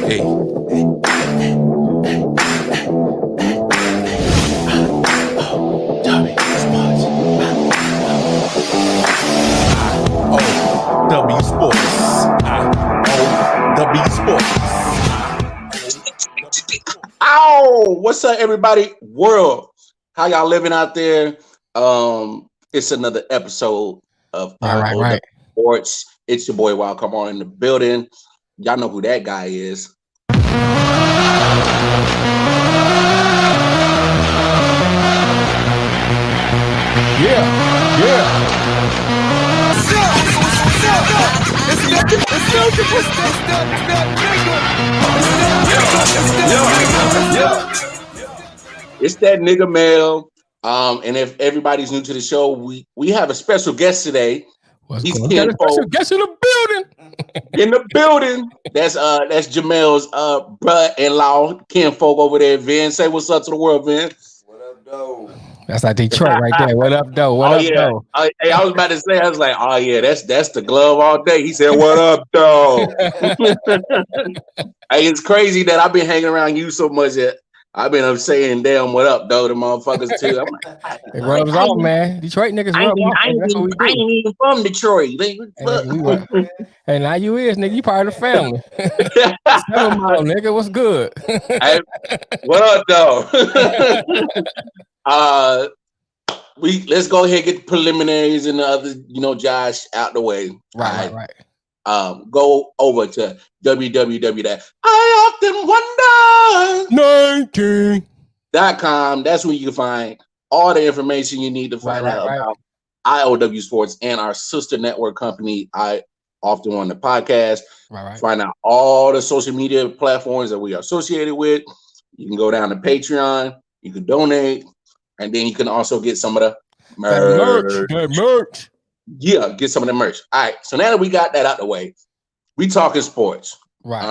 Hey. I.O.W. Sports. I.O.W. Sports. Ow! What's up, everybody? World, how y'all living out there? It's another episode of I.O.W. Sports. It's your boy Wild. Come on in the building. Y'all know who that guy is. It's that nigga Mel. And if everybody's new to the show, we have a special guest today. He's got a special guest in the building. That's Jamel's brother-in-law, kinfolk over there. Vin, say what's up to the world, Vin. What up, though? That's like Detroit right there. What up, though? What up, though? Hey, I was about to say, I was like, oh yeah, that's the glove all day. He said, what up, though? Hey, it's crazy that I've been hanging around you so much that I've been up saying, damn, what up, though, the motherfuckers too. I'm like, it rubs off, man. Detroit niggas rub off. I ain't even from Detroit. Hey, now you is, nigga. You part of the family. 7 Mile, nigga. What's good? Hey, what up, though? Let's go ahead and get the preliminaries and the other, Josh out the way. Right. Go over to www.IoftenWonder19.com. That's where you can find all the information you need to find out about I.O.W. Sports and our sister network company, I Often Wonder Podcast. Right. Find out all the social media platforms that we are associated with. You can go down to Patreon. You can donate. And then you can also get some of the merch. Yeah, get some of the merch. All right. So now that we got that out the way, we talking sports. Right.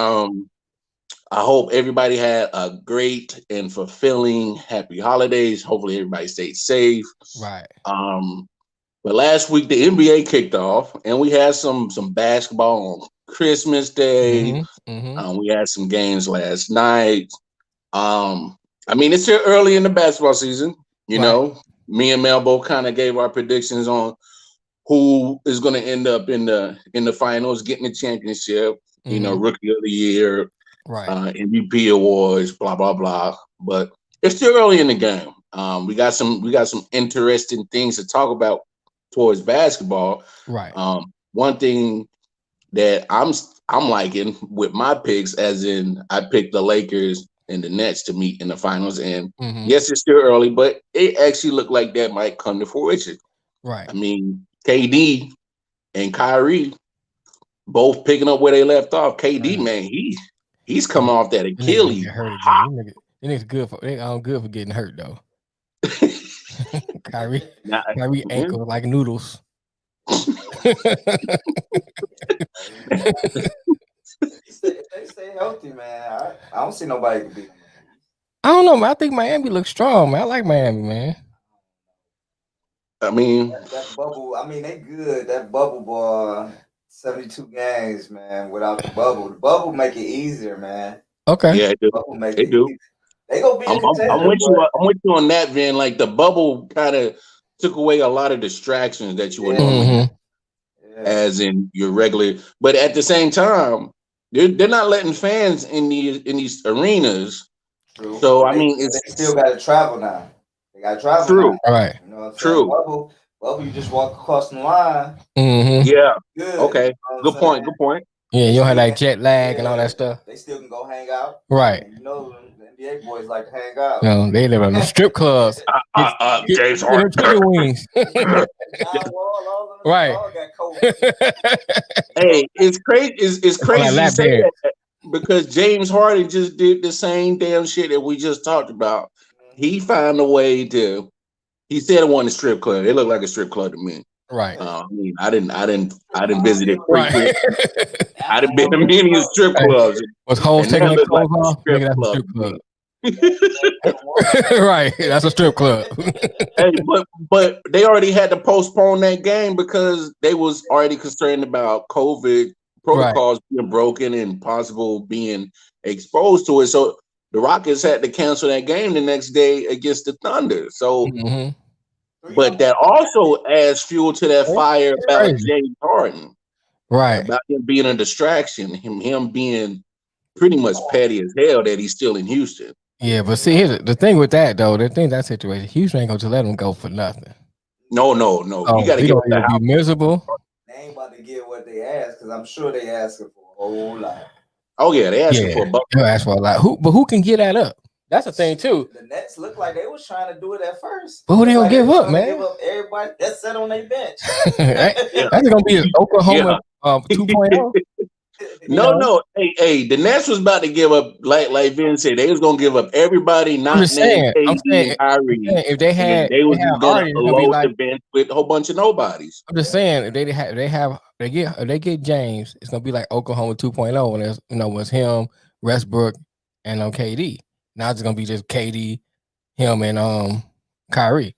I hope everybody had a great and fulfilling happy holidays. Hopefully everybody stayed safe. Right. But last week the NBA kicked off and we had some basketball on Christmas Day. We had some games last night. It's still early in the basketball season. You know, me and Mel both kind of gave our predictions on who is going to end up in the finals, getting the championship. Rookie of the year, MVP awards, blah blah blah. But it's still early in the game. We got some interesting things to talk about towards basketball. Right. One thing that I'm liking with my picks, as in I picked the Lakers and the Nets to meet in the finals. And yes, it's still early, but it actually looked like that might come to fruition. Right. I mean, KD and Kyrie both picking up where they left off. KD, man, he's coming off that Achilles. Niggas good for getting hurt though. Kyrie ankle like noodles. They stay healthy, man. I don't see nobody can beat them. I don't know, man. I think Miami looks strong, man. I like Miami, man. I mean, that bubble. I mean, they good. That bubble ball, 72 games, man. Without the bubble make it easier, man. Okay. Yeah, they do. They gonna be. I'm with you on that, Vin. Like the bubble kind of took away a lot of distractions that you would normally have, as in your regular. But at the same time, they're not letting fans in these arenas. True. So they still got to travel now. They got to travel. True. Now. All right. You know what I'm True. Saying? Bubble, you just walk across the line. Yeah. Good. Okay. Good point. Yeah, you don't have like jet lag and all that stuff. They still can go hang out. Right. And the NBA boys like to hang out. No, they live in the strip clubs. James Harden. Chicken wings. Right. Hey, it's crazy. It's crazy to say that because James Harden just did the same damn shit that we just talked about. He found a way to. He said it wasn't a strip club. It looked like a strip club to me. Right. I didn't visit it. Right. I didn't been to many strip clubs. Was Holmes taking their clothes off? That's a strip club. Right, that's a strip club. Hey, but they already had to postpone that game because they was already concerned about COVID protocols being broken and possible being exposed to it. So the Rockets had to cancel that game the next day against the Thunder. So, but that also adds fuel to that fire about James Harden, about him being a distraction, him being pretty much petty as hell that he's still in Houston. Yeah, but see, here's the thing with that though. The thing that situation, Houston ain't going to let him go for nothing. No. You got to get the house. Be miserable. They ain't about to get what they asked because I'm sure they asking for a whole lot. Oh yeah, they asking for a buck. They ask for a lot. Who can get that up? That's the thing too. The Nets look like they was trying to do it at first. But who they gonna give up, man? Give up everybody that's set on their bench. That's gonna be Oklahoma 2.0. No. Hey, the Nets was about to give up, like Vince said, they was gonna give up everybody, not named KD and Kyrie. If they had, they was gonna load the bench with a whole bunch of nobodies. I'm just saying, if they get James, it's gonna be like Oklahoma 2.0, when there's was him, Westbrook, and KD. Now it's gonna be just KD, him, and Kyrie.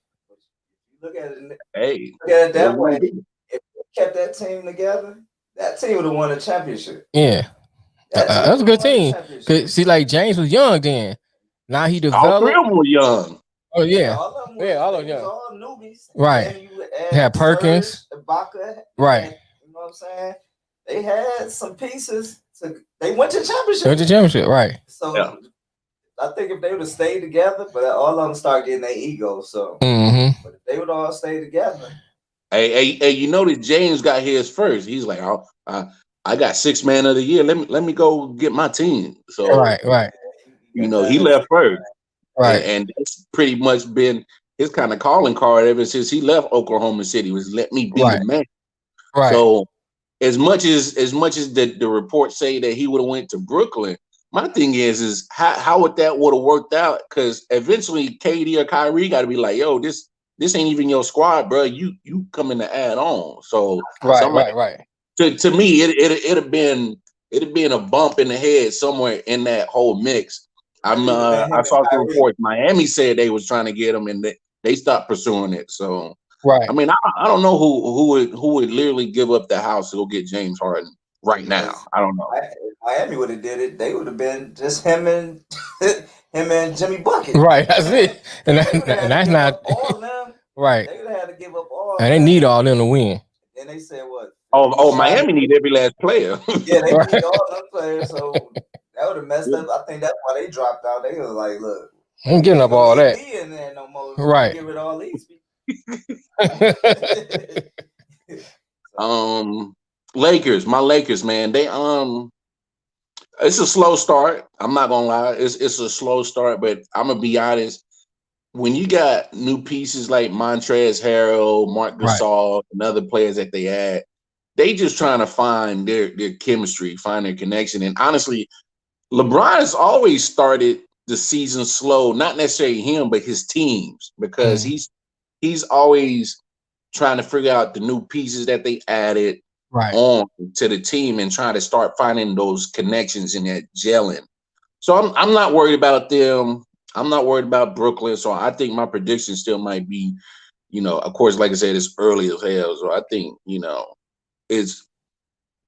Look at it. Hey, look at it that way. If they kept that team together, that team would have won a championship. Yeah, that's a good team. Cause see, like James was young then. Now he developed. All three of them were young. Oh yeah, all of them young. All newbies. Right. They had Perkins, Ibaka. Right. You know what I'm saying? They had some pieces. They went to championship. Right. So I think if they would have stayed together, but all of them start getting their ego. So, but if they would all stay together. Hey, you know that James got his first. He's like, I got 6th man of the year. Let me go get my team. So right. He left first. Right. And that's pretty much been his kind of calling card ever since he left Oklahoma City, was let me be the man. Right. So as much as the reports say that he would have went to Brooklyn, my thing is how would that would have worked out? Because eventually KD or Kyrie got to be like, yo, this ain't even your squad, bro. You coming to add on. So right. To me, it'd have been a bump in the head somewhere in that whole mix. I saw some reports. Miami said they was trying to get him, and they stopped pursuing it. So I mean, I don't know who would literally give up the house to go get James Harden right now. I don't know. Miami would have did it. They would have been just him and Jimmy Bucket. Right, that's it. And that's not all of them. Right. They would have had to give up all. And they need all them to win. And they said what? Oh, Miami need every last player. Yeah, they need all them players. So that would have messed up. I think that's why they dropped out. They was like, look, I'm getting up all that. In there no more. Right. Get rid of all these people. My Lakers, man. They it's a slow start. I'm not gonna lie. It's a slow start, but I'm gonna be honest. When you got new pieces like Montrezl Harrell, Marc Gasol, and other players that they add, they just trying to find their chemistry, find their connection. And honestly, LeBron has always started the season slow, not necessarily him, but his teams, because he's always trying to figure out the new pieces that they added on to the team and trying to start finding those connections and that gelling. So I'm not worried about them. I'm not worried about Brooklyn. So I think my prediction still might be, of course, like I said, it's early as hell. So I think, it's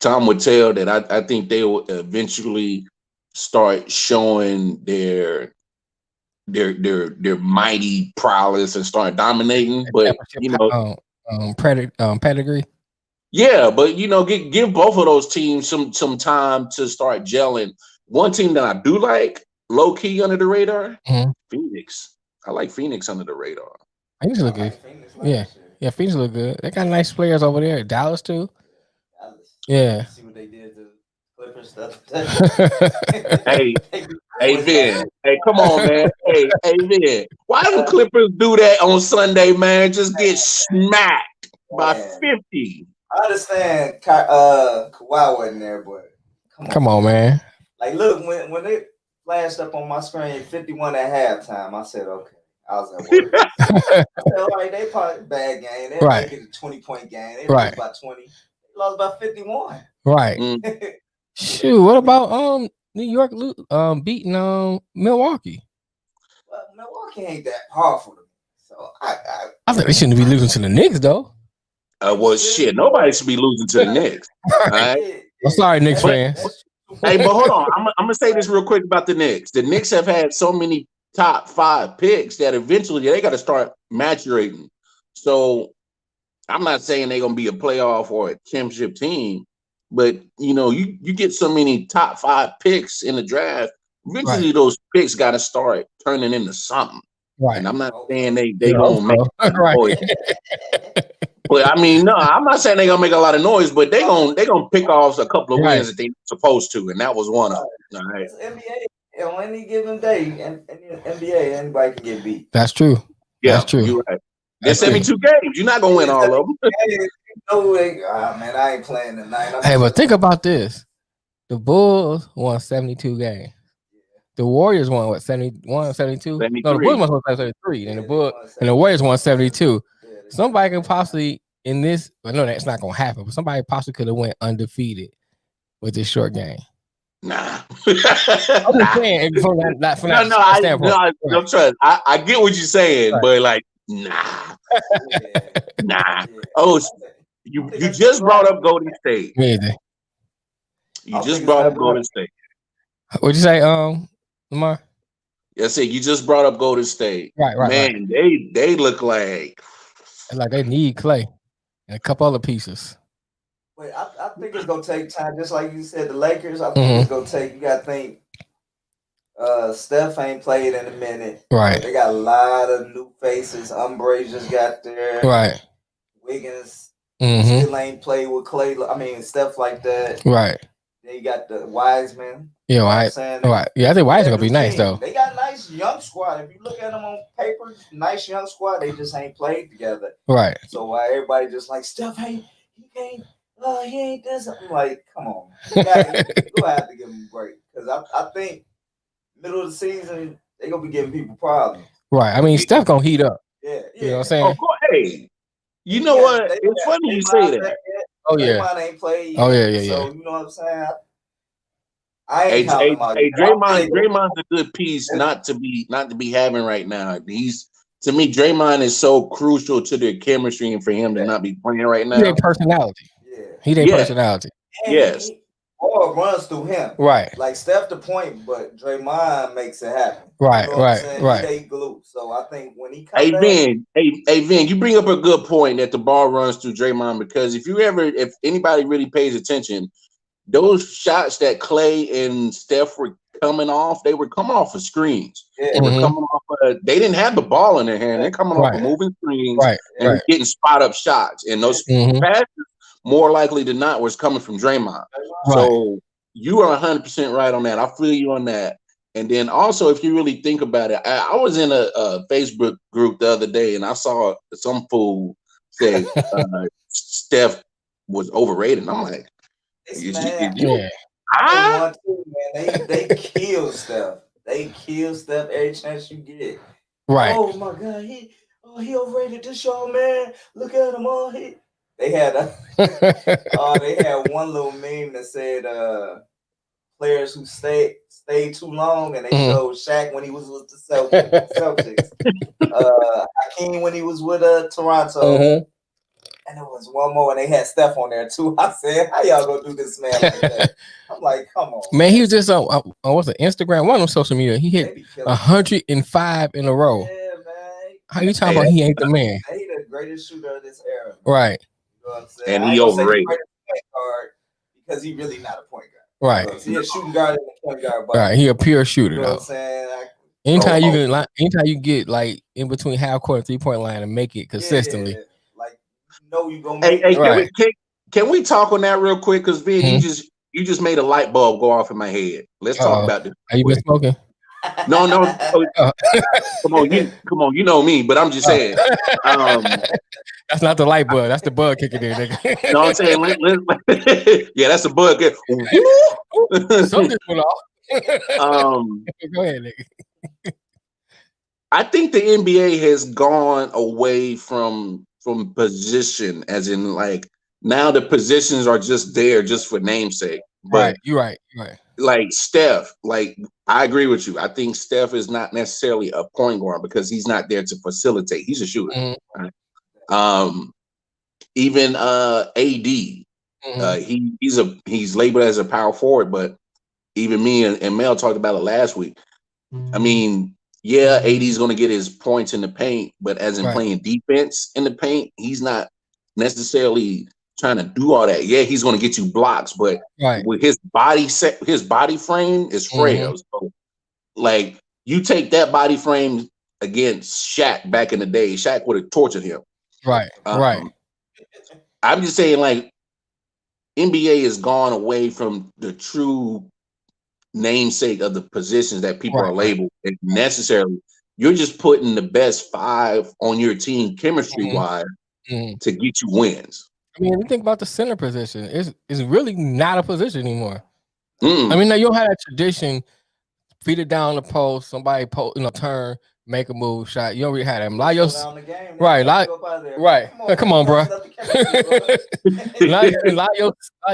time would tell that I think they will eventually start showing their mighty prowess and start dominating. But pedigree. Yeah, but give both of those teams some time to start gelling. One team that I do like, low key under the radar, Phoenix. I like Phoenix under the radar. Phoenix look good. Yeah, Phoenix look good. They got nice players over there. Dallas too. Yeah. See what they did to Clippers stuff. Hey, Ben. Hey, come on, man. Hey, Ben. Why do Clippers do that on Sunday, man? Just get smacked by 50. I understand Kawhi wasn't there, but come on, man. Like, look, when they flashed up on my screen 51 at halftime, I said, okay. I was at work. I said, all right, they probably bad game. They make it a 20-point game. They lost by 20. They lost by 51. Right. Shoot, what about New York beating Milwaukee? Well, Milwaukee ain't that powerful to me. So I think they shouldn't be losing to the Knicks though. Well, shit, nobody should be losing to the Knicks. Right? I'm sorry, Knicks fans. Hey, but hold on. I'm gonna say this real quick about the Knicks. The Knicks have had so many top 5 picks that eventually they got to start maturating. So I'm not saying they're gonna be a playoff or a championship team, but you get so many top 5 picks in the draft. Eventually, those picks got to start turning into something. Right. And I'm not saying they gonna make noise. But I mean, no, I'm not saying they're gonna make a lot of noise, but they're gonna pick off a couple of wins that they're supposed to, and that was one of them. All right. It's NBA on any given day, and NBA anybody can get beat. That's true. Yeah, that's true. You're right. There's 72 games. You're not gonna win all of them. No way. Man, I ain't playing tonight. Hey, but think about this: the Bulls won 72 games. The Warriors won what 71, 72? No, the Bulls won 73, and the Warriors won 72. Somebody could possibly in this. Well, no, that's not gonna happen. But somebody possibly could have went undefeated with this short game. Nah. I'm just saying from that standpoint. No, trust. I get what you're saying, but like, nah. Nah. Oh, you just brought up Golden State. Really? You just brought up Golden State. What'd you say, Lamar? I said you just brought up Golden State. Right. Man, they look like they need Clay and a couple other pieces. Wait, I think it's gonna take time, just like you said, the Lakers. I think it's gonna take. You gotta think. Steph ain't played in a minute. Right. They got a lot of new faces. Umbre just got there. Right. Wiggins still ain't played with Clay. I mean, stuff like that. Right. They got the Wiseman. Yeah, right. Yeah, I think Wiseman gonna be nice though. They got a nice young squad. If you look at them on paper, nice young squad. They just ain't played together. Right. So why everybody just like Steph? Hey, he can't. He ain't this. I'm like, come on. You have to give him a break because I think middle of the season they gonna be giving people problems. Right. I mean, Steph gonna heat up. Yeah. You know what I'm saying? Oh, hey, you know what? It's funny you say that. Oh yeah. Draymond ain't played. Oh yeah. So you know what I'm saying? I ain't Draymond's a good piece not to be having right now. To me, Draymond is so crucial to their chemistry and for him to not be playing right now. He their personality. Yeah. He their personality. And yes. Ball runs through him. Right. Like Steph the point, but Draymond makes it happen. Right. You know right. They glue. So I think when he comes Hey Vin, you bring up a good point that the ball runs through Draymond because if anybody really pays attention, those shots that Clay and Steph were coming off, they were coming off of screens. Yeah. They were coming off they didn't have the ball in their hand. They're coming off of moving screens and getting spot up shots. And those passes, more likely than not, was coming from Draymond. So you are 100% right on that. I feel you on that. And then also, if you really think about it, I was in a Facebook group the other day and I saw some fool say Steph was overrated. And I'm like, they kill Steph. They kill Steph every chance you get. Right. Oh my God, he overrated this show, man. Look at him. They had one little meme that said players who stayed too long, and they showed Shaq when he was with the Celtics. Hakeem when he was with Toronto. And there was one more, and they had Steph on there too. I said, "How y'all gonna do this, man?" Like that? I'm like, "Come on, man." He was just on what's it, Instagram, one of them social media. He hit 105 in a row. Yeah, man. How you talking about he ain't the man? He the greatest shooter of this era, man. Right? You know what I'm saying? And he overrated point guard because he really not a point guard. Right? He's a shooting guard and a point guard. But right? He a pure shooter. You know though. what I'm saying? Anytime you get like in between half court and 3-point line and make it consistently. Yeah. Like you gonna make it. Hey, can we talk on that real quick? Because Vin, you just made a light bulb go off in my head. Let's talk about this. Have you been smoking? No. Come on, you know me, but I'm just saying. That's not the light bulb. That's the bug kicking in, nigga. No, I'm saying, yeah, that's the bug. Something went off. Go ahead, nigga. I think the NBA has gone away from position, as in like now the positions are just there just for namesake. But you're right. Like Steph, like I agree with you. I think Steph is not necessarily a point guard because he's not there to facilitate. He's a shooter. Right? Even AD, He's labeled as a power forward, but even me and Mel talked about it last week. I mean, yeah, AD's going to get his points in the paint, but as in playing defense in the paint, he's not necessarily trying to do all that. Yeah, he's going to get you blocks, but with his body frame is frail. So, like, you take that body frame against Shaq back in the day, Shaq would have tortured him. Right. I'm just saying, like, NBA has gone away from the true namesake of the positions that people are labeled and necessarily. You're just putting the best 5 on your team chemistry wise to get you wins. I mean, if you think about the center position, it's really not a position anymore. I mean, now you don't have that tradition, feed it down the post, somebody turn, make a move, shot. You don't really have that. Come on, bro.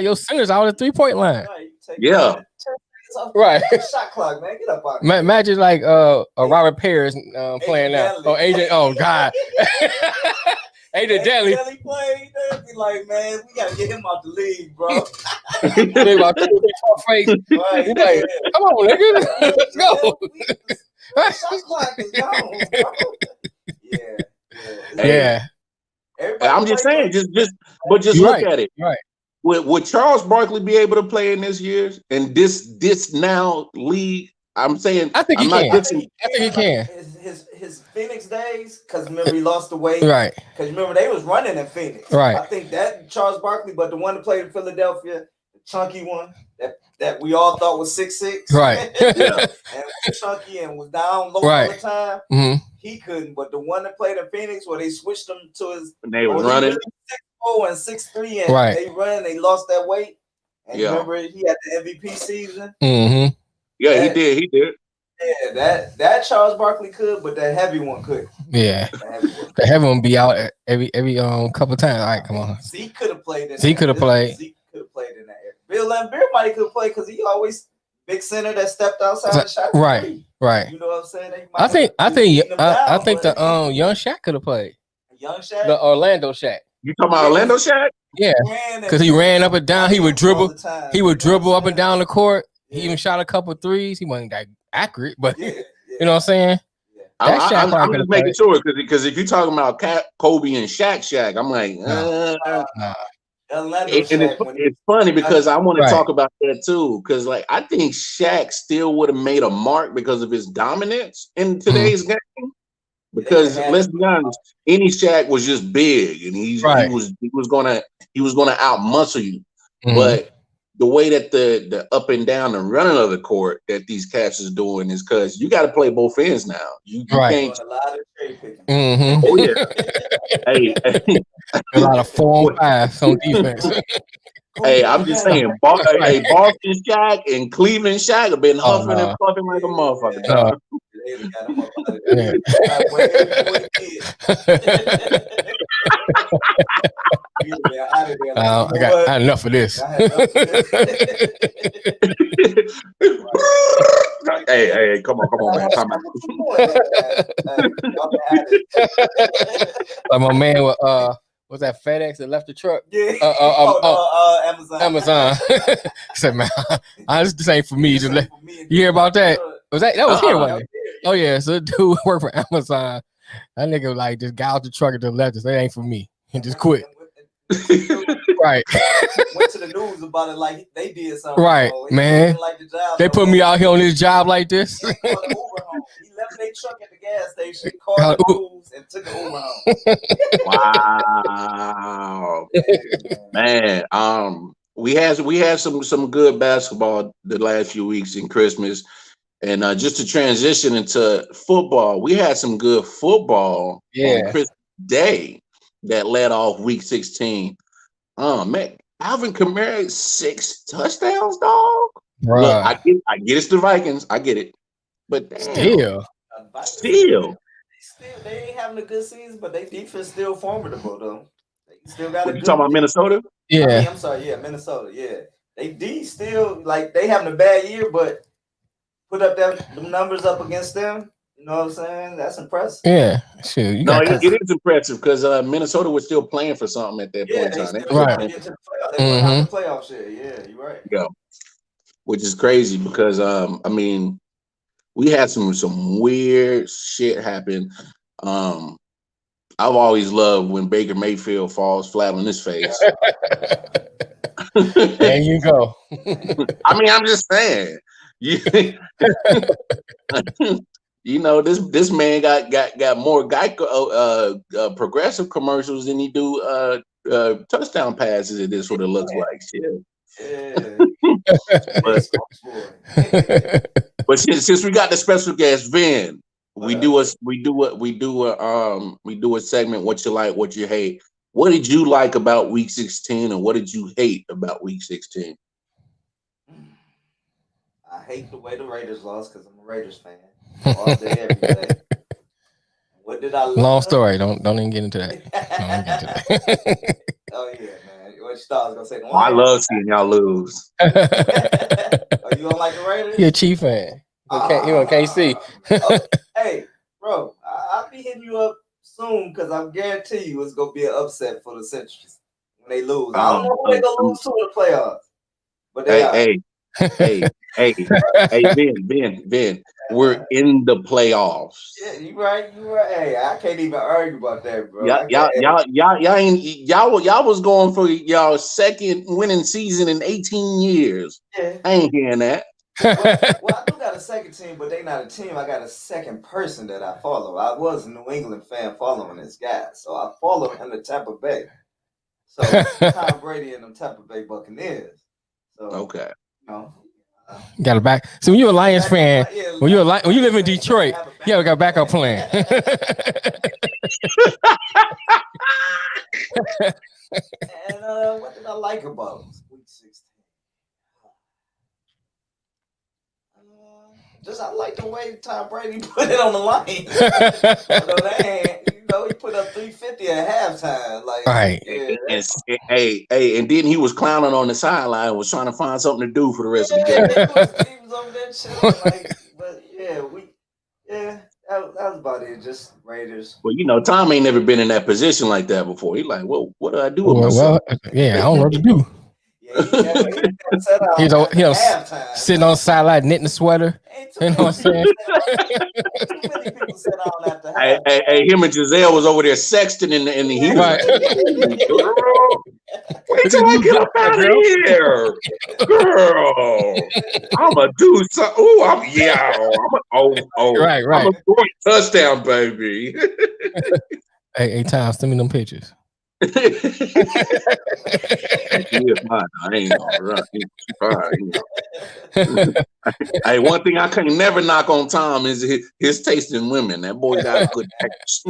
Your centers out of the 3-point line. Yeah. Right. Shot clock, man. Get up out. Imagine like Robert Parrish playing now. Oh, AJ. Oh God. AJ Daly played. They'd be like, man, we gotta get him out the league, bro. Like, come on, nigga. Let's go. Shot clock is gone, bro. Yeah. I'm just saying, just look at it. Right. Would Charles Barkley be able to play in this year's and this now league? I'm saying I think he can. I think he can. His Phoenix days, because remember he lost the weight. Right. Because remember they was running in Phoenix. Right. I think that Charles Barkley, but the one that played in Philadelphia, the chunky one that we all thought was 6'6". Right. And was chunky and was down low all the time. Mm-hmm. He couldn't. But the one that played in Phoenix, where they switched him to his, when they were running 6'4" and 6'3", and they run, they lost that weight. And remember he had the MVP season. Mm-hmm. Yeah, he did. Yeah, that Charles Barkley could, but that heavy one could. Yeah, the heavy one be out every couple times. All right, come on. Zeke could have played. Zeke could have played. Zeke could have played in that area. Bill Laimbeer might could have played because he always big center that stepped outside and shot. Right. You know what I'm saying? I think the young Shaq could have played. Young Shaq, the Orlando Shaq. You talking about Orlando Shaq? Yeah, because he ran up and down. He would dribble. He would dribble up and down the court. He even shot a couple threes. He wasn't that accurate, but you know what I'm saying? I'm just making sure because if you're talking about Kobe and Shaq, I'm like, it's funny because I want to talk about that too. Because like I think Shaq still would have made a mark because of his dominance in today's game. Because let's be honest, any Shaq was just big and he was gonna out muscle you, but the way that the up and down and running of the court that these cats is doing is because you got to play both ends now. You can't. A lot of trade picking. Mm-hmm. Oh yeah. Hey, a lot of 4 and 5 on defense. Hey, I'm just saying, Boston Shaq and Cleveland Shaq have been huffing and puffing like a motherfucker. I got enough of this. Hey, come on, man. Come on. Like my man with was that FedEx that left the truck? Yeah. Amazon. Said, man, this ain't for me. You hear about that? Was that was here, wasn't it? Oh yeah, so the dude worked for Amazon. That nigga like just got out the truck at the left. That ain't for me, and just quit. Right. Went to the news about it like they did something. Right, man. Like the job, they put me out here on this job like this. He left their truck at the gas station, called the news, and took an Uber home. Wow, man. We had some good basketball the last few weeks in Christmas. And just to transition into football, we had some good football on Christmas Day that led off Week 16. Man, Alvin Kamara 6 touchdowns, dog. Bruh. Look, I get it's the Vikings, I get it, but damn, still, they ain't having a good season, but their defense still formidable though. They still got. You talking about Minnesota? Yeah, I'm sorry. Yeah, Minnesota. Yeah, they D still like they having a bad year, but. Put up them numbers up against them, you know what I'm saying? That's impressive. Yeah, sure. It is impressive because Minnesota was still playing for something at that point in time. Right. they went out the playoff shit. Yeah, you're right. Yeah, which is crazy because I mean, we had some weird shit happen. I've always loved when Baker Mayfield falls flat on his face. There you go. I mean, I'm just saying. You know, this man got more Geico progressive commercials than he do touchdown passes. It is what it looks like. Shit. Yeah. But since we got the special guest Vin, we do a segment. What you like, what you hate. What did you like about Week 16, and what did you hate about Week 16? I hate the way the Raiders lost because I'm a Raiders fan. All day, every day. What did I love? Long story. Don't even get into that. Oh yeah, man. What you thought I was gonna say? I love seeing y'all lose. Oh, you don't like the Raiders? You're a Chief fan. You can't see. Hey, bro, I'll be hitting you up soon because I guarantee you it's gonna be an upset for the Centuries when they lose. I don't know who they're gonna lose to in the playoffs, but they are. Hey, Ben. We're in the playoffs. Yeah, you right. Hey, I can't even argue about that, bro. Y'all was going for y'all second winning season in 18 years. Yeah. I ain't hearing that. Well, I do got a second team, but they not a team. I got a second person that I follow. I was a New England fan following this guy, so I follow him to Tampa Bay. So Tom Brady and them Tampa Bay Buccaneers. So okay, you got a back. So when you're a Lions fan, when you live in Detroit, you got a backup plan. And what did I like about Week 16? I like the way Tom Brady put it on the line. He put up 350 at halftime. Like, right. Yeah, and then he was clowning on the sideline, was trying to find something to do for the rest of the game. He was over there chilling. But that was about it. Just Raiders. Well, Tom ain't never been in that position like that before. He like, well, what do I do with myself? I don't know what to do. He's sitting on the sideline knitting a sweater. You know what I'm saying? Hey, him and Giselle was over there sexting and he was like, wait till I get up out of here, girl. I'ma do something. Right. I'm a great touchdown, baby. Hey, Tom, send me them pictures. I ain't all right. Hey, one thing I can never knock on Tom is his taste in women. That boy got a good taste.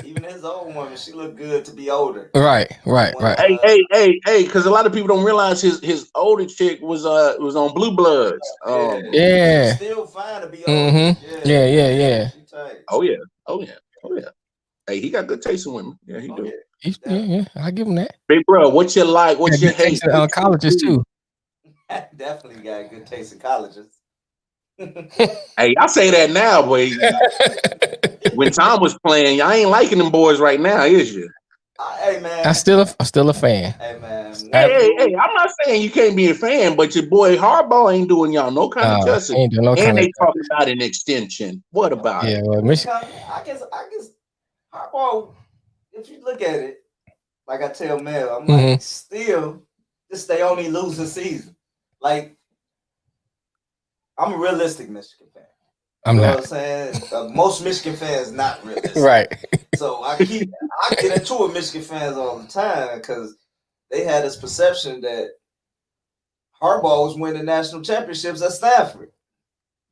Even his old woman, she looked good to be older. Right. Hey, because a lot of people don't realize his older chick was on Blue Bloods. Yeah. Still fine to be older. Yeah. Oh yeah. Hey, he got good taste in women. Yeah, he do. Yeah, I give him that. Big bro, what you like? What you hate? Colleges too. Definitely got good taste in colleges. Hey, I say that now, boy. When Tom was playing, y'all ain't liking them boys right now, is you? Hey man, I'm still a fan. Hey man, hey, I'm not saying you can't be a fan, but your boy Harbaugh ain't doing y'all no kind of justice. And they talking about an extension. What about it? Well, I guess Harbaugh, if you look at it, like I tell Mel, I'm like, still, this they only losing season. Like, I'm a realistic Michigan fan. I'm you know not. what I'm saying? Most Michigan fans not realistic. Right. So I get into it with Michigan fans all the time because they had this perception that Harbaugh was winning national championships at Stanford,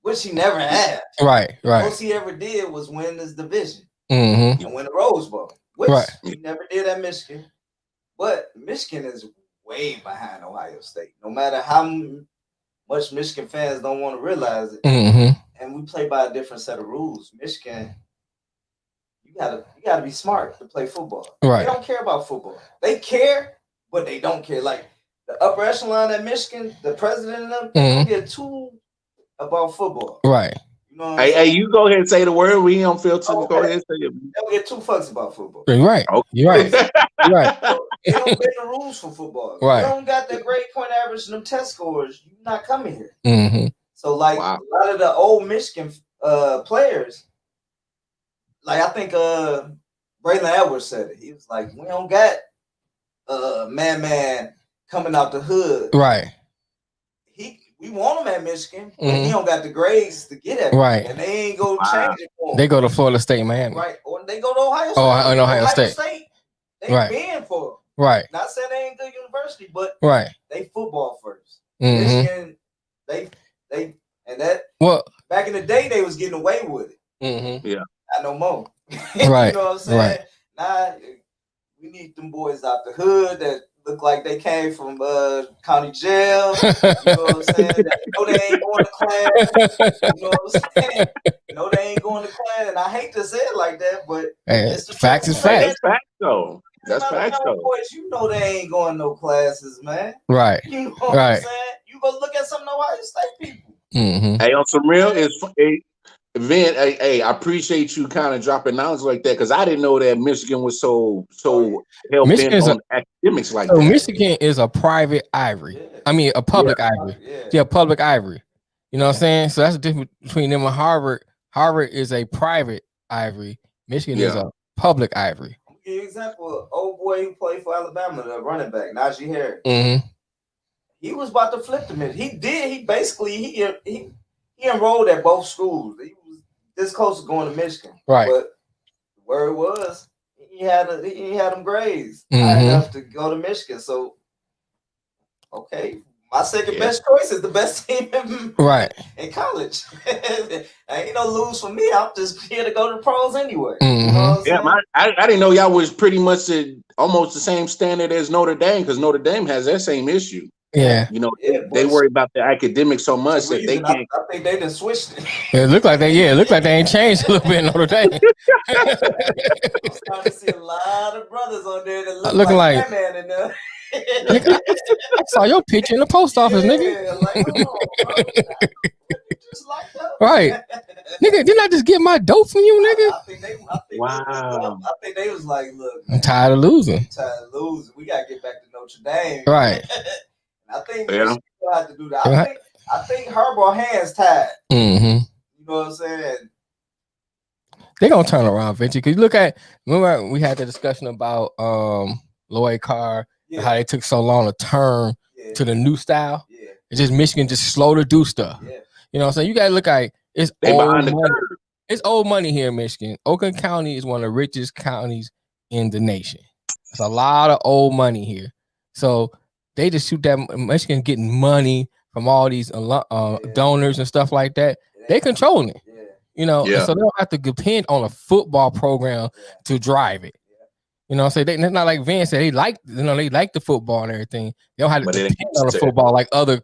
which he never had. Right. Most he ever did was win this division and win the Rose Bowl, which he never did at Michigan. But Michigan is way behind Ohio State. No matter how much Michigan fans don't want to realize it, and we play by a different set of rules. Michigan, you gotta be smart to play football. Right. They don't care about football. They care, but they don't care. Like the upper echelon at Michigan, the president of them, they don't get too about football. Right. You know hey, you go ahead and say the word. We don't feel too. Go ahead and say it. They don't get 2 fucks about football. Right. Okay. You're right. You're right. They don't bend the rules for football. Right. You don't got that grade point average and them test scores, you're not coming here. Mm-hmm. So, like, a lot of the old Michigan players, like, I think Braylon Edwards said it. He was like, we don't got man coming out the hood. Right. We want him at Michigan, but he don't got the grades to get at. Right. And they ain't go change it for him. They go to Florida State, Miami. Right. Or they go to Ohio State. Ohio State. They been for him. Right. Not saying they ain't good university, but they football first. Mm-hmm. Michigan, they back in the day they was getting away with it. Mm-hmm. Yeah. Not no more. Right. You know what I'm saying? Right. Nah, we need them boys out the hood that look like they came from county jail. You know what I'm saying? No, they ain't going to class. You know what I'm saying? No, they ain't going to class. And I hate to say it like that, but it's the facts is facts. That's facts though. That's facts though. Boys, you know they ain't going no classes, man. Right. You know what I'm saying? You go look at some Ohio State people. Mm-hmm. Hey, on some real Vin, hey, I appreciate you kind of dropping knowledge like that because I didn't know that Michigan was so hell bent on academics like that. Michigan is a private Ivory. Yeah. I mean, a public Ivory. Yeah, public Ivory. You know what I'm saying? So that's the difference between them and Harvard. Harvard is a private Ivory. Michigan is a public Ivory. I'll give you an example. Old boy who played for Alabama, the running back, Najee Harris. Mm-hmm. He was about to flip them. He enrolled at both schools. He was this close to going to Michigan. Right. But the word was he had them grades high enough to go to Michigan. So okay, my second best choice is the best team in college. Ain't no lose for me. I'm just here to go to the pros anyway. Mm-hmm. You know what I'm I didn't know y'all was pretty much almost the same standard as Notre Dame because Notre Dame has that same issue. Yeah, you know they worry about the academics so much that they can't. I think they done switched it. It looked like they ain't changed a little bit in Notre Dame. I'm starting to see a lot of brothers on there that look looking like that man in there. Nigga, I saw your picture in the post office, nigga. Like, just like that. Right, nigga. Didn't I just get my dope from you, nigga? I think they was like, look, I'm tired of losing. We gotta get back to Notre Dame. Right. I think we'll have to do that. I think Harbaugh hands tied. Mm-hmm. You know what I'm saying? They're gonna turn around eventually. Cause remember we had the discussion about Lloyd Carr, how they took so long to turn to the new style. Yeah. It's just Michigan just slow to do stuff. Yeah. You know what I'm saying? You gotta look at it's old money. It's old money here in Michigan. Oakland County is one of the richest counties in the nation. There's a lot of old money here. So they just shoot that. Michigan getting money from all these donors and stuff like that. They controlling it, you know. And so they don't have to depend on a football program to drive it. You know, so it's not like Van said they like the football and everything. They don't have to depend on the football like other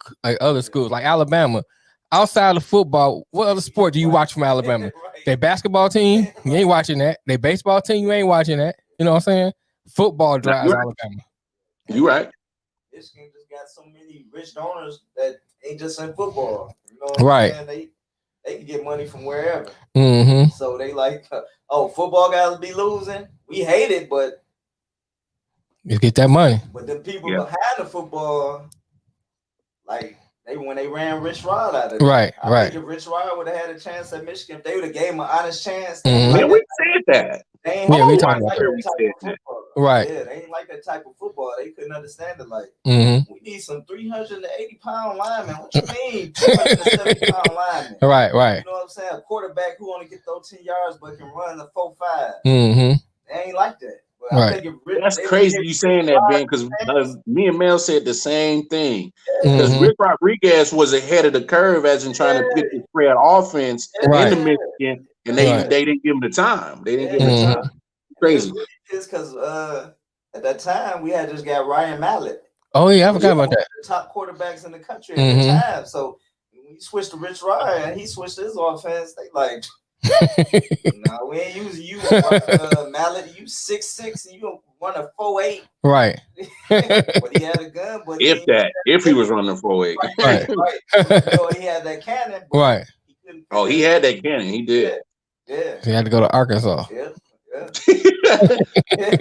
schools, like Alabama. Outside of football, what other sport do you watch from Alabama? Their basketball team, you ain't watching that. Their baseball team, you ain't watching that. You know what I'm saying? Football drives Alabama. You right. Michigan just got so many rich donors that ain't just in football. You know what I'm saying? They can get money from wherever. Mm-hmm. So they like, football guys be losing. We hate it, but you get that money. But the people behind the football, like when they ran Rich Rod out of it. Right. I think if Rich Rod would have had a chance at Michigan, if they would have gave him an honest chance. Man, we said that. They ain't we talking about that. Right. Yeah, they ain't like that type of football. They couldn't understand it. Like, we need some 380-pound linemen. What you mean, 270-pound linemen? Right. You know what I'm saying? A quarterback who only get 13 yards but can run the 4.5. Mm-hmm. They ain't like that. But I think that's crazy you saying that, Ben, because me and Mel said the same thing. Because Rick Rodriguez was ahead of the curve as in trying to put the spread offense into Michigan, and they didn't give him the time. They didn't give him the time. Crazy. It's because at that time we had just got Ryan Mallett. Oh yeah, I forgot about that. The top quarterbacks in the country at the time. So when you switch to Rich Ryan and he switched his offense, they like, no, we ain't using you, Mallett. You 6'6" and you run a 4.8. Right. But he had a gun. But if he was running 4.8. Right. You know, he had that cannon. Right. He had that cannon. He did. Yeah. He had to go to Arkansas. Yeah.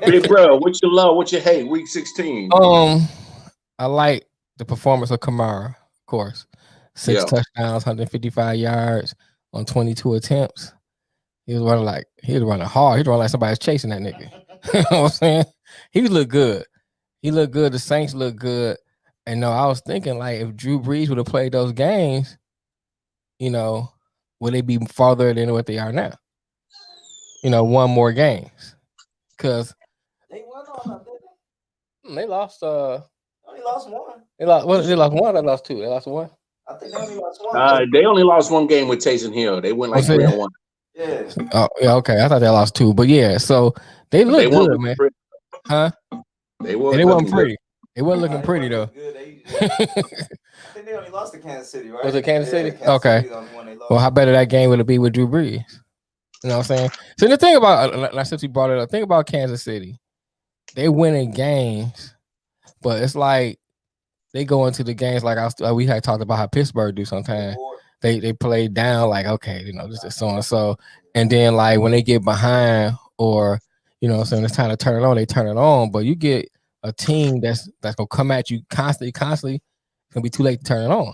Big bro, what you love? What you hate? Week 16. I like the performance of Kamara, of course. 6 touchdowns, 155 yards on 22 attempts. He was running hard. He was running like somebody's chasing that nigga. You know what I'm saying? He looked good. He looked good. The Saints looked good. And no, I was thinking like if Drew Brees would have played those games, would they be farther than what they are now? One more games. Because they won all of them. They lost only lost one. They lost one. They lost two. They lost one. I think they only lost one. They only lost one game with Taysom Hill. They went like 3-1. Yeah. Oh, yeah. Okay. I thought they lost two, but yeah. So they look good, man. Pretty. Huh? They weren't pretty. They weren't looking pretty though. I think they only lost to Kansas City, right? Was it Kansas City? Kansas okay. City the only one they lost. Well, how better that game would it be with Drew Brees? You know what I'm saying? So the thing about, since you brought it up, think about Kansas City. They winning games, but it's like they go into the games like we had talked about how Pittsburgh do sometimes. They play down like, okay, this is so and so, and then like when they get behind or so when it's time to turn it on, they turn it on. But you get a team that's gonna come at you constantly, it's gonna be too late to turn it on.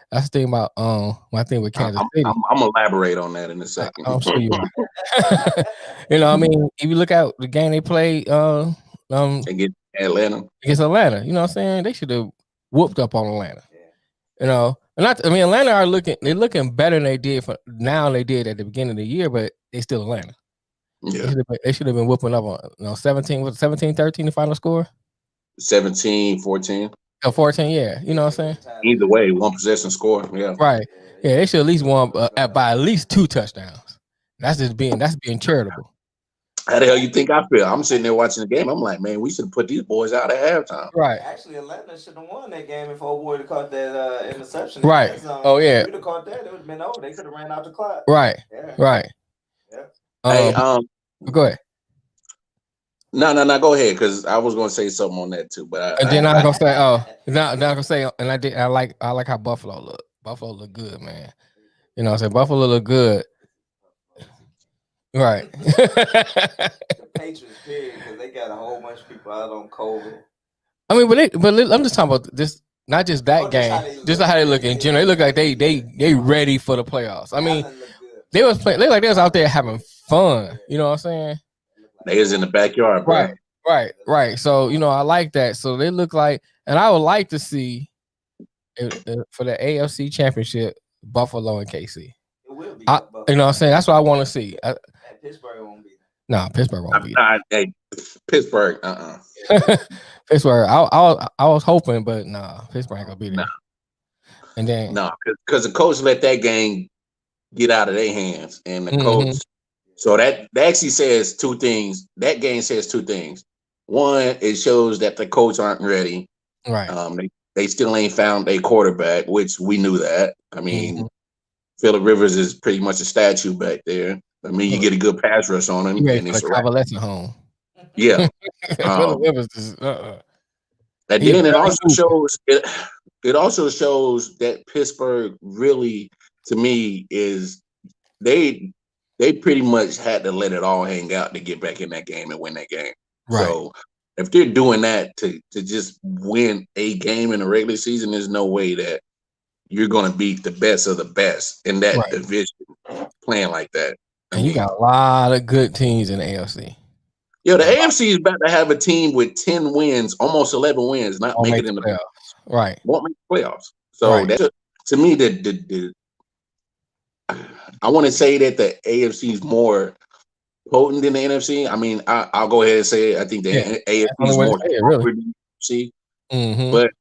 That's the thing about my thing with Kansas City. I'm gonna elaborate on that in a second. I'm sure you are. I mean, if you look at the game they played, against Atlanta. You know what I'm saying? They should have whooped up on Atlanta. Atlanta they're looking better than they did they did at the beginning of the year, but they still Atlanta. Yeah. They should have been whooping up on 17-13 the final score? 17-14. 14, yeah. You know what I'm saying? Either way, one possession score. Yeah. Right. Yeah, they should at least won by at least 2 touchdowns. That's being charitable. How the hell you think I feel? I'm sitting there watching the game. I'm like, man, we should have put these boys out at halftime. Right. Actually, Atlanta should have won that game if old boy had caught that interception. Right. Oh yeah. If we'd have caught that, it would have been over. They could have ran out the clock. Right. Yeah. Right. Yeah. Hey, go ahead. No, go ahead, because I was gonna say something on that too, but and then I'm gonna say, I'm gonna say, and I like how Buffalo look. Buffalo look good, man. You know what I'm saying? Buffalo look good. Right. The Patriots, period, because they got a whole bunch of people out on COVID. I mean, but I'm just talking about this, not just that game, just how they look in general. They look like they ready for the playoffs. I mean, they was playing. They was out there having fun. You know what I'm saying? They was in the backyard, bro. Right. So I like that. So they look like, and I would like to see for the AFC Championship, Buffalo and KC. It will be. You know what I'm saying? That's what I want to see. Pittsburgh won't be. No, Pittsburgh won't be. Hey, Pittsburgh. Pittsburgh. I was hoping, but nah, Pittsburgh ain't gonna be there. Nah. And then because the coach let that game get out of their hands, and the coach. So that actually says two things. That game says two things. One, it shows that the coach aren't ready. Right. They still ain't found a quarterback, which we knew that. I mean, Phillip Rivers is pretty much a statue back there. I mean, you get a good pass rush on him, and it's a convalescent home. Yeah. Phillip Rivers is. And then it also shows it also shows that Pittsburgh really, to me, is they pretty much had to let it all hang out to get back in that game and win that game. Right. So if they're doing that to just win a game in the regular season, there's no way that you're going to beat the best of the best in that division playing like that. And you got a lot of good teams in the AFC. Yeah, the AFC is about to have a team with 10 wins, almost 11 wins, not make it in the playoffs. Right. Won't make the playoffs. So that's to me, I want to say that the AFC is more potent than the NFC. I mean, I'll go ahead and say it. I think the AFC is more potent than the NFC. But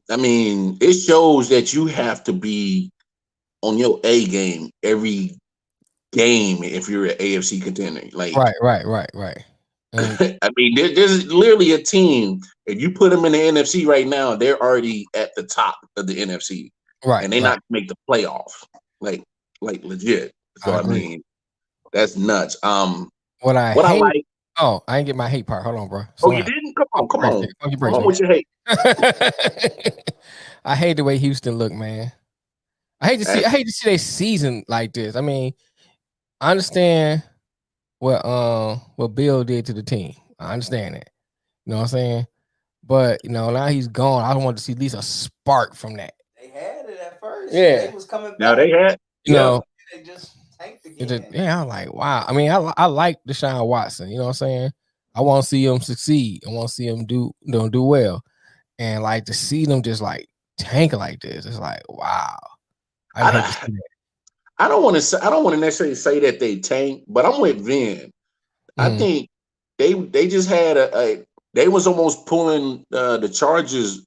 I mean, it shows that you have to be on your A game every game if you're an AFC contender. Like, right. I mean, there's literally a team. If you put them in the NFC right now, they're already at the top of the NFC, and they're not make the playoffs. Like legit. So I mean, that's nuts. What I like. Oh, I didn't get my hate part. Hold on, bro. You didn't? Come on. Come on with your hate. I hate the way Houston look, man. I hate to see their season like this. I mean, I understand what Bill did to the team. I understand that. You know what I'm saying? But now he's gone. I want to see at least a spark from that. They had it at first. Yeah, they was coming back. Now they had, they just tanked again. I'm like, wow. I mean, I like Deshaun Watson. You know what I'm saying? I want to see him succeed. I want to see him do well, and like to see them just like tank like this. It's like, wow. I hate to see that. I don't want to necessarily say that they tank, but I'm with Vin. I think they just had they was almost pulling the Chargers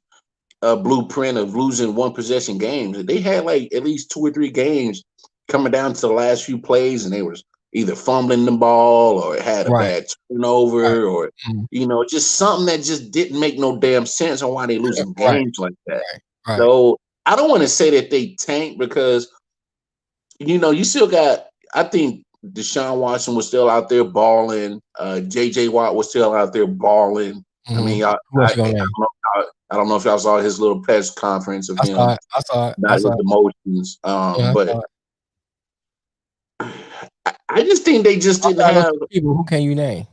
blueprint of losing one possession games. They had like at least 2 or 3 games coming down to the last few plays, and they was either fumbling the ball or had a bad turnover or just something that just didn't make no damn sense on why they losing games like that. So I don't want to say that they tank because you still got. I think Deshaun Watson was still out there balling. J.J. Watt was still out there balling. I mean, I don't know if y'all saw his little press conference of him. I saw it. Not his emotions. But I just think they just didn't have people. Who can you name?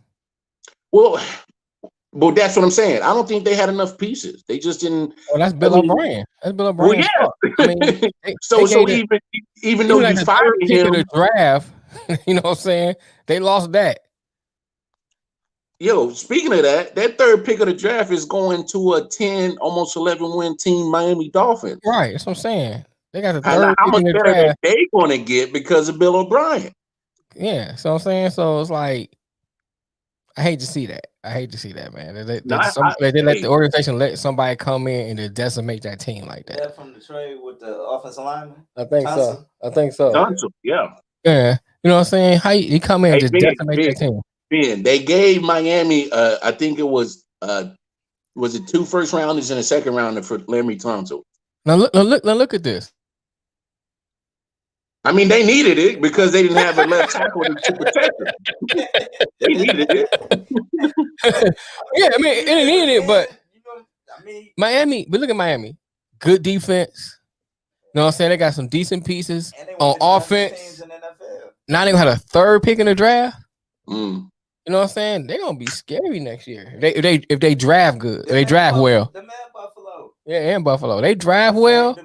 Well, that's what I'm saying. I don't think they had enough pieces. They just didn't. Well, that's Bill O'Brien. That's Bill O'Brien. Well, yeah. I mean, so even though you fired him, the draft, you know what I'm saying? They lost that. Yo, speaking of that 3rd pick of the draft is going to a 10, almost 11 win team, Miami Dolphins. Right, that's what I'm saying. They got the 3rd how pick much in the better draft. they going to get because of Bill O'Brien. Yeah, so I'm saying, so it's like, I hate to see that. I hate to see that, man. They let the organization let somebody come in and just decimate that team like that. That from the trade with the offensive lineman? I think so. Tunsil, yeah. Yeah, you know what I'm saying? How he come in and just decimate that team? Ben, they gave Miami, I think it was it 2 first rounders and a second rounder for Larry Tunsil. Now look at this. I mean, they needed it because they didn't have a left tackle to protect them. They needed it. Yeah, I mean, they needed it, but Miami. But look at Miami. Good defense. You know what I'm saying? They got some decent pieces on offense. Now they had a 3rd pick in the draft. You know what I'm saying? They're gonna be scary next year. If they draft good, they draft well. The man Buffalo. Yeah, and Buffalo. They draft well.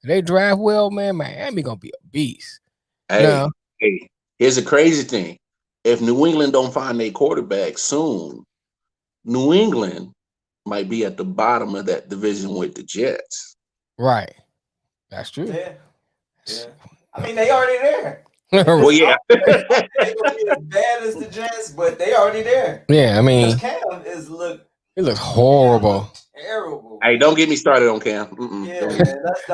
They draft well, man. Miami gonna be a beast. Hey, here's a crazy thing. If New England don't find their quarterback soon, New England might be at the bottom of that division with the Jets. Right. That's true. Yeah. I mean, they already there. Well, yeah. They gonna be as bad as the Jets, but they already there. Yeah, I mean, Cam it looks horrible. Terrible. Hey, don't get me started on Cam. Yeah, man, that's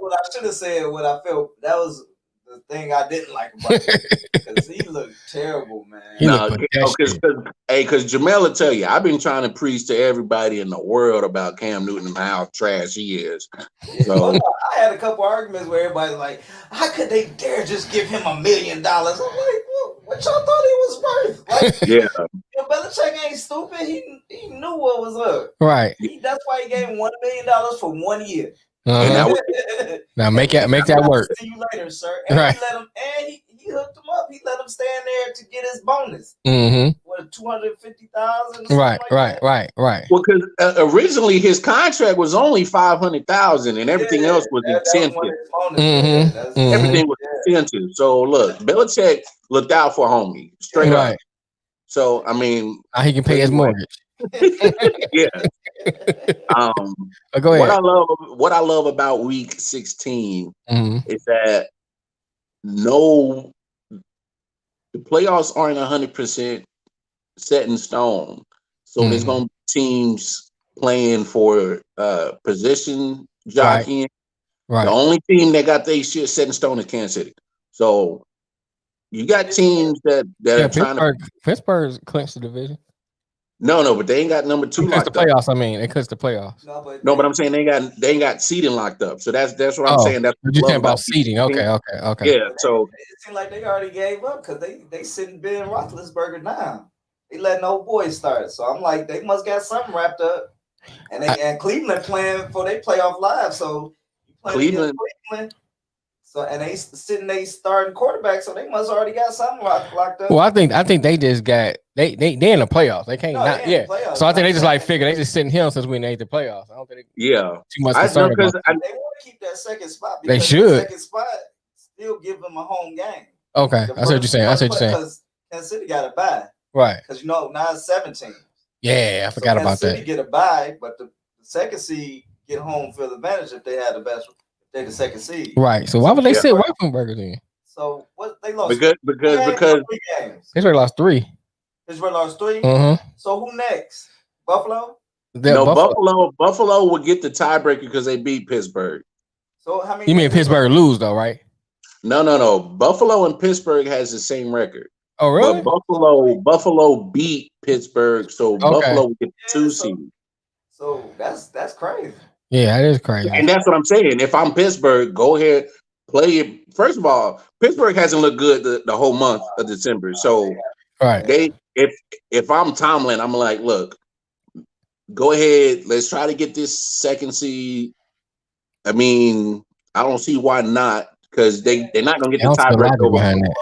what I should have said. What I felt that was the thing I didn't like about him because he looked terrible, man. Because Jamel will tell you, I've been trying to preach to everybody in the world about Cam Newton and how trash he is. So I had a couple arguments where everybody's like, "How could they dare just give him $1 million?" I'm like, well, what y'all thought he was worth? Like, yeah. Belichick ain't stupid. He knew what was up. Right. That's why he gave him $1 million for 1 year. Now make that work. See you later, sir. And he let him, and he hooked him up. He let him stand there to get his bonus. What, 250,000? Right. Well, because originally his contract was only 500,000, and everything else was incentive. Everything was incentive. So look, Belichick looked out for homie straight up. So I mean, now he can pay his mortgage. Yeah. Go ahead. What I love about week 16 is that the playoffs aren't 100% set in stone. So there's going to be teams playing for position jockeying. Right. The only team that got their shit set in stone is Kansas City. So you got teams that are trying to. Pittsburgh's clinched the division. No, but they ain't got number 2 locked up. The playoffs. I mean, they clinched the playoffs. No, but I'm saying they ain't got seeding locked up. So that's what I'm saying. That's what you're saying about seeding. Okay. Yeah. So it seems like they already gave up because they sitting Ben Roethlisberger down. They letting old boys start. So I'm like, they must got something wrapped up. And Cleveland playing for their playoff live. So Cleveland. So and they sitting they starting quarterback, so they must already got something locked up. Well, I think they just got they in the playoffs. They can't not yeah. Playoffs, so I think they just like figure they just sitting him since we made the playoffs. I don't think they too much concerned about they want to keep that second spot because they should. The second spot still give them a home game. Okay, I see what you're saying. Because Kansas City got a bye, right? Because now it's 17. Yeah, I forgot about that. Kansas City get a bye, but the second seed get home field advantage if they had the best. They're the second seed, right? So why would they sit Roethlisberger then? So what they lost? Because 3 games. Pittsburgh lost 3. Pittsburgh lost 3. Mm-hmm. So who next? Buffalo. Buffalo would get the tiebreaker because they beat Pittsburgh. So how many? You mean Pittsburgh lose though, right? No. Buffalo and Pittsburgh has the same record. Oh, really? But Buffalo beat Pittsburgh, so Buffalo would get 2 seed. So that's crazy. Yeah, that is crazy. And that's what I'm saying. If I'm Pittsburgh, go ahead, play it. First of all, Pittsburgh hasn't looked good the whole month of December. So if I'm Tomlin, I'm like, look, go ahead, let's try to get this second seed. I mean, I don't see why not, because they're not gonna get the tiebreaker behind that.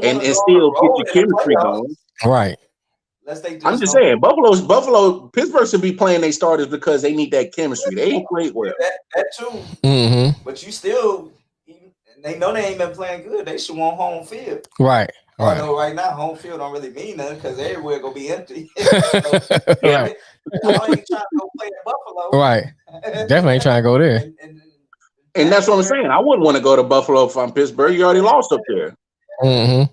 And still get your chemistry going. Right. I'm just saying, Buffalo, Pittsburgh should be playing their starters because they need that chemistry. They ain't played well. That too. Mm-hmm. But you still, they know they ain't been playing good. They should want home field. Right. I know right now home field don't really mean nothing because everywhere gonna be empty. Right. I ain't trying to go play in Buffalo. Right. Definitely ain't trying to go there. And that's what I'm saying. I wouldn't want to go to Buffalo if I'm Pittsburgh. You already lost up there. Mm-hmm.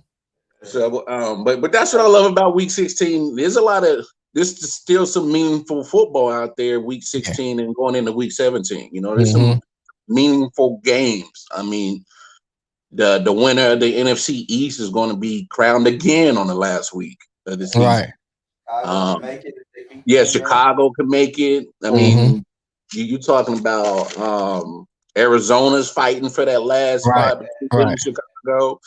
So, but that's what I love about Week 16. There's still some meaningful football out there. Week 16 and going into Week 17. You know, there's some meaningful games. I mean, the winner of the NFC East is going to be crowned again on the last week of the season. Right. Chicago can make it. I mean, you're talking about Arizona's fighting for that last spot between Chicago.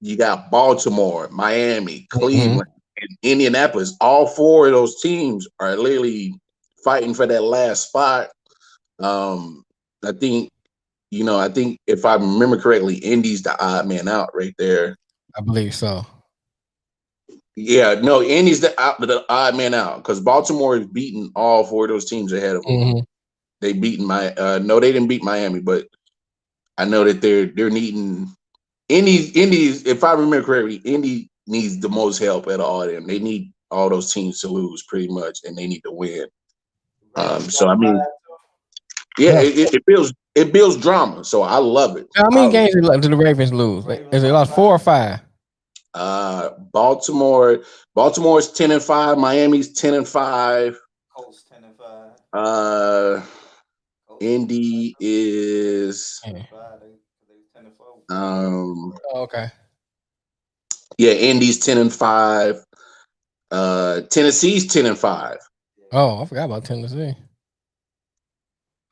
You got Baltimore, Miami, Cleveland, and Indianapolis. All 4 of those teams are literally fighting for that last spot. I think if I remember correctly, Indy's the odd man out right there. I believe so. Yeah, no, Indy's the odd man out because Baltimore is beating all 4 of those teams ahead of them. They beaten no, they didn't beat Miami, but I know that they're needing Indy's, if I remember correctly, Indy needs the most help out of all of them. They need all those teams to lose pretty much, and they need to win. So I mean, it builds drama. So I love it. How many games did the Ravens lose? Is it lost 4 or 5? Baltimore's 10-5. Miami's 10-5. Colts 10-5. Indy is 10-4. Okay. Yeah, Indy's 10-5. Tennessee's 10-5. Oh, I forgot about Tennessee.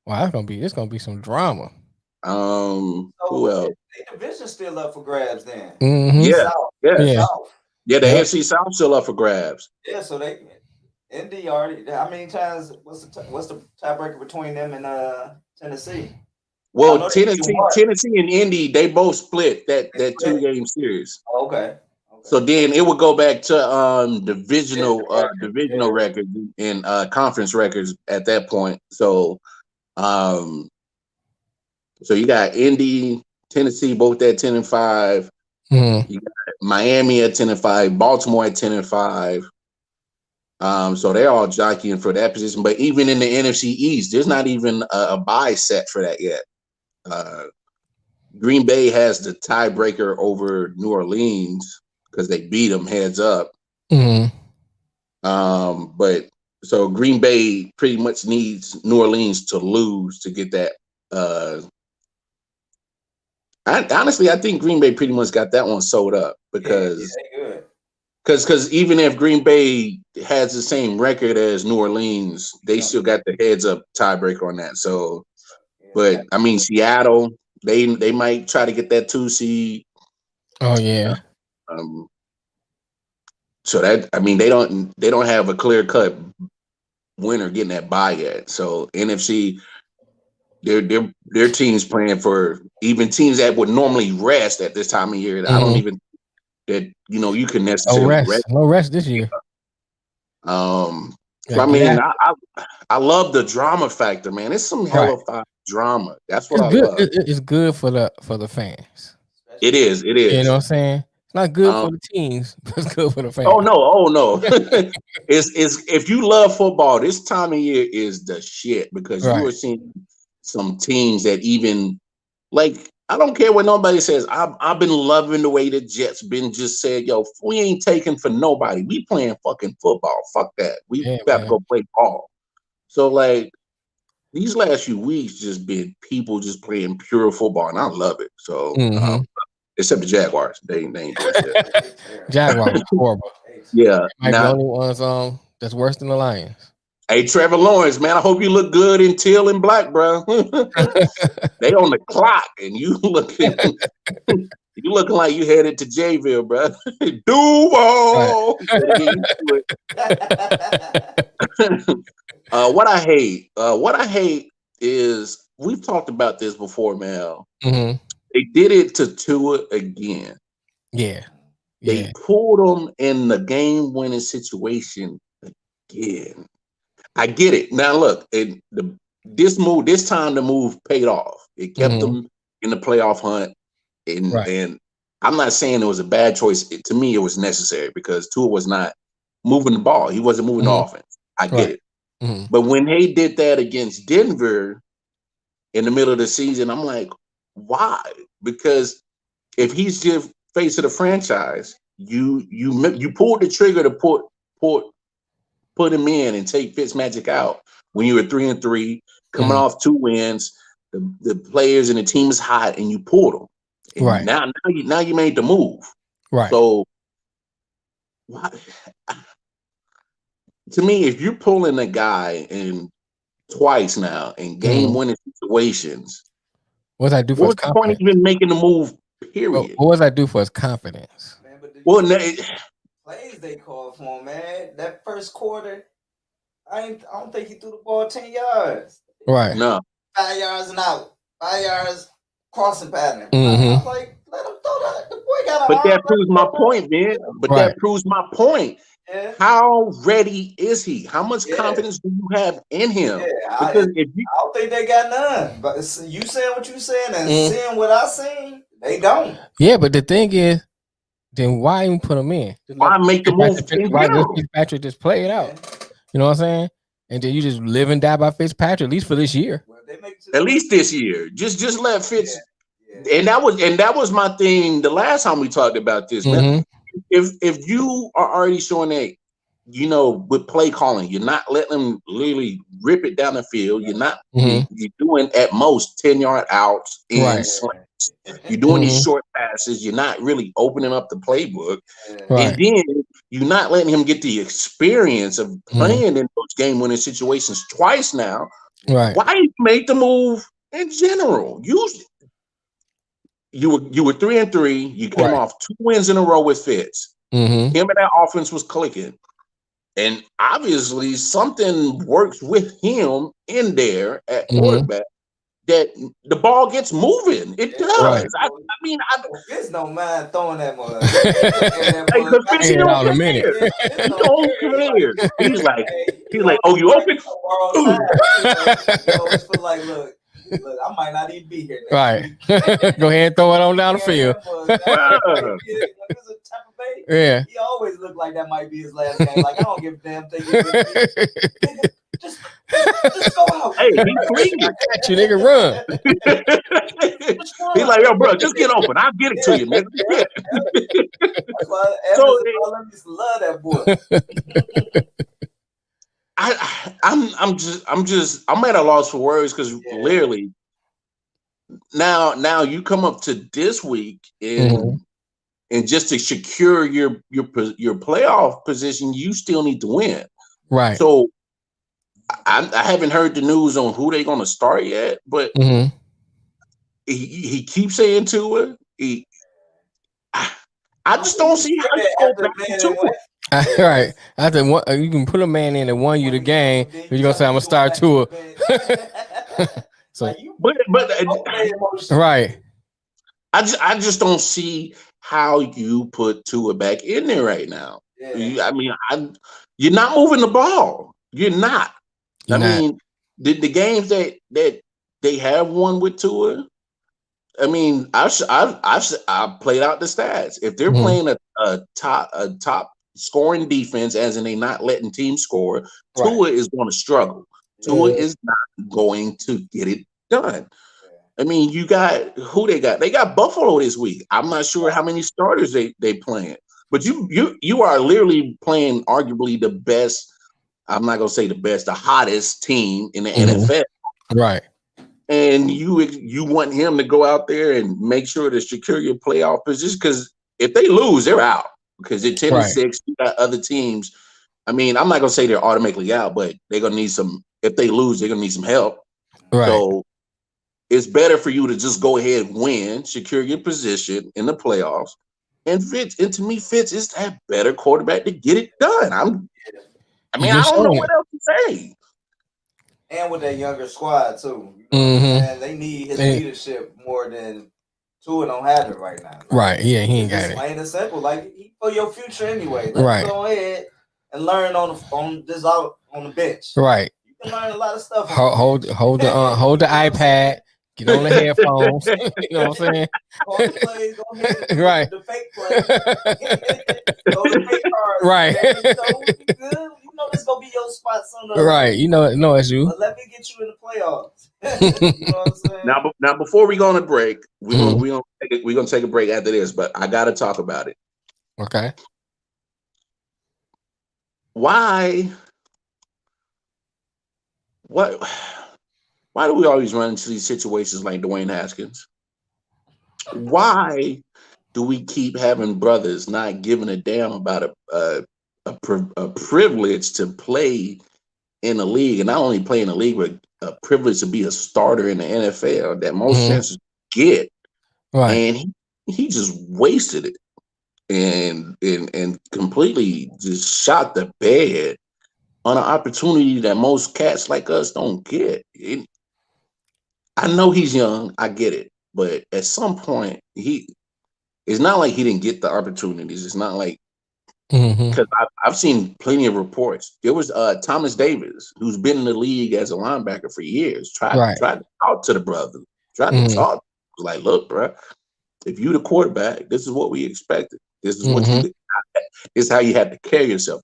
Wow, it's gonna be some drama. Who else? The division's still up for grabs then. Mm-hmm. Yeah, the AFC South still up for grabs. Yeah, so Indy already. How many times? What's the tiebreaker between them and Tennessee? Well, Tennessee and Indy, they both split that 2-game series. Okay. So then it would go back to divisional records and conference records at that point. So so you got Indy, Tennessee, both at 10-5. You got Miami at 10-5, Baltimore at 10-5. So they're all jockeying for that position. But even in the NFC East, there's not even a bye set for that yet. Green Bay has the tiebreaker over New Orleans because they beat them heads up. But so Green Bay pretty much needs New Orleans to lose to get that. Honestly, I think Green Bay pretty much got that one sold up because even if Green Bay has the same record as New Orleans, they still got the heads up tiebreaker on that. So, but I mean, Seattle, they might try to get that 2 seed. Oh yeah. So that, I mean, they don't have a clear cut winner getting that bye yet. So NFC, their teams playing for even teams that would normally rest at this time of year. I don't even that you can necessarily rest. No rest this year. So I mean, I love the drama factor, man. It's some hella drama. That's what I love. It's good for the fans. It is. You know what I'm saying? It's not good for the teams, but it's good for the fans. Oh no. It's if you love football, this time of year is the shit because you are seeing some teams that even like I don't care what nobody says. I've been loving the way the Jets been just said, yo, we ain't taking for nobody. We playing fucking football. Fuck that. We got to go play ball. So like these last few weeks just been people just playing pure football, and I love it. So except the Jaguars, they ain't doing shit. Jaguars horrible. Yeah, might be the only ones that's worse than the Lions. Hey, Trevor Lawrence, man, I hope you look good in teal and black, bro. They on the clock, and you looking like you headed to Jayville, bro. Duval. What I hate is we've talked about this before, Mel. They did it to Tua again. Yeah. They pulled him in the game-winning situation again. I get it. Now look, this time the move paid off. It kept them in the playoff hunt, and I'm not saying it was a bad choice. To me, it was necessary because Tua was not moving the ball. He wasn't moving the offense. I get it. But when they did that against Denver in the middle of the season, I'm like, why? Because if he's just face of the franchise, you pulled the trigger to put him in and take Fitzmagic out when you were 3-3, coming off 2 wins. The players and the team is hot, and you pulled them. And now you made the move. Right. So, to me, if you're pulling a guy in twice now in game-winning situations, what does that do for his confidence? What's the point of even making the move? Period. What does that do for his confidence? Man, but plays they called for him, man. That first quarter, I don't think he threw the ball 10 yards. Right. No. 5 yards and out. 5 yards crossing pattern. I was like, let him throw that. The boy got But that proves my point, man. But that proves my point. Yeah. How ready is he? How much confidence do you have in him? Yeah, I don't think they got none. But you saying what you saying and seeing what I seen, they don't. Yeah, but the thing is, then why even put him in? Why make the move? Why does Fitzpatrick just play it out? You know what I'm saying? And then you just live and die by Fitzpatrick, at least for this year. Well, at least this year. Just let Fitz. Yeah. And that was my thing the last time we talked about this, man. If you are already showing that, with play calling, you're not letting them literally rip it down the field. You're not you're doing at most 10-yard outs and slants. You're doing these short passes. You're not really opening up the playbook. And then you're not letting him get the experience of playing in those game-winning situations twice now. Right. Why make the move in general? You were 3-3. You came off 2 wins in a row with Fitz. Him and that offense was clicking. And obviously something works with him in there at quarterback that the ball gets moving. It does. Right. I mean, Fitz don't mind throwing that mother. Because Fitz don't care. He don't care. He's like, oh, you open? He always feel like, look, I might not even be here. Right. Go ahead and throw it on down the field. Yeah. He always looked like that might be his last game. Like, I don't give a damn thing. Just go out. Hey, he's clean. Catch you, nigga, run. He's like, yo, bro, just get open. I'll get it to you, nigga. Yeah. That's why I used to love that boy. I'm at a loss for words because literally now you come up to this week and just to secure your playoff position, you still need to win. Right. So I haven't heard the news on who they're going to start yet, but he keeps saying to it. I just don't see how you go back to it. Right. I think you can put a man in that won you the game, but you're gonna say I'm gonna start Tua. So, but right. I just don't see how you put Tua back in there right now. Yeah. I mean, you're not moving the ball. You're not. I mean, the games that they have won with Tua. I mean, I've played out the stats. If they're playing a top scoring defense, as in they not letting teams score, Tua is going to struggle. Tua is not going to get it done. I mean, you got who they got? They got Buffalo this week. I'm not sure how many starters they playing, but you are literally playing arguably the best. I'm not gonna say the best, the hottest team in the NFL. Right. And you want him to go out there and make sure to secure your playoff position, because if they lose, they're out. Because they're 10-6, you got other teams. I mean, I'm not gonna say they're automatically out, but they're gonna need some. If they lose, they're gonna need some help. Right. So it's better for you to just go ahead and win, secure your position in the playoffs. And to me, Fitz is that better quarterback to get it done. I don't know what else to say. And with that younger squad too, and they need his leadership more than Tua don't have it right now. Right? Yeah, he ain't got it. Plain and simple, like for your future anyway. Let's go ahead and learn on the bench. Right. You can learn a lot of stuff. Hold the iPad. Get on the headphones. You know what I'm saying? Call the plays, go ahead. Right. The fake play. Go the fake cards. Right. You know this gonna be your spot soon. Right. You know it's you. But let me get you in the playoffs. You know what I'm saying? Now before we go on a break, we're gonna take a break after this, but I gotta talk about it. Okay. Why do we always run into these situations like Dwayne Haskins? Why do we keep having brothers not giving a damn about a privilege to play in the league, and not only play in the league, but a privilege to be a starter in the NFL that most chances get? Right. And he just wasted it and completely just shot the bed on an opportunity that most cats like us don't get. I know he's young, I get it, but at some point it's not like he didn't get the opportunities. It's not like, because I've seen plenty of reports. There was Thomas Davis, who's been in the league as a linebacker for years, tried to talk to the brother, tried to talk. Was like, look, bro, if you the quarterback, this is what we expected. This is what you did. This is how you have to carry yourself.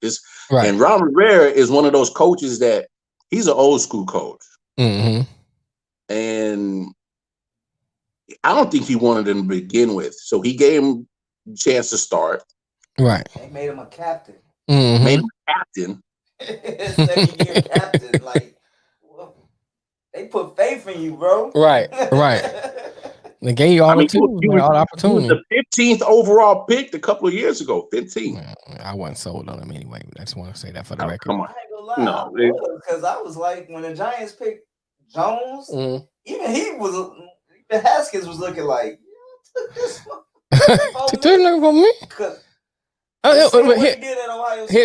And Ron Rivera is one of those coaches that he's an old school coach. And I don't think he wanted him to begin with. So he gave him a chance to start. Right. They made him a captain. Made him a captain. Second-year captain. Like, they put faith in you, bro. Right. They gave you all the tools, all the opportunity. He was the 15th overall pick a couple of years ago. 15. I wasn't sold on him anyway. I just want to say that for the record. Come on. I ain't gonna lie. No, because I was like, when the Giants picked Jones, even Haskins was looking like, took this one. Took this from me?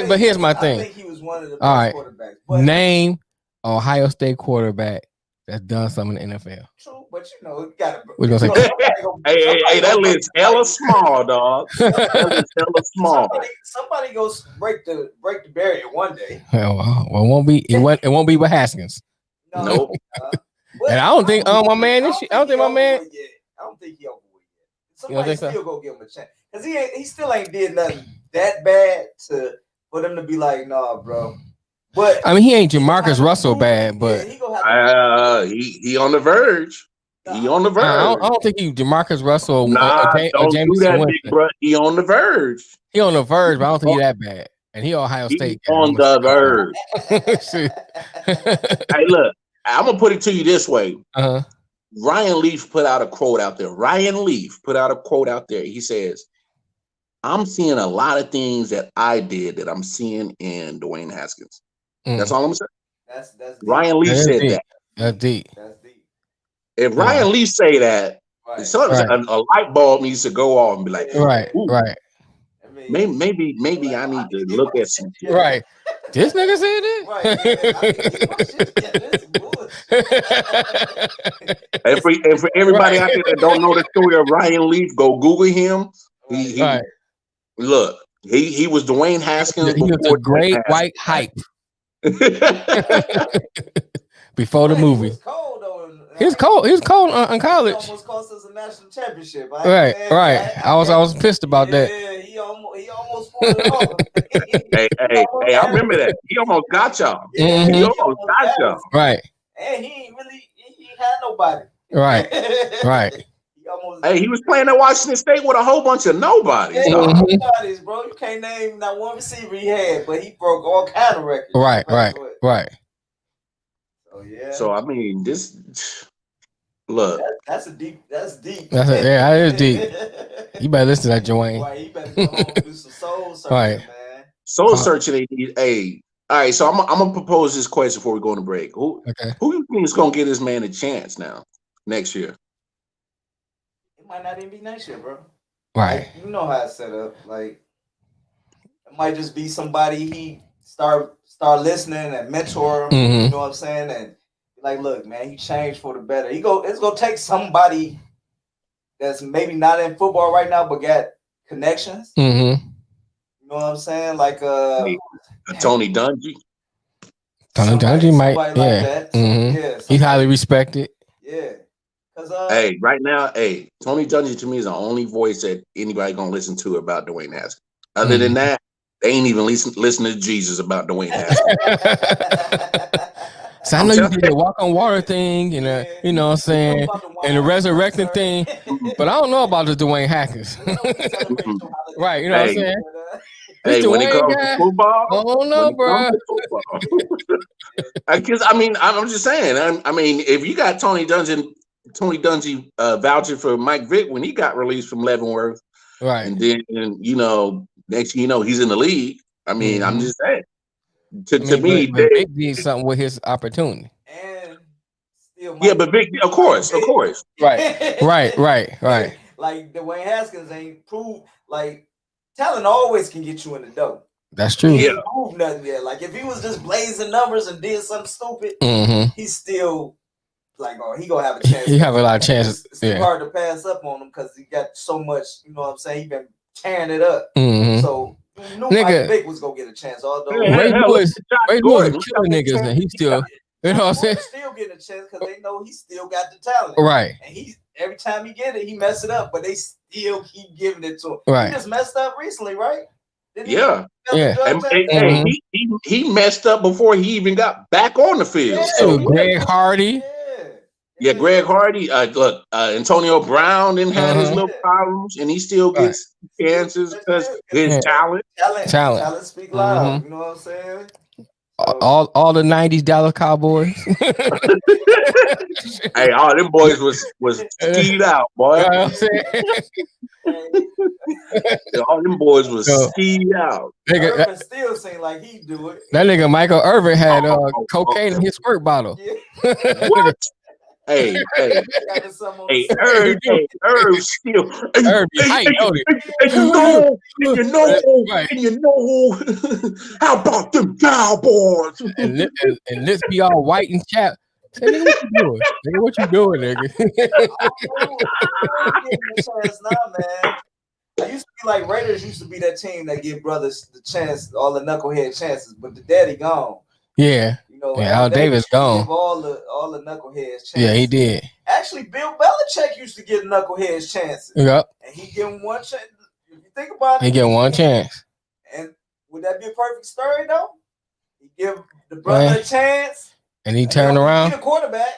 But here's my thing. I think he was one of the best quarterbacks. But name Ohio State quarterback that's done something in the NFL. True, but you gotta. We're gonna say, hey, that list hella small, dog. That list hella small. Somebody goes break the barrier one day. Well, it won't be with Haskins. Nope. And I don't think my man. I don't think my man. I don't think he over with yet. Somebody still go give him a chance because he still ain't did nothing that bad for them to be like, nah, bro. But I mean, he ain't Jamarcus Russell bad, but he on the verge. He on the verge. I don't think he Jamarcus Russell. Don't do that, big bro. He on the verge. He on the verge, but I don't think he that bad. And he Ohio State. On the verge. Hey, look, I'm gonna put it to you this way. Ryan Leaf put out a quote out there. He says, "I'm seeing a lot of things that I did that I'm seeing in Dwayne Haskins." That's all I'm saying. That's deep. Ryan Leaf said deep. that. That's deep. If Ryan Leaf say that, a light bulb needs to go off and be like, right. Maybe I need to look at some shit. Right. This nigga said that. And for everybody out there that don't know the story of Ryan Leaf, go Google him. He look, he was Dwayne Haskins he was a great white hype. Before the movie. He was cold though. He was cold in college. He almost cost us a national championship. Right. I was pissed about that. Yeah, he almost pulled it off. Hey, I remember that. He almost got y'all. Yeah, he almost got y'all. Right. And he ain't had nobody. Right. Hey, he was playing at Washington State with a whole bunch of nobodies. Yeah, nobodies, bro. You can't name not one receiver he had, but he broke all kind of records. Right. So yeah. So I mean, this look. That's deep. That is deep. You better listen to that, Dwayne. Right, you better come home and do some soul searching, man. Soul searching. Hey, all right. So I'm gonna propose this question before we go on the break. Who you think is gonna give this man a chance now next year? It might not even be next year, bro. Right. Like, you know how it's set up. Like it might just be somebody he start listening and mentor him. You know what I'm saying? And like, look, man, he changed for the better. It's gonna take somebody that's maybe not in football right now, but got connections. You know what I'm saying? Like Tony Dungy. Tony Dungy might, like that. Yeah, he's highly respected. Yeah. Hey, right now, Tony Dungy to me is the only voice that anybody gonna listen to about Dwayne Haskins. Other than that, they ain't even listen to Jesus about Dwayne Haskins. So I know you did the walk on water thing and you know what I'm saying, and the resurrecting thing, but I don't know about the Dwayne Haskins. Right, you know what I'm saying? Hey, when it comes to football, I don't know, bro. Because I'm just saying. I mean, if you got Tony Dungy vouching for Mike Vick when he got released from Leavenworth, right, and then next thing you know he's in the league. I mean, I'm just saying. To me, Vic did something with his opportunity. And still, but Vic, of course, right. Like Dwayne Haskins ain't proved. Like talent always can get you in the door. That's true. He ain't proved nothing yet. Like if he was just blazing numbers and did something stupid, he's still like, he gonna have a chance. He have a lot of chances. It's too hard to pass up on him because he got so much. You know what I'm saying? He been tearing it up. So. Knew Mike Vick was gonna get a chance. Although Ray Lewis killing niggas, and he still, you know what I'm saying? Still getting a chance because they know he still got the talent, right? And every time he get it, he mess it up, but they still keep giving it to him. Right? He just messed up recently, right? And he messed up before he even got back on the field. So Greg Hardy. Yeah, Greg Hardy. Look, Antonio Brown didn't have his little problems, and he still gets chances because his talent. Talent speak loud. You know what I'm saying? All the '90s Dallas Cowboys. Hey, all them boys was skied out, boy. You know what I'm saying? All them boys was skied out. Irvin still seem like he do it. That nigga Michael Irvin had cocaine in his squirt bottle. What? Hey, Irv still. Irv, and you know, how about them Cowboys? and let's be all white and chapped. Say, nigga, what you doing? Nigga, what you doing, nigga? I used to be like Raiders used to be that team that give brothers the chance, all the knucklehead chances, but the daddy gone. Yeah. You know, Al Davis gone. Give all the knuckleheads chances. Yeah, he did. Actually, Bill Belichick used to give knuckleheads chances. Yep. And he give him one chance. If you think about it, he get one chance. And would that be a perfect story though? He give the brother a chance, and he turn around. He the quarterback.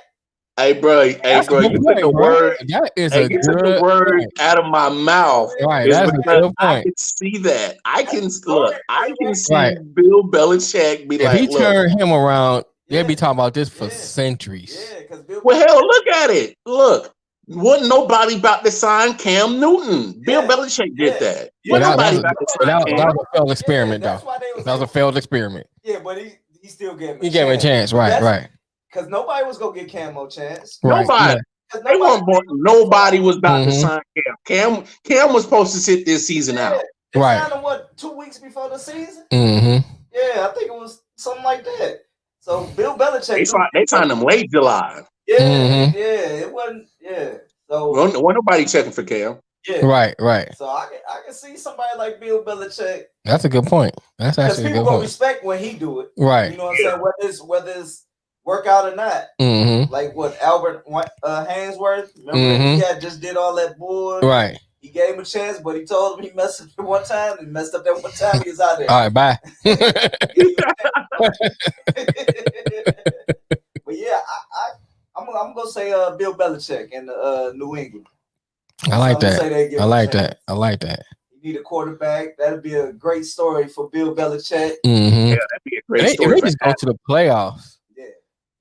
Hey, bro, you took the word. That is a good word out of my mouth. Right, that's a good point. I can see that. I can see Bill Belichick be if he turned him around, they'd be talking about this for centuries. Yeah, well, hell, look at it. Look, wasn't nobody about to sign Cam Newton. Bill Belichick did that. That was a failed experiment, though. That was a failed experiment. Yeah, but he still gave him. He gave him a chance, right. Because nobody was gonna get Camo chance. Right. Nobody was about to sign Cam. Cam was supposed to sit this season out. They signed him 2 weeks before the season? Mm-hmm. Yeah, I think it was something like that. So Bill Belichick, they signed him late July. Yeah, it wasn't. Yeah, so wasn't nobody checking for Cam. Yeah, right. So I can see somebody like Bill Belichick. That's a good point. That's actually a good point. People gonna respect when he do it. Right. You know what I'm saying? Whether it's workout or not. Like what Albert Hainsworth. Remember that he had just did all that bull. Right. He gave him a chance, but he told him he messed up one time. He messed up that one time. He was out there. All right, bye. But yeah, I'm gonna say Bill Belichick in New England. I like that. I like that. I like that. You need a quarterback. That'd be a great story for Bill Belichick. Yeah, that'd be a great story. If they just go to the playoffs,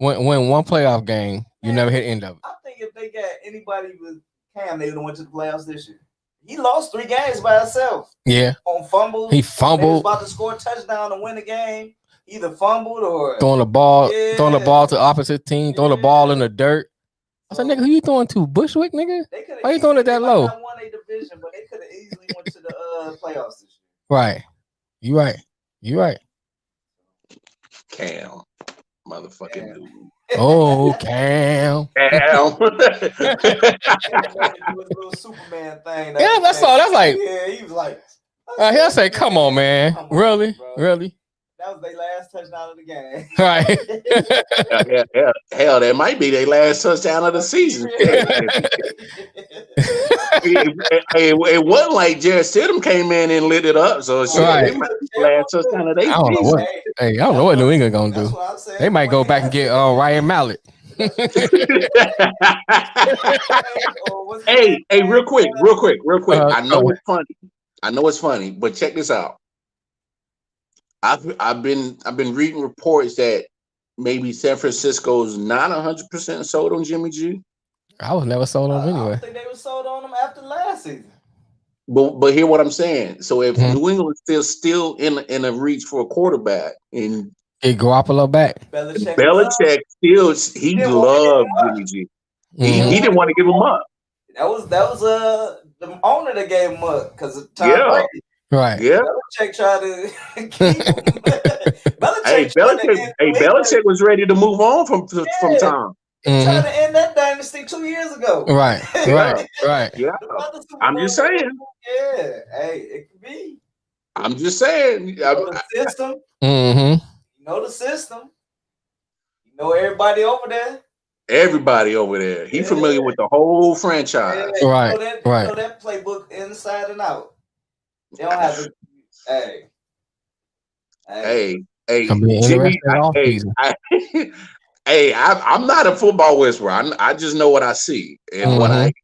win one playoff game, you never hit the end of it. I think if they got anybody with Cam, they would have went to the playoffs this year. He lost 3 games by himself. Yeah. On fumbles. He fumbled. He was about to score a touchdown to win the game. Either fumbled or throwing the ball to the opposite team, throwing the ball in the dirt. I said, nigga, who you throwing to? Bushwick, nigga? Why you throwing it that low? They won a division, but they could have easily went to the playoffs this year. Right. You right. Cam. Motherfucking dude. Oh, Cam. Little Superman thing. Yeah, that's all. That's like. Yeah, he was like. He'll say, "Come on, man. Really? That was their last touchdown of the game. Right. Hell, that might be their last touchdown of the season. It wasn't like Jared Stidham came in and lit it up. So it might be the last touchdown of their season. I don't know what New England gonna do. They might go back and get Ryan Mallett. Hey, real quick. I know it's funny, but check this out. I've been reading reports that maybe San Francisco's not 100% sold on Jimmy G. I was never sold on him anyway. I don't think they were sold on him after last season. But hear what I'm saying. So if New England's still in a reach for a quarterback and get Garoppolo back, Belichick still he loved Jimmy G. He didn't want to give him up. That was the owner that gave him up because of Tom Brady. Right. Yeah. Belichick tried to keep him. Belichick was ready to move on from Tom. He tried to end that dynasty 2 years ago. Right. Yeah. I'm just saying. Yeah. Hey, it could be. I'm just saying. You know the system. You know the system. You know everybody over there. He familiar with the whole franchise. You know that playbook inside and out. They don't have to. Hey, Jimmy. I'm not a football whisperer. I just know what I see and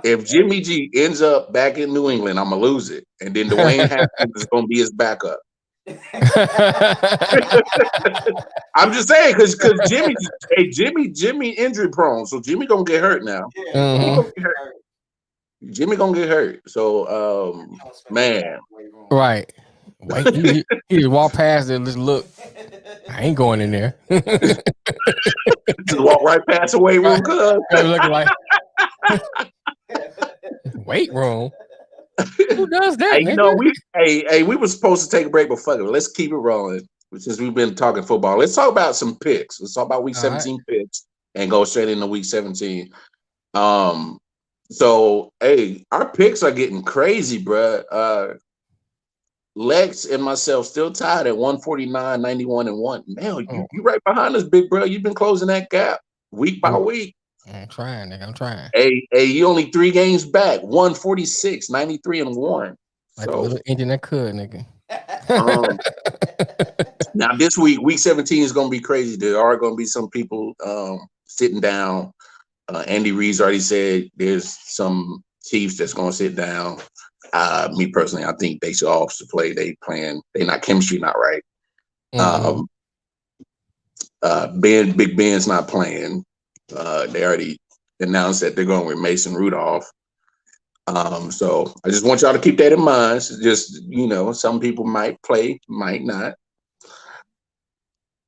If Jimmy G ends up back in New England, I'm gonna lose it, and then Dwayne Haskins is gonna be his backup. I'm just saying because Jimmy injury prone, so Jimmy gonna get hurt now. Jimmy gonna get hurt. So man. Right. Wait, he just walk past it and just look. I ain't going in there. Just walk right past the weight room, cuz. Looking like weight room. Who does that? Hey, you know, we were supposed to take a break, but fuck it. Let's keep it rolling. Since we've been talking football, let's talk about some picks. Let's talk about week 17 picks and go straight into week 17. So our picks are getting crazy, bruh. Lex and myself still tied at 149, 91, and 1. Man, you right behind us, big bro. You've been closing that gap week by week. I'm trying, nigga. I'm trying. Hey, you only 3 games back. 146, 93, and 1. Like a little engine that could, nigga. Now this week 17 is gonna be crazy. There are gonna be some people sitting down. Andy Reid's already said there's some Chiefs that's gonna sit down. Me personally, I think they should all play. They're not chemistry, not right. Big Ben's not playing. They already announced that they're going with Mason Rudolph. So I just want y'all to keep that in mind. So just, some people might play, might not.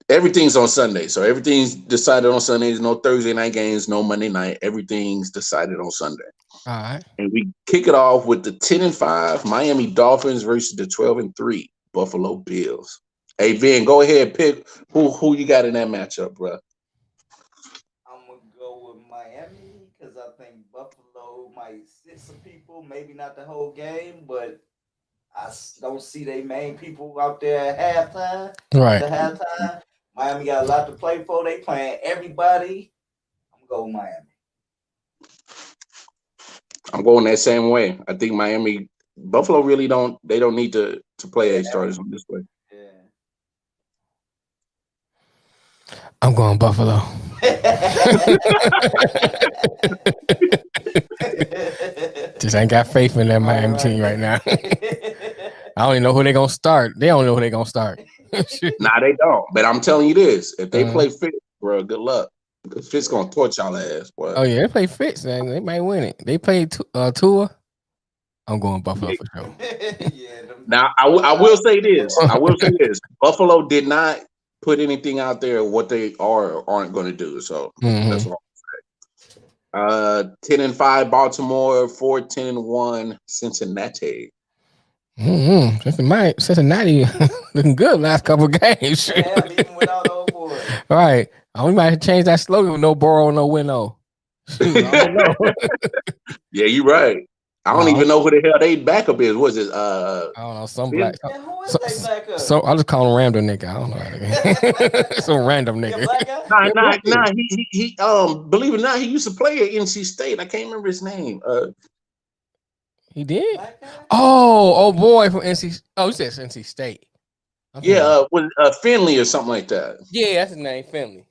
Everything's on Sunday. So everything's decided on Sundays. No Thursday night games, no Monday night. Everything's decided on Sunday. All right. And we kick it off with the 10-5 Miami Dolphins versus the 12-3 Buffalo Bills. Hey, Vin, go ahead, pick who you got in that matchup, bro. I'm gonna go with Miami because I think Buffalo might sit some people, maybe not the whole game, but I don't see they main people out there at halftime. Right. After halftime, Miami got a lot to play for. They playing everybody. I'm gonna go with Miami. I'm going that same way. I think Buffalo really don't need to play A starters on this way. Yeah. I'm going Buffalo. Just ain't got faith in that Miami team right now. I don't even know who they're gonna start. They don't know who they're gonna start. Nah, they don't. But I'm telling you this: if they play Fitz, bro, good luck. Because Fitz gonna torch y'all ass, boy. Oh yeah, they play Fitz, man. They might win it. They play Tua. I'm going Buffalo for sure. Now I will say this. Buffalo did not put anything out there what they are or aren't going to do. So that's what I'm saying. 10-5 Baltimore, 4-10-1 Cincinnati. Cincinnati looking good last couple of games. Yeah, even without the old boy. All right. We might have changed that slogan with no Burrow, no winnow. I don't know. Yeah, you're right. I don't even know who the hell they backup is. What is it? I don't know. Some black. Yeah, who is they backup? So I just call him random nigga. I don't know. Some random nigga. Nah. He believe it or not, he used to play at NC State. I can't remember his name. He did? Oh boy from NC. Oh, he said NC State. Yeah, with Finley or something like that. Yeah, that's his name, Finley.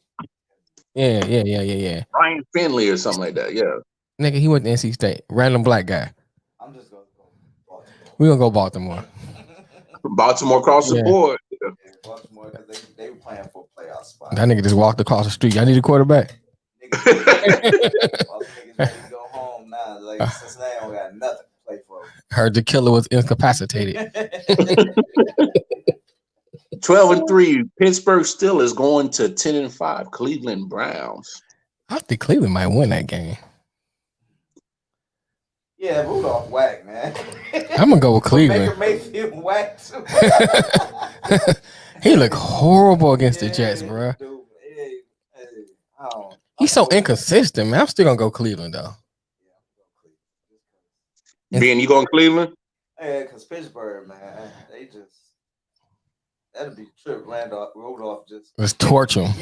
Yeah. Ryan Finley or something like that. Yeah. Nigga, he went to NC State. Random black guy. I'm just gonna go Baltimore. We're gonna go Baltimore. Baltimore across the board. Yeah, Baltimore because they were playing for a playoff spot. That nigga just walked across the street. I need a quarterback. Niggas ready to go home now. Like Cincinnati don't got nothing to play for. Heard the killer was incapacitated. 12-3. Pittsburgh Steelers going to 10-5. Cleveland Browns. I think Cleveland might win that game. Yeah, Rudolph whack, man. I'm gonna go with Cleveland. Baker Mayfield whack too. He looked horrible against the Jets, bro. Dude, He's so inconsistent, man. I'm still gonna go Cleveland though. Ben, you going Cleveland? Yeah, because Pittsburgh, man, that'd be a trip. Rudolph just torch him.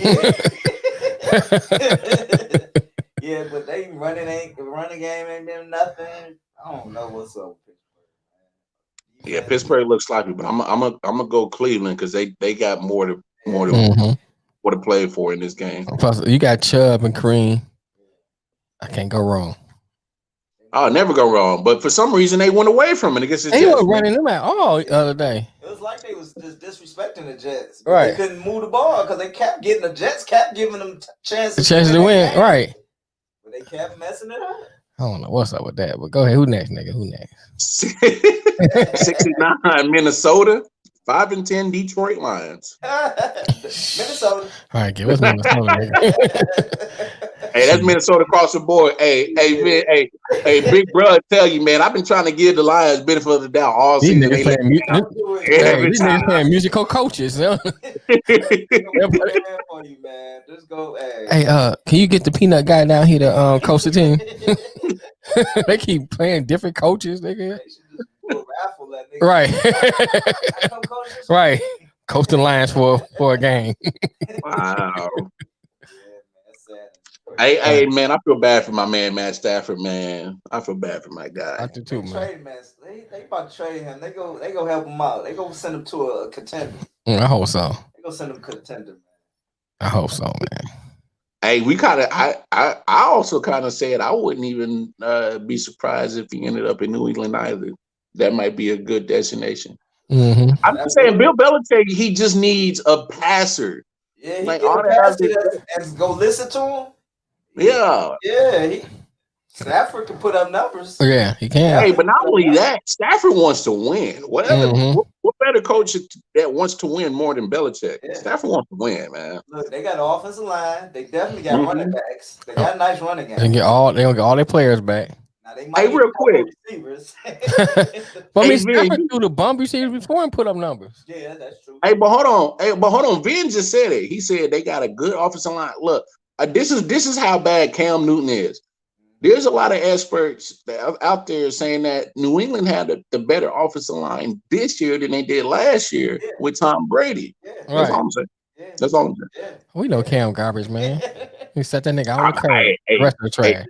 Yeah, but they running game ain't been nothing. I don't know what's up with Pittsburgh, man. Yeah, Pittsburgh looks sloppy, but I'm gonna go Cleveland because they got more to play for in this game. Plus, you got Chubb and Kareem. I can't go wrong. I'll never go wrong. But for some reason, they went away from it against the Jets. They were running them out all the other day. It was like they was just disrespecting the Jets. Right. They couldn't move the ball because they kept getting the Jets kept giving them chances to win. Right. But they kept messing it up. I don't know what's up with that, but go ahead. Who next, nigga? Who next? 69 Minnesota, 5-10 Detroit Lions. Minnesota. All right, give us Minnesota. Hey, that's Minnesota across the board. Hey, big brother, tell you, man, I've been trying to give the Lions benefit of the doubt all these season. Niggas playing musical coaches. Huh? Just go. Hey, can you get the peanut guy down here to coach the team? They keep playing different coaches, nigga. Right. Right. Coach the Lions for a game. Wow. Hey, man, I feel bad for my man, Matt Stafford, man. I feel bad for my guy. I do too, man. They about to trade him. They go help him out. They go send him to a contender. I hope so. They go send him contender, man. I hope so, man. Hey, I also kind of said I wouldn't even be surprised if he ended up in New England either. That might be a good destination. Mm-hmm. I'm just saying, Bill Belichick, he just needs a passer. Yeah, he like all a passer and go listen to him. Yeah. Stafford can put up numbers. Yeah, he can. Hey, but not only that, Stafford wants to win. Whatever. What better coach that wants to win more than Belichick? Yeah. Stafford wants to win, man. Look, they got an offensive line. They definitely got running backs. They got a nice running game. They gonna get all their players back. Now they might real quick. Receivers. But Stafford threw the bump receivers before and put up numbers. Yeah, that's true. Hey, but hold on. Vin just said it. He said they got a good offensive line. Look, this is how bad Cam Newton is. There's a lot of experts out there saying that New England had the better offensive line this year than they did last year with Tom Brady. Yeah. That's all I'm saying. Yeah. That's all I'm saying. Yeah. We know Cam garbage, man. He set that nigga out of the curb. Rest of the trash.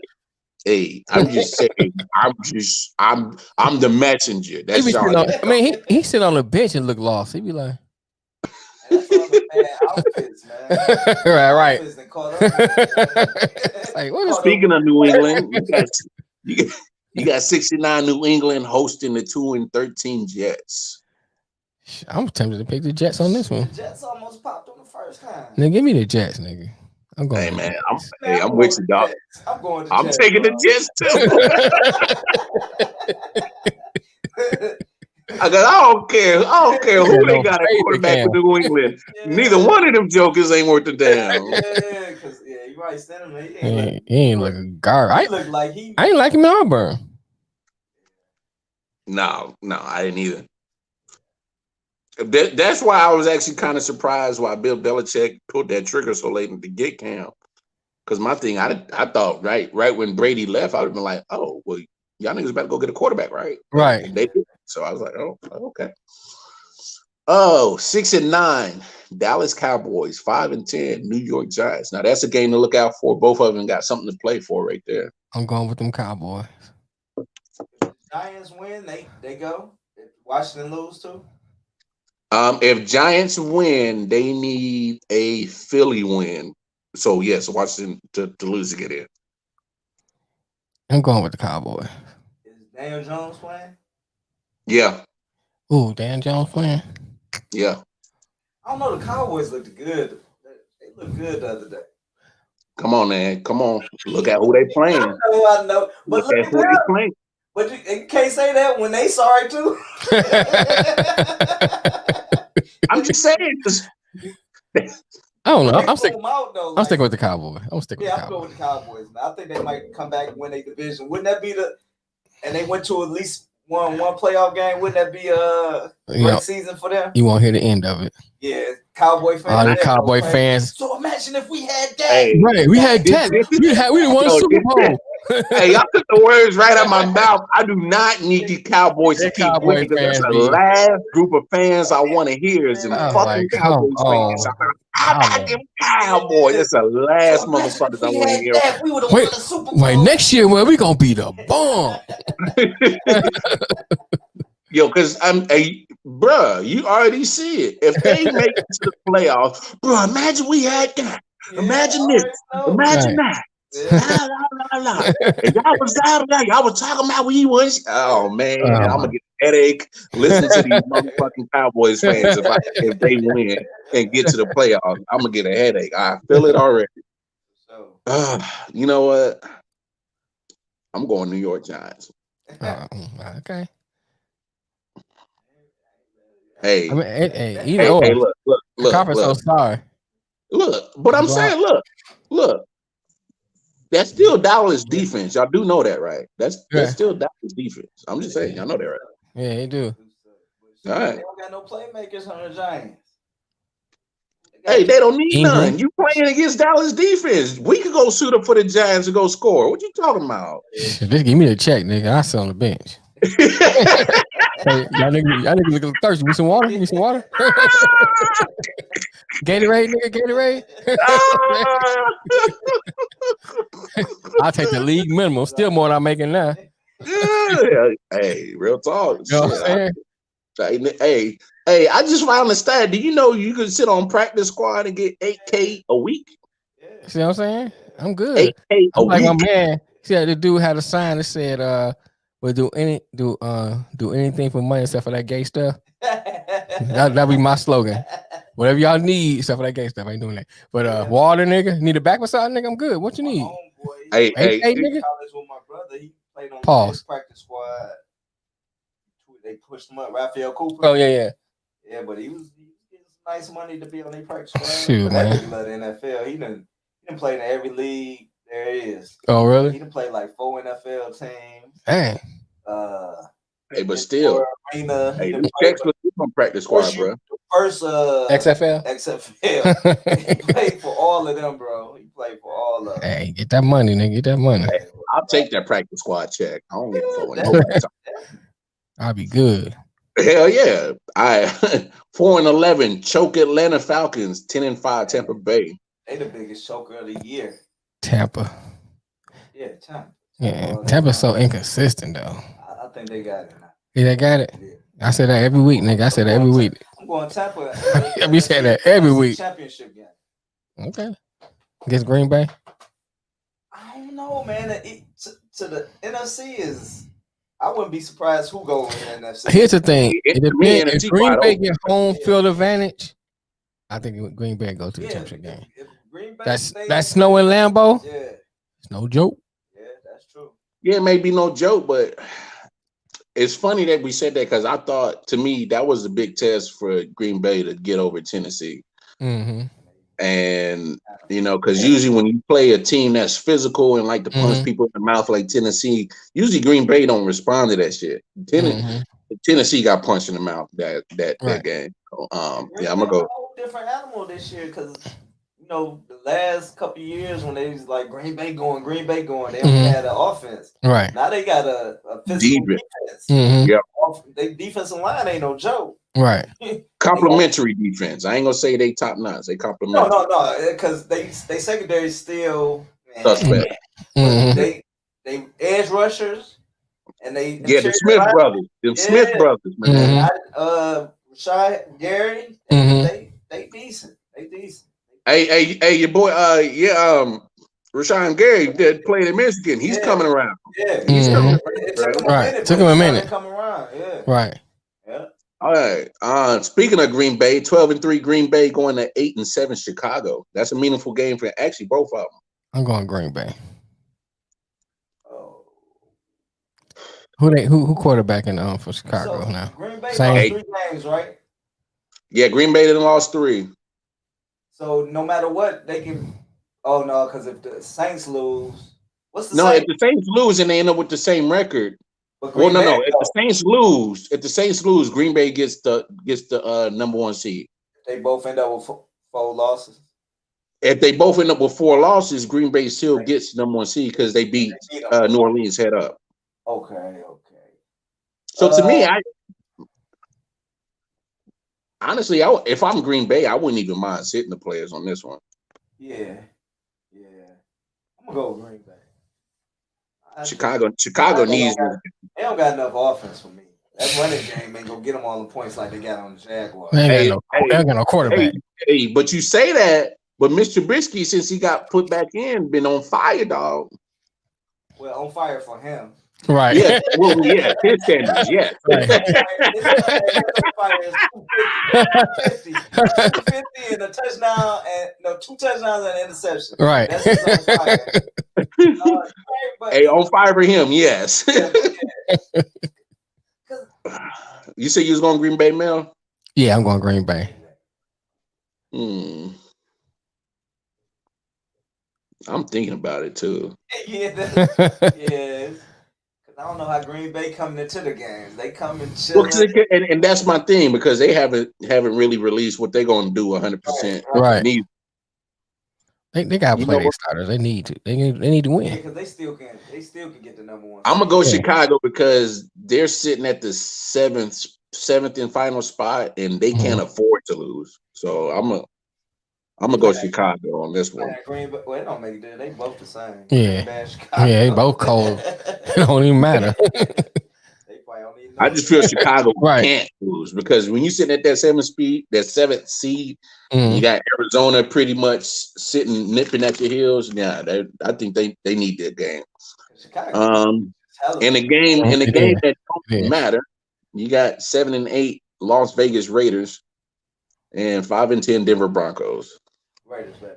Hey, I'm just saying. I'm the messenger. That's all. He sit on the bench and look lost. He be like, that's all the bad outfits, man. right. Like, speaking of New England, you got 69 New England hosting the 2-13 Jets. I'm tempted to pick the Jets on this one. The Jets almost popped on the first time. Nigga, give me the Jets, nigga. I'm going. Hey man, I'm with you, dog. I'm going. I'm Jets, taking the Jets too. I don't care who they got at quarterback for New England. Neither one of them jokers ain't worth a damn. Yeah, because you might send him. He ain't like a guard. He looked like he. I ain't like him in Auburn. No, I didn't either. That's why I was actually kind of surprised why Bill Belichick pulled that trigger so late to get Cam. Because my thing, I thought right when Brady left, I would have been like, oh, well, y'all niggas better go get a quarterback, right? Right. And they did. So I was like, oh, okay. Oh, 6-9, Dallas Cowboys, 5-10, New York Giants. Now that's a game to look out for. Both of them got something to play for right there. I'm going with them Cowboys. If Giants win, they go. If Washington lose too. If Giants win, they need a Philly win. So yes, Washington to lose to get in. I'm going with the Cowboys. Is Daniel Jones playing? Yeah. Ooh, Dan Jones playing? Yeah. I don't know. The Cowboys looked good. They looked good the other day. Come on, man. Come on. Look at who they playing. I know. But look at who they playing. But you can't say that when they sorry too. I'm just saying. I don't know. I'm sticking with the Cowboys. I'm sticking with the Cowboys. Man. I think they might come back and win a division. Wouldn't that be and they went to at least one playoff game? Wouldn't that be a great season for them? You won't hear the end of it. Yeah, Cowboy fans. All the Cowboy fans. So imagine if we had that. Hey, right, we had that. We won Super Bowl. Hey, y'all took the words right out of my mouth. I do not need the Cowboys to keep winning because that's the last group of fans I want to hear is fucking Cowboys fans. I'm not them Cowboys. That's the last motherfuckers I want to hear. We would have won the Super Bowl. Wait, next year, well, we gonna be the bomb. Yo, because bruh, you already see it. If they make it to the playoffs, bro, imagine we had that. Imagine this. Imagine that. And y'all was talking about we was. Oh man, I'm gonna get a headache listening to these motherfucking Cowboys fans if they win and get to the playoffs. I'm gonna get a headache. I feel it already. You know what? I'm going New York Giants. Okay. Hey, look. The conference so sorry. Look, but I'm saying, look. That's still Dallas defense. Y'all do know that, right? That's still Dallas defense. I'm just saying, y'all know that, right? Yeah, they do. All right. They don't got no playmakers on the Giants. Hey, they don't need none. You playing against Dallas defense. We could go suit up for the Giants and go score. What you talking about? Just give me the check, nigga. I sit on the bench. Hey, y'all niggas looking thirsty. Need some water? Gatorade, nigga, Gatorade. I'll take the league minimum. Still more than I'm making now. Yeah. Hey, real talk. You know what I'm saying? Hey, I just found the stat. Do you know you can sit on practice squad and get $8K a week? See what I'm saying? I'm good. $8K a week. My man. See, the dude had a sign that said, "We'll do anything for money except for that gay stuff." That'll be my slogan. Whatever y'all need except for that gay stuff, I ain't doing that. But water, nigga, need a back massage, nigga. I'm good. What you need? Hey, nigga. College with my brother, he played on the practice squad. They pushed him up, Raphael Cooper. Oh yeah. Yeah, but he was getting some nice money to be on the practice squad. Shoot, man. That nigga love the NFL. He done played in every league There he is. Oh, really? He done played like 4 NFL teams. Dang. Hey, but still, Arena, hey, them checks was on practice squad, bro. First XFL. He played for all of them, bro. He played for all of them. Hey, get that money, nigga. Get that money. Hey, I'll take that practice squad check. I don't give a fuck what nobody. I'll be good. Hell yeah! 4-11 choke Atlanta Falcons, 10-5 Tampa Bay. They the biggest choker of the year. Tampa. Yeah, Tampa. Yeah, Tampa's so inconsistent though. I think they got it now. Yeah, they got it. Yeah. I say that every week, nigga. I say that every week. I'm going Tampa. I be saying that every week. Championship game. Okay. Against Green Bay. I don't know, man. To the NFC is. I wouldn't be surprised who goes in the NFC. Here's the thing: if Green Bay get home field advantage, I think Green Bay go to the championship game. If Green Bay that's snow in Lambeau. Yeah, it's no joke. Yeah, that's true. Yeah, it may be no joke, but it's funny that we said that because I thought, to me, that was a big test for Green Bay to get over Tennessee. Mm-hmm. And, because usually when you play a team that's physical and like to punch people in the mouth like Tennessee, usually Green Bay don't respond to that shit. Tennessee got punched in the mouth that game. So, yeah, I'm going to go. A whole different animal this year because, the last couple of years when they was like Green Bay going, they only had an offense. Right. Now they got a physical defense. Yeah. They defensive line ain't no joke. Right. Complimentary defense. I ain't gonna say they top notch. They complimentary. No, because they secondary still suspect. They edge rushers and they the Smith brothers. Smith brothers, man. Rashad Gary. They decent. They decent. Hey, your boy. Rashawn Gary did play in Michigan. He's coming around. Yeah, he's coming. It took him a minute to come around. Yeah. Right. Yeah. All right. Speaking of Green Bay, 12-3 Green Bay going to 8-7 Chicago. That's a meaningful game for actually both of them. I'm going Green Bay. Oh. Who quarterbacking for Chicago now? Green Bay lost 3 games, right? Yeah, Green Bay done lost 3. So no matter what, they can. Oh no, because if the Saints lose, what's the If the Saints lose and they end up with the same record. If the Saints lose, Green Bay gets the number 1 seed. They both end up with 4 losses. If they both end up with 4 losses, Green Bay still gets number 1 seed because they beat New Orleans head up. Okay. So to me, honestly, if I'm Green Bay, I wouldn't even mind sitting the players on this one. Yeah. I'm gonna go with Green Bay. Chicago needs. They don't got enough offense for me. That running game ain't gonna get them all the points like they got on the Jaguars. They ain't got no quarterback. Hey, but you say that, but Mr. Trubisky, since he got put back in, been on fire, dog. Well, on fire for him. Right. Yeah. Well, yeah. His standards. Yeah. His fire is 250 and a touchdown and 2 touchdowns and an interception. Right. That's his on fire. Hey, on fire for him, yes. You say you was going Green Bay, Mel? Yeah, I'm going Green Bay. I'm thinking about it too. Yeah. I don't know how Green Bay coming into the games. They come and chilling. And that's my thing because they haven't really released what they're going to do 100%. Right. They got to play their starters. They need to. They need to win. Yeah, because they still can get the number 1. I'm gonna go Chicago because they're sitting at the seventh and final spot, and they can't afford to lose. So I'm gonna go Chicago on this one. Green Bay, well, it don't make it. They both the same. Yeah, they both cold. It don't even matter. I just feel Chicago can't lose because when you sitting at that 7th seed, you got Arizona pretty much sitting nipping at your heels. Yeah, I think they need their game. In a game that don't matter, you got 7-8 Las Vegas Raiders and 5-10 Denver Broncos. Raiders, man.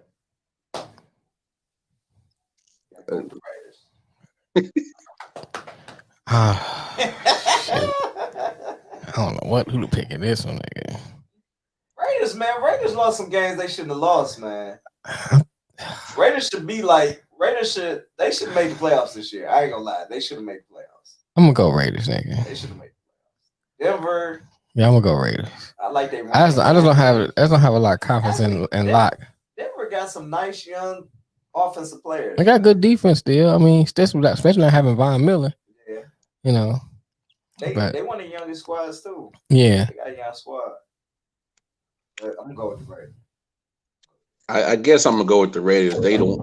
I don't know who to pick in this one, nigga. Raiders, man. Raiders lost some games they shouldn't have lost, man. Raiders should be like Raiders should make the playoffs this year. I ain't gonna lie, they should have made the playoffs. I'm gonna go Raiders, nigga. They should have made the playoffs. Denver. Yeah, I'm gonna go Raiders. I like their. I just don't have a lot of confidence in Locke. Denver got some nice young offensive players. They got good defense still. I mean, especially not having Von Miller. Yeah. You know. They one of the youngest squads too. Yeah. They got a young squad. But I'm gonna go with the Raiders. I guess I'm gonna go with the Raiders. They don't.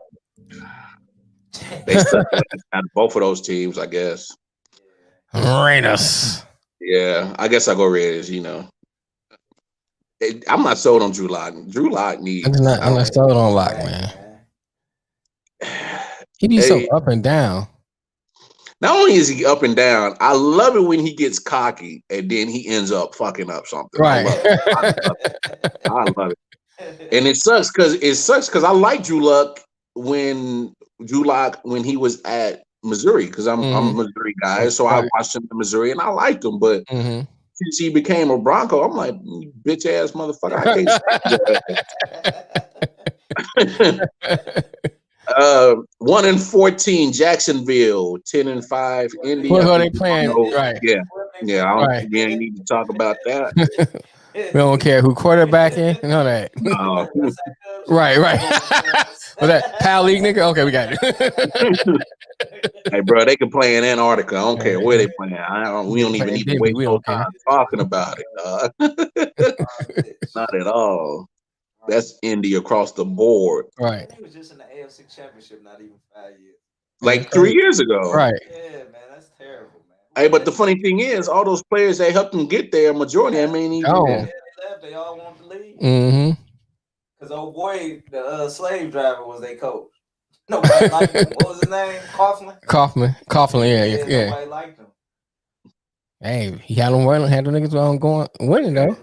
They stuck out of both of those teams, I guess. Raiders. Yeah, I guess I go Raiders. You know, I'm not sold on Drew Lock. Drew Lock needs. I'm not sold on Lock, man. He be so up and down. Not only is he up and down, I love it when he gets cocky and then he ends up fucking up something. Right. I love it. And it sucks because I like Drew Lock when he was at Missouri, because I'm a Missouri guy, so I watched him in Missouri and I liked him. But since he became a Bronco, I'm like, bitch ass motherfucker, I can't. 1-14 Jacksonville, 10-5 Indy. Who are they playing? Right. Yeah. We ain't need to talk about that. We don't care who quarterback in, none of that. Right. Was that Pal League nigga? Okay, we got it. Hey, bro, they can play in Antarctica. I don't care where they playing. We don't even need to waste no time talking about it. Not at all. That's Indy across the board. Right. He was just in the AFC Championship not even 5 years. Like 3 years ago. Right. Yeah, man, that's terrible, man. Hey, but the funny thing is, all those players that helped them get there, majority, I mean, they left. They all wanted to leave. Mm-hmm. Because old boy, the slave driver, was their coach. Nobody liked him. What was his name? Kaufman, yeah. Nobody liked him. Hey, he had them winning, had the niggas on going winning though.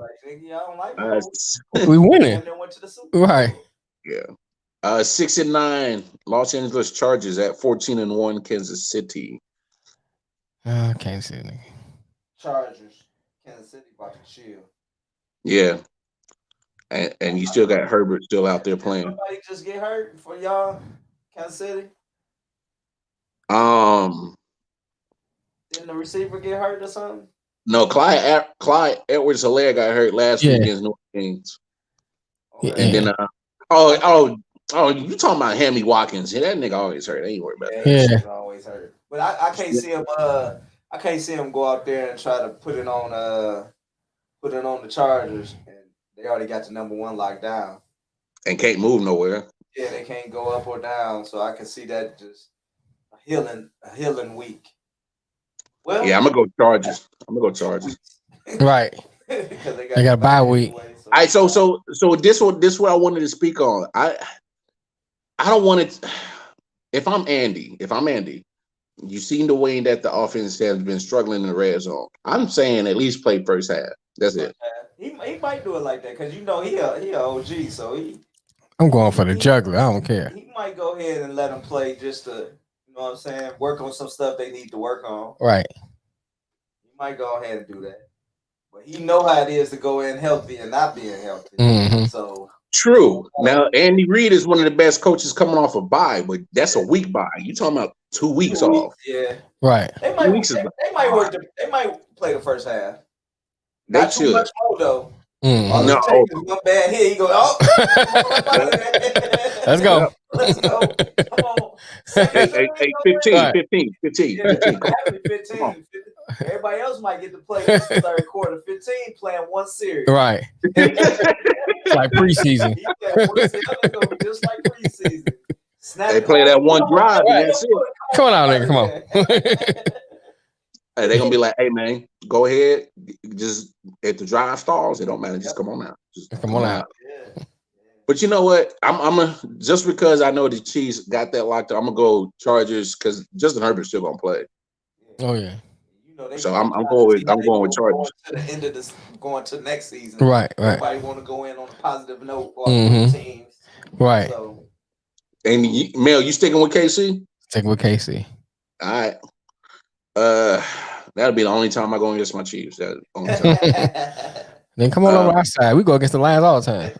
Y'all don't like we winning. And then went to the Super Bowl. Right. Yeah. 6-9 Los Angeles Chargers at 14-1 Kansas City. Kansas City. Chargers. Kansas City about to chill. Yeah. And you still got Herbert still out there playing. Somebody just get hurt for y'all, Kansas City? Didn't the receiver get hurt or something? No, Clyde Edwards-Helaire got hurt last week against New Orleans. Okay. And then you talking about Hammy Watkins? Yeah, that nigga always hurt. I ain't worried about that. Yeah, always hurt. But I can't see him. I can't see him go out there and try to put it on the Chargers, and they already got the number one locked down and can't move nowhere. Yeah, they can't go up or down. So I can see that just a healing week. Well, yeah, I'm gonna go Chargers. Right. They got a bye week. Anyway, All right, so this what I wanted to speak on. I don't want it. If I'm Andy, you've seen the way that the offense has been struggling in the red zone. I'm saying at least play first half. That's it. He might do it like that because he a OG, so I'm going for the juggler. I don't care. He might go ahead and let him play just to, you know what I'm saying, work on some stuff they need to work on. Right. He might go ahead and do that. But he know how it is to go in healthy and not being healthy. Mm-hmm. So true. Now Andy Reid is one of the best coaches coming off a bye, but that's a week bye. You talking about 2 weeks off? Yeah. Right. They might play the first half. They Not should. Too much more though. No. One bad hit, he go, Let's go. Let's go. Come on. Hey, 15. 15. Everybody else might get to play this third quarter. 15 playing one series. Right. Like preseason. It's gonna be just like preseason. They play that one drive and that's it. Come on out, nigga. Come on. Hey, they're gonna be like, hey man, go ahead. Just if the drive stalls, it don't matter. Just come on out. Just come on out. Yeah. But you know what? I'm just because I know the Chiefs got that locked up, I'm gonna go Chargers because Justin Herbert's still gonna play. Oh yeah. You know, so I'm going with Chargers. To the end of this, going to next season. Right. Everybody want to go in on a positive note for teams. Right. So. And Mel, you sticking with KC? Sticking with KC. All right. That'll be the only time I go against my Chiefs. That only time. Then come on over our side. We go against the Lions all the time.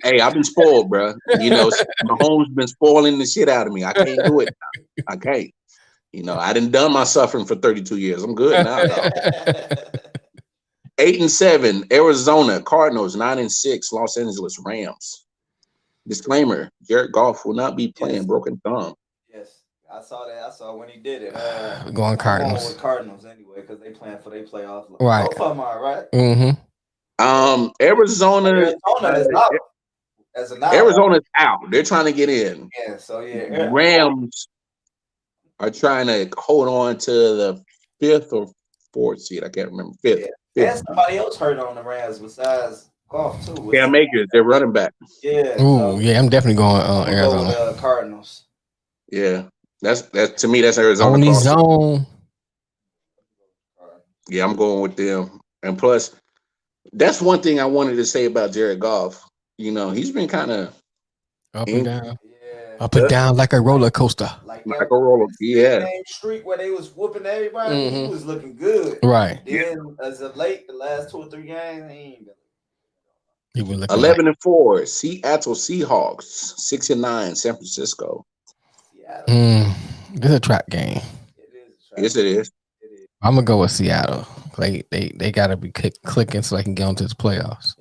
Hey, I've been spoiled, bro. You know, Mahomes been spoiling the shit out of me. I can't do it. I can't. You know, I done my suffering for 32 years. I'm good now, dog. 8-7, Arizona Cardinals. 9-6, Los Angeles Rams. Disclaimer: Jared Goff will not be playing broken thumb. Yes, I saw that. I saw when he did it. Going Cardinals. I'm going with Cardinals anyway because they playing for their playoffs. Right. Both of them are right. Arizona is out. Arizona's out. They're trying to get in. Yeah. So Rams are trying to hold on to the 5th or 4th seed. I can't remember. 5th. There's somebody else hurt on the Rams besides Goff too. Cam Akers, they're running back. Yeah. Ooh, yeah, I'm definitely going Arizona. Go with, Cardinals. Yeah, that's to me. That's Arizona. Only zone. Yeah, I'm going with them. And plus, that's one thing I wanted to say about Jared Goff. You know, he's been kind of up and down. Up and down like a roller coaster. Like a roller, streak where they was whooping everybody. He was looking good. Right. Then as of late, the last 2 or 3 games, he was looking 11-4. Seattle Seahawks. 6-9. San Francisco. This is a trap game. Yes, it is. I'm gonna go with Seattle. They gotta be clicking so they can get onto the playoffs.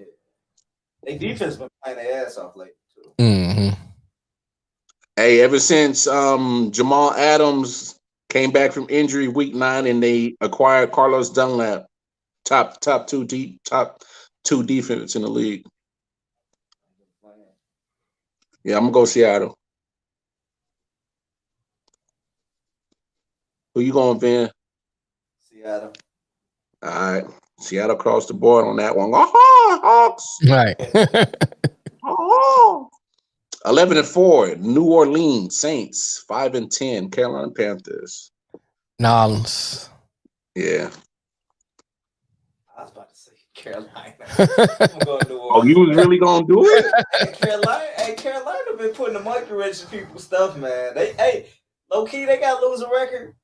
They defense been playing their ass off lately too. Hey, ever since Jamal Adams came back from injury week 9 and they acquired Carlos Dunlap, top 2 defense in the league. Yeah, I'm gonna go Seattle. Who you going, Ben? Seattle. All right, Seattle across the board on that one. Hawks. Right. 11-4, New Orleans Saints. 5-10, Carolina Panthers. Nolans. Yeah. I was about to say Carolina. I'm going to New Orleans. Oh, you was really gonna do it? Carolina been putting the monkey wrench in people's stuff, man. Low key, they got a losing record,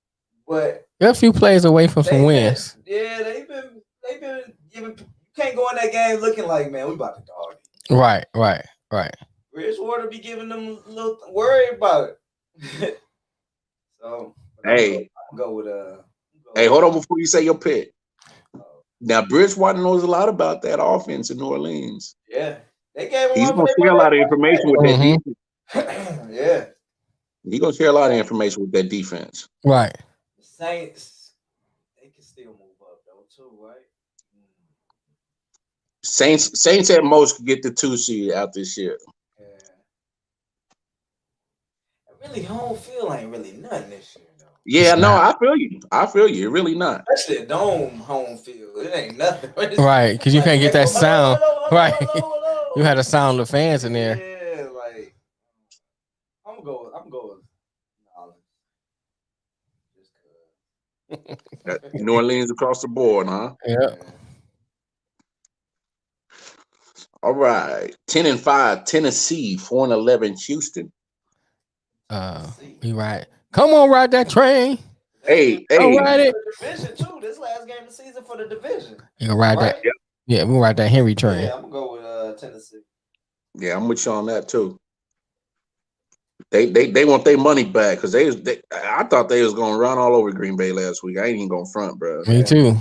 but they're a few plays away from some wins. They've been giving. You can't go in that game looking like, man, we about to dog it. Right. Bridgewater be giving them a little worry about it. So hey, I'm go with Hey, hold on before you say your pick. Now Bridgewater knows a lot about that offense in New Orleans. Yeah, they gave him. He's gonna share a lot of information with that defense. Yeah, he's gonna share a lot of information with that defense. Right. The Saints, they can still move up though too, right? Saints at most get the 2 seed out this year. Yeah. Really, home field ain't really nothing this year though. Yeah, it's I feel you. Really not. Especially a dome home field. It ain't nothing. Right, because you can't get that sound. Right. You had a sound of fans in there. Yeah, like I'm going New Orleans across the board, huh? Yeah. All right. 10-5, Tennessee. 4-11, Houston. You right. Come on, ride that train. Hey. Ride it. Division too. This last game of the season for the division. You gonna ride that? Yeah, we'll ride that Henry train. Yeah, I'm gonna go with Tennessee. Yeah, I'm with you on that too. They want their money back because I thought they was gonna run all over Green Bay last week. I ain't even gonna front, bro. Me too.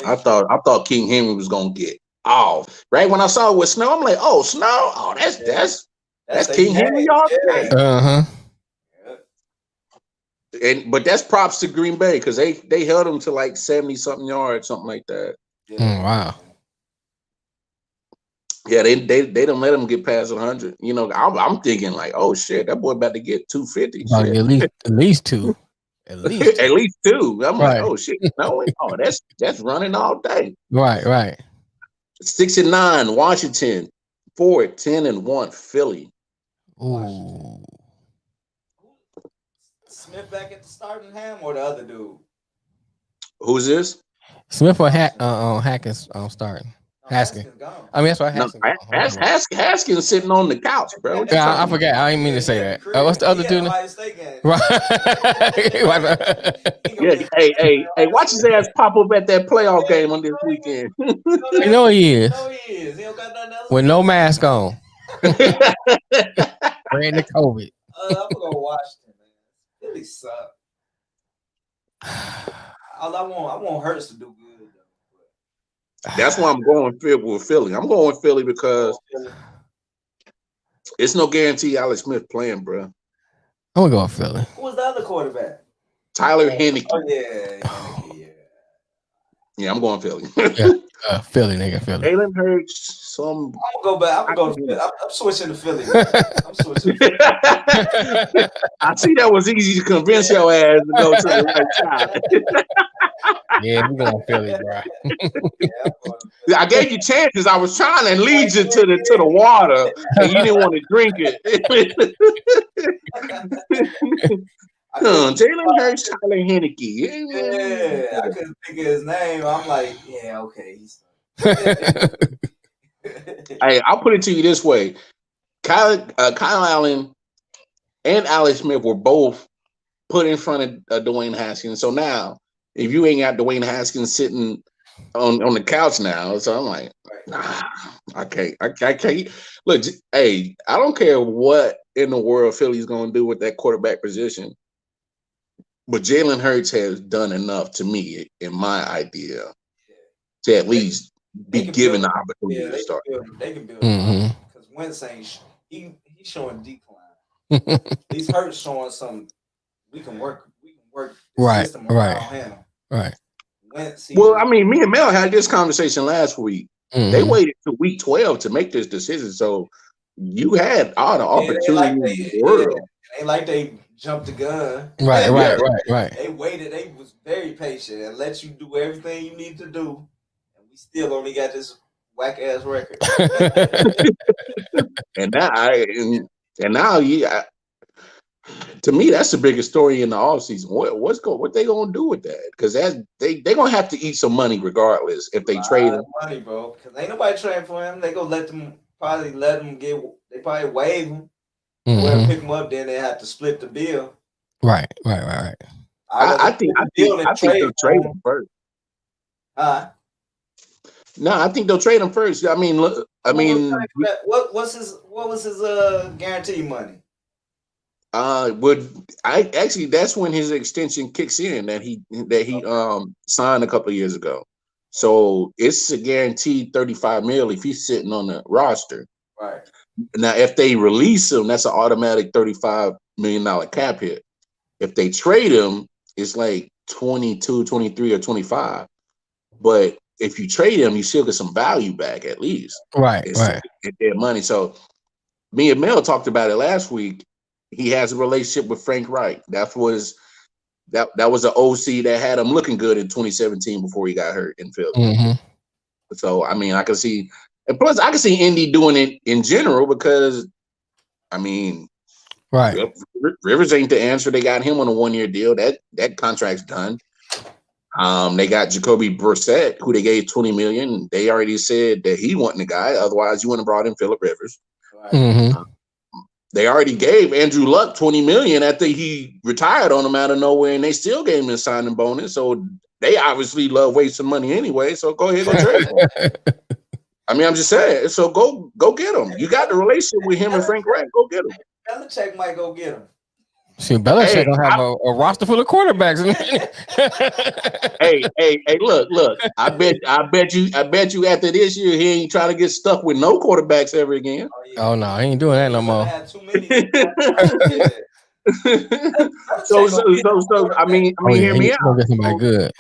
I thought King Henry was gonna get off. Right when I saw it with Snow, I'm like, oh, Snow, oh, that's King Henry, y'all. But that's props to Green Bay because they held him to like 70-something yards, something like that. Wow. Yeah, they don't let him get past 100. You know, I'm thinking like, oh shit, that boy about to get 250. At least 2. At least 2. I'm like, oh shit, no, that's running all day. Right. 6-9, Washington. 4-10-1, Philly. Ooh. Smith back at the starting ham or the other dude? Who's this? Smith or Hack is starting. Haskins. I mean, that's why Haskins. Haskins sitting on the couch, bro. Yeah, I forgot. I didn't mean to say that. What's the other dude? Right. Yeah. Hey, watch his ass pop up at that playoff game on this weekend. You know he is. He don't got nothing else with no mask on. Wearing the COVID. I'm gonna watch them, man. Really suck. I want Hurts to do good though. That's why I'm going with Philly. I'm going with Philly because it's no guarantee Alex Smith playing, bro. I'm gonna go with Philly. Who was the other quarterback? Tyler Heineke. Oh yeah. Yeah, I'm going Philly. Philly, nigga, Philly. Jalen Hurts. I'm gonna go back. I'm switching to Philly. I'm switching to Philly. I see that was easy to convince your ass to go to the right side. Yeah, we're going Philly, bro. I gave you chances. I was trying to lead you to the water, and you didn't want to drink it. Jalen Hurts, Tyler Heineke. Yeah, I couldn't think of his name. I'm like, yeah, okay. Hey, I'll put it to you this way: Kyle Allen and Alex Smith were both put in front of Dwayne Haskins. So now, if you ain't got Dwayne Haskins sitting on the couch now, so I'm like, nah, I can't. Look, hey, I don't care what in the world Philly's gonna do with that quarterback position, but Jalen Hurts has done enough to me, in my idea, to at least be given the opportunity to start. They can build because Wentz ain't he's showing decline. These Hurts showing some. We can work the system around him. Right. Wentz, well, I mean, me and Mel had this conversation last week. They waited to week 12 to make this decision, so you had all the opportunity in the world. Ain't like they jumped the gun. Right. They waited. They was very patient and let you do everything you need to do, and we still only got this whack ass record. and now, yeah. To me, that's the biggest story in the offseason. What they gonna do with that? Because they gonna have to eat some money regardless if they trade him. Money, bro. Because ain't nobody trading for him. They gonna let them get. They probably waive him. Whoever pick him up, then they have to split the bill. Right. I think they'll trade him first. No, I think they'll trade him first. I mean, look. I mean, what was his guarantee money? That's when his extension kicks in that he signed a couple of years ago. So it's a guaranteed $35 million if he's sitting on the roster. Right. Now, if they release him, that's an automatic $35 million cap hit. If they trade him, it's like 22, 23, or 25. But if you trade him, you still get some value back at least. Right. Get their money. So me and Mel talked about it last week. He has a relationship with Frank Reich. That was an OC that had him looking good in 2017 before he got hurt in Philly. So I mean, I can see, and plus I can see Indy doing it in general because, I mean, Rivers ain't the answer. They got him on a 1-year deal. That contract's done. They got Jacoby Brissett, who they gave $20 million. They already said that he wasn't the guy. Otherwise, you wouldn't have brought in Phillip Rivers. They already gave Andrew Luck $20 million after he retired on him out of nowhere, and they still gave him a signing bonus. So they obviously love wasting money anyway. So go ahead, go trade him. I mean, I'm just saying. So go get him. You got the relationship with him and Frank Reich. Go get him. Belichick might go get him. See, Belichick gonna have a roster full of quarterbacks. hey, look. I bet you after this year he ain't trying to get stuck with no quarterbacks ever again. Oh no, he ain't doing that no more. So I mean, hear me out. Get somebody good.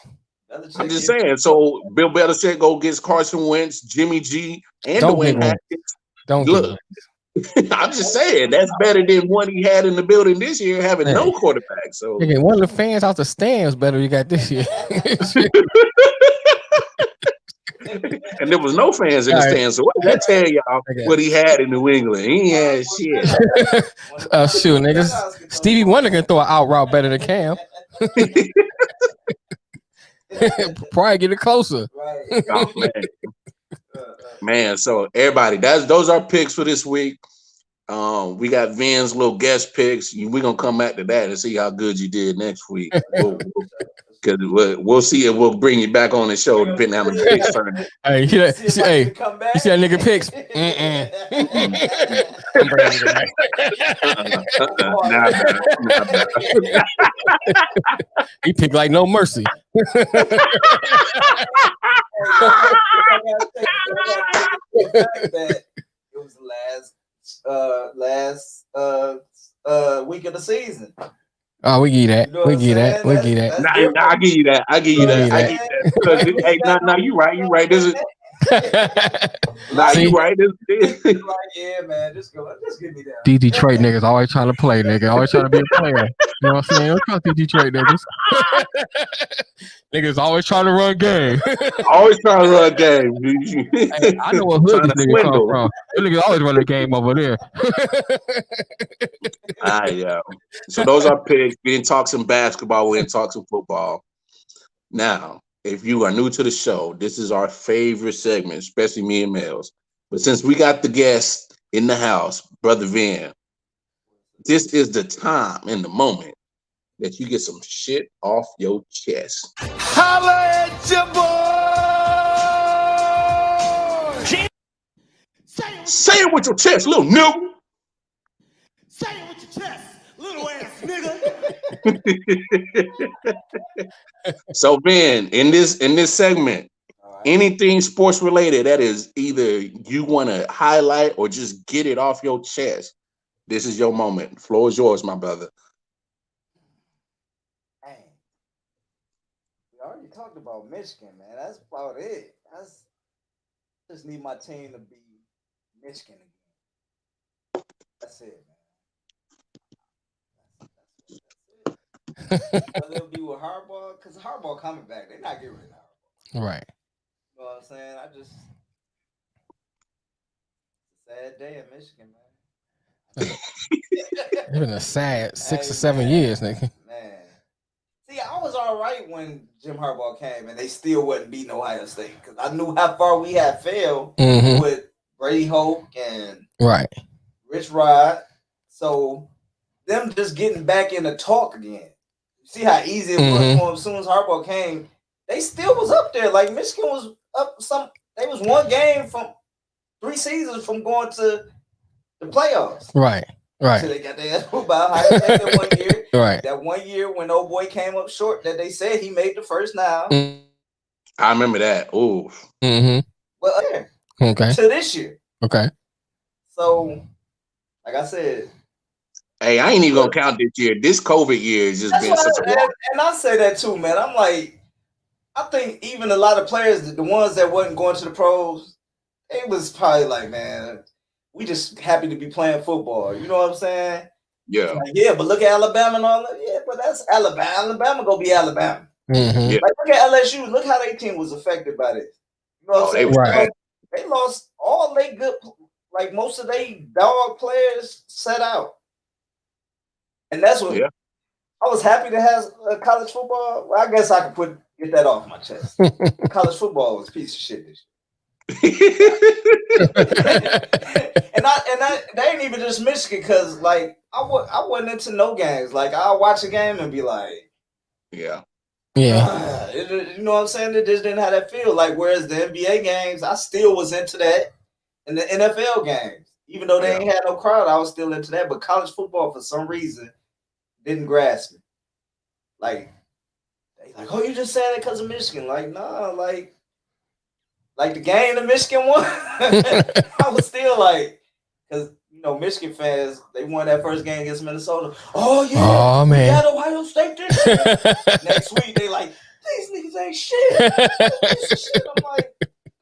I'm just saying. So Bill Belichick go gets Carson Wentz, Jimmy G, and Dwayne Haskins. Look. I'm just saying that's better than what he had in the building this year, having no quarterback. So one of the fans out the stands better you got this year. And there was no fans in the stands. So what did that tell y'all? What he had in New England? He had shit. Shoot, niggas. Stevie Wonder can throw an out route better than Cam. Probably get it closer. Right. Oh, man. Man, so everybody, those are picks for this week. We got Vin's little guest picks. We're gonna come back to that and see how good you did next week. Because we'll see if we'll bring you back on the show depending on how many picks turn. Hey, you see that nigga picks? I'm bringing you back. He picked like no mercy. It was the last week of the season. Oh, we give you that. We give you that. We give you that. I give you that. I give you that. I give you that. Hey, now you right. You right. This is. Nah, you right. This yeah, man. Just give me that. These Detroit niggas always trying to play, nigga. Always trying to be a player. You know what I'm saying? Don't trust these Detroit niggas. Niggas always trying to run game. Always trying to run game. Hey, I know what hood these niggas come from. These niggas always run the game over there. Yeah. So those are picks. We didn't talk some basketball. We didn't talk some football. Now, if you are new to the show, this is our favorite segment, especially me and Mels. But since we got the guest in the house, Brother Vin, this is the time and the moment that you get some shit off your chest. Holla at your boy! Say it with your chest, little nigga. Say it with your chest, little ass nigga. So, Ben, in this segment, anything sports related that is either you want to highlight or just get it off your chest, this is your moment. The floor is yours, my brother. Dang. We already talked about Michigan, man. That's about it. I just need my team to be Michigan again. That's it, man. Whether it'll be with Harbaugh, because Harbaugh coming back, they're not getting rid of Harbaugh. Right. You know what I'm saying? It's a sad day in Michigan, man. It's been a sad 6 or 7 years, nigga. Man. See, I was all right when Jim Harbaugh came and they still wasn't beating Ohio State because I knew how far we had failed with Brady Hoke and Rich Rod. So them just getting back in the talk again. See how easy it was for them as soon as Harbaugh came. They still was up there. Like Michigan was up they was one game from 3 seasons from going to the playoffs. Right. So they got their ass about Ohio State that 1 year. Right. That 1 year when old boy came up short that they said he made the first now. I remember that. Ooh. Well, okay. To this year. Okay. So, like I said. Hey, I ain't even gonna count this year. This COVID year has just been such a walk. And I say that too, man. I'm like, I think even a lot of players, the ones that wasn't going to the pros, they was probably like, man, we just happy to be playing football. You know what I'm saying? Yeah. Like, yeah, but look at Alabama and all that. Yeah, but that's Alabama. Alabama gonna be Alabama. Yeah. Like, look at LSU. Look how their team was affected by this. You know what I'm saying? They lost all they good, like most of their dog players set out. And that's what I was happy to have college football. Well, I guess I could get that off my chest. College football was a piece of shit this year. and they ain't even just Michigan because like I wasn't into no games. Like I'll watch a game and be like, yeah. You know what I'm saying? It just didn't have that feel. Like whereas the NBA games, I still was into that, and the NFL games, even though they ain't had no crowd, I was still into that. But college football, for some reason, didn't grasp me. Like they like, oh, you just saying it because of Michigan? Like, nah, like the game the Michigan won. I was still like, because you know, Michigan fans, they won that first game against Minnesota. Oh yeah, we got Ohio State this year. Next week they like, these niggas ain't shit. I'm like,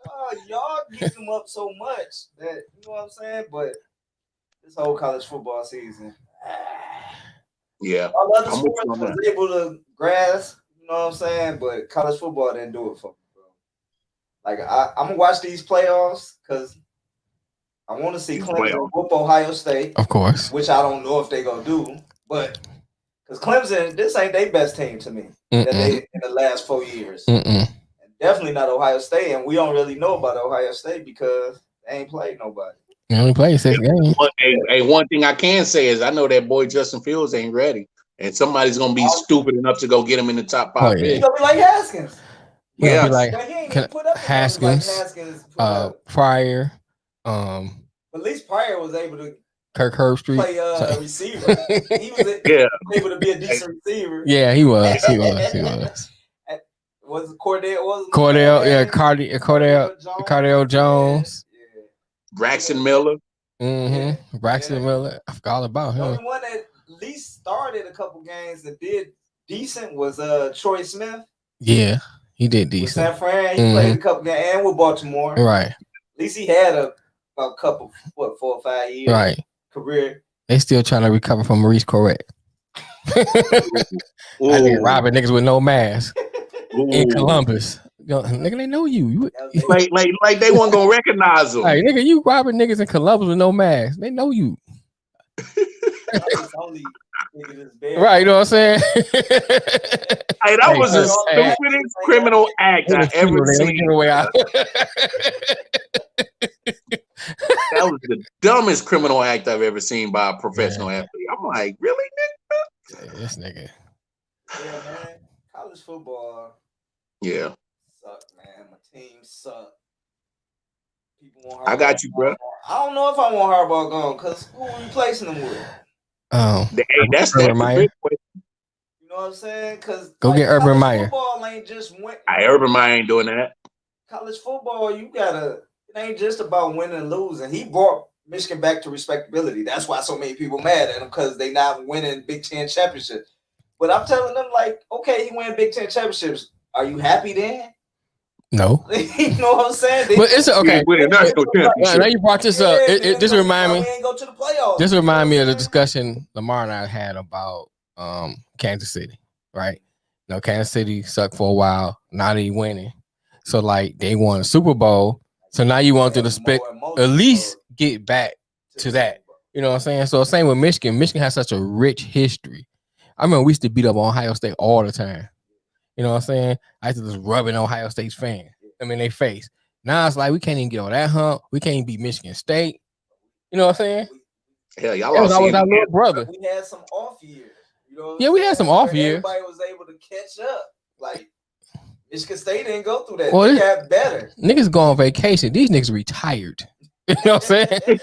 oh, y'all getting them up so much that you know what I'm saying. But this whole college football season, all other sports was able to grasp. You know what I'm saying, but college football didn't do it for me, bro. Like I'm gonna watch these playoffs because I want to see Clemson whoop Ohio State, of course, which I don't know if they gonna do, but because Clemson, this ain't their best team to me that they in the last 4 years, and definitely not Ohio State, and we don't really know about Ohio State because they ain't played nobody. They only played 6 games. One thing I can say is I know that boy Justin Fields ain't ready, and somebody's gonna be stupid enough to go get him in the top 5 He's gonna be like Haskins. He's gonna be like Haskins, Pryor. But at least Pryor was able to Kirk Herbstreit play receiver. He was able to be a decent receiver. Yeah, he was. Was Cordell? Cordell Jones. Yeah. Braxton Miller. Braxton Miller. I forgot all about him. The only one that at least started a couple games and did decent was Troy Smith. Yeah, he did decent. With San Fran, he played a couple games, and with Baltimore. Right. At least he had a couple, 4 or 5 years career. They still trying to recover from Maurice Correct. I think robbing niggas with no mask in Columbus. Yo, nigga, they know you. Like they weren't gonna recognize them. Hey, nigga, you robbing niggas in Columbus with no mask. They know you. Right, you know what I'm saying? Hey, that was the stupidest criminal act I ever seen. That was the dumbest criminal act I've ever seen by a professional athlete. I'm like, really, nigga? This nigga. Yeah, man. College football. Yeah. Suck, man. My team suck. I got you, bro. I don't know if I want Harbaugh gone because who are we replacing him with? That's Urban Meyer. You know what I'm saying? Because go get Urban Meyer. Football ain't just win. Urban Meyer ain't doing that. College football, it ain't just about winning and losing. He brought Michigan back to respectability. That's why so many people mad at him because they not winning Big Ten championships. But I'm telling them, like, okay, he win Big Ten championships. Are you happy then? No. You know what I'm saying? But it's okay. Now you brought this up. This remind me. Go to the playoffs. This remind me of the discussion Lamar and I had about Kansas City, right? You know, Kansas City sucked for a while. Now they winning. So like they won a Super Bowl. So now you want them to at least get back to that. You know what I'm saying? So same with Michigan. Michigan has such a rich history. I remember we used to beat up on Ohio State all the time. You know what I'm saying? I used to just rub in Ohio State's fan. They face. Now it's like we can't even get on that hump. We can't even beat Michigan State. You know what I'm saying? Hell, y'all lost. That was our little brother. We had some off years. You know we had some off years. Everybody was able to catch up. Like Michigan State didn't go through that. Well, they got better. Niggas go on vacation. These niggas retired. You know what I'm saying?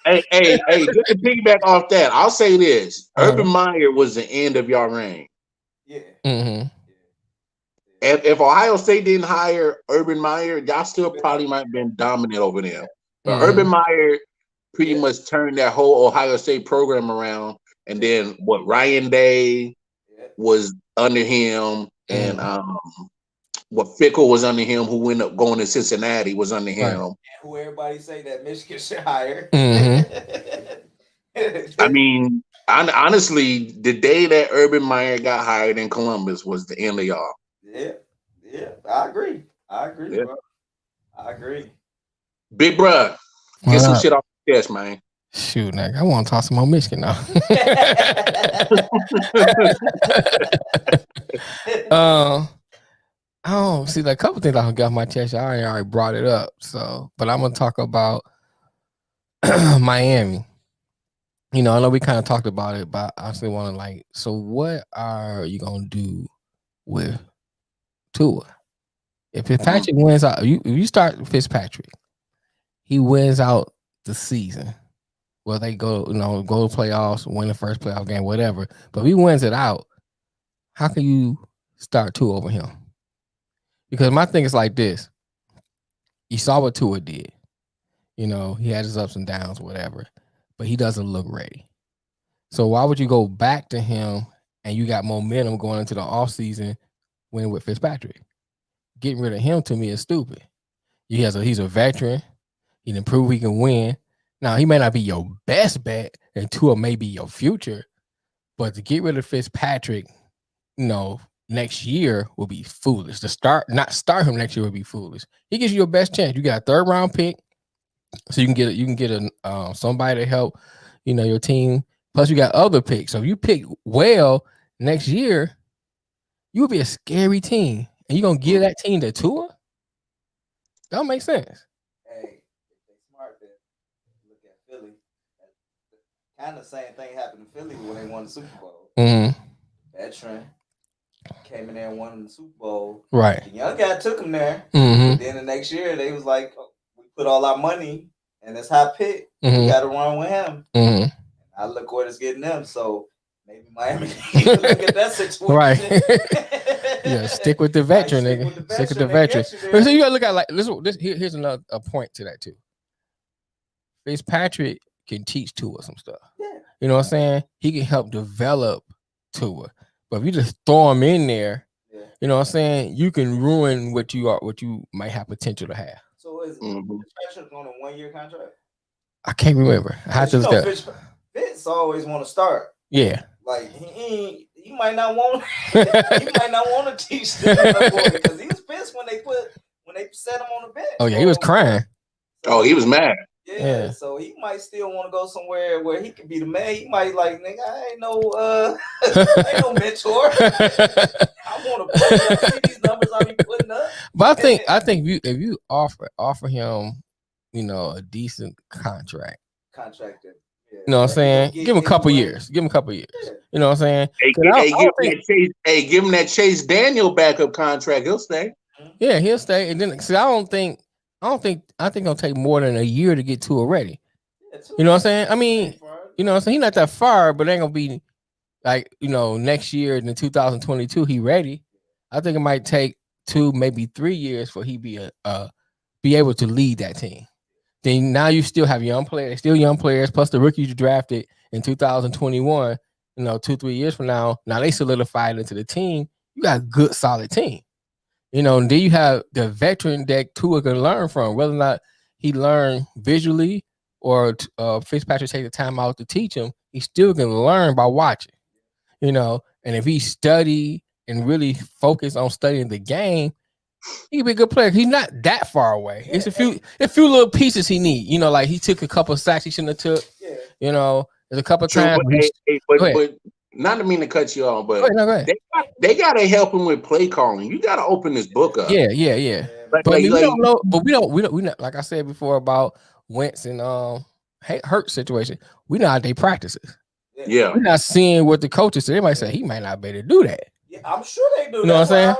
hey, just to piggyback off that, I'll say this. Urban Meyer was the end of your reign. Yeah. Mm-hmm. If Ohio State didn't hire Urban Meyer, y'all still probably might have been dominant over them. But Urban Meyer pretty much turned that whole Ohio State program around. And then Ryan Day was under him, and Fickle was under him, who ended up going to Cincinnati was under him. And who everybody say that Michigan should hire. I mean, honestly, the day that Urban Meyer got hired in Columbus was the end of y'all. Yeah, I agree, bro. I agree. Big bruh, get some shit off the chest, man. Shoot, nigga, I want to talk some more Michigan now. See, like a couple things I can get off my chest. I already brought it up, but I'm gonna talk about Miami. You know, I know we kind of talked about it, but I still want to so what are you gonna do with Tua? If Fitzpatrick wins out, you start Fitzpatrick, he wins out the season. Well, they go to playoffs, win the first playoff game, whatever. But if he wins it out, how can you start Tua over him? Because my thing is like this. You saw what Tua did. You know, he had his ups and downs, whatever. But he doesn't look ready. So why would you go back to him and you got momentum going into the offseason winning with Fitzpatrick? Getting rid of him to me is stupid. He's a veteran. He can prove he can win. Now, he may not be your best bet, and Tua may be your future, but to get rid of Fitzpatrick, next year will be foolish. Not start him next year would be foolish. He gives you your best chance. You got a 3rd round pick, so you can get somebody to help, your team. Plus, you got other picks. So if you pick well next year, you will be a scary team. and you gonna give that team to Tua? That don't make sense. Hey, if they smart, then look at Philly. Kind of same thing happened to Philly when they won the Super Bowl. Veteran came in there and won the Super Bowl. Right. The young guy took him there. But then the next year they was like, oh, we put all our money and this high pick. We got to run with him. And I look what it's getting them. So maybe Miami look at that situation. Right. Yeah, stick with the veteran, nigga. Stick with the veteran. So you gotta look at like this. Here's another point to that too. Fitzpatrick can teach Tua some stuff. Yeah. You know what I'm saying? He can help develop Tua. But if you just throw him in there, you know what I'm saying, you can ruin what you might have potential to have. So is Fitzpatrick on a 1-year contract? I can't remember. I have to look that. Fitz always want to start. Yeah. Like he might not want to teach them because he was pissed when they set him on the bench. Oh yeah, he was crying. Oh, he was mad. Yeah, so he might still want to go somewhere where he can be the man. He might like, nigga, I ain't no mentor. I want to see these numbers I be putting up. But I think if you offer him, you know, a decent contract. You know what I'm saying? Give him a couple years. Give him a couple years. You know what I'm saying? Give him that Chase Daniel backup contract. He'll stay. Yeah, he'll stay. And then I think it'll take more than a year to get Tua ready. You know what I'm saying? I mean, you know what I'm saying? He's not that far, but it ain't gonna be like, you know, next year in 2022 he ready. I think it might take 2, maybe 3 years for he be able to lead that team. Then now you still have young players, plus the rookies you drafted in 2021, you know, 2-3 years from now they solidified into the team. You got a good, solid team. You know, and then you have the veteran that Tua can learn from, whether or not he learned visually or Fitzpatrick take the time out to teach him, he still can learn by watching. You know, and if he study and really focus on studying the game, he can be a good player. He's not that far away. It's a few little pieces he need. You know, like he took a couple sacks he shouldn't have took. Yeah. You know, there's a couple times. But not to mean to cut you off, but go ahead. They gotta help him with play calling. You gotta open this book up. Yeah. But we don't know. But we don't. Like I said before about Wentz and Hurt situation. We know how they practices. Yeah, we're not seeing what the coaches say. They might say he might not be able to do that. Yeah, I'm sure they do. You know what I'm saying?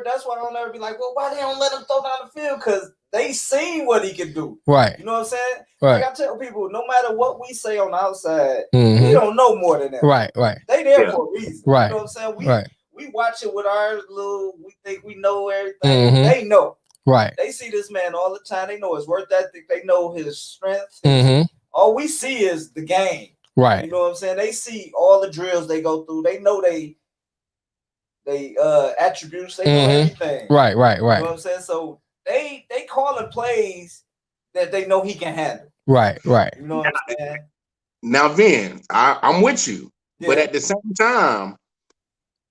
That's why I don't never be like, well, why they don't let him throw down the field? Because they seen what he can do. Right. You know what I'm saying? Right. Like I tell people, no matter what we say on the outside, we don't know more than that. Right. They there for a reason. Right. You know what I'm saying? We watch it with our we think we know everything. They know. Right. They see this man all the time. They know his work ethic. They know his strengths. All we see is the game. Right. You know what I'm saying? They see all the drills they go through. They know they attributes. They know everything. Right. You know what I'm saying? So they calling plays that they know he can handle. Right. You know what I'm saying? Now, Vin, I'm with you, but at the same time,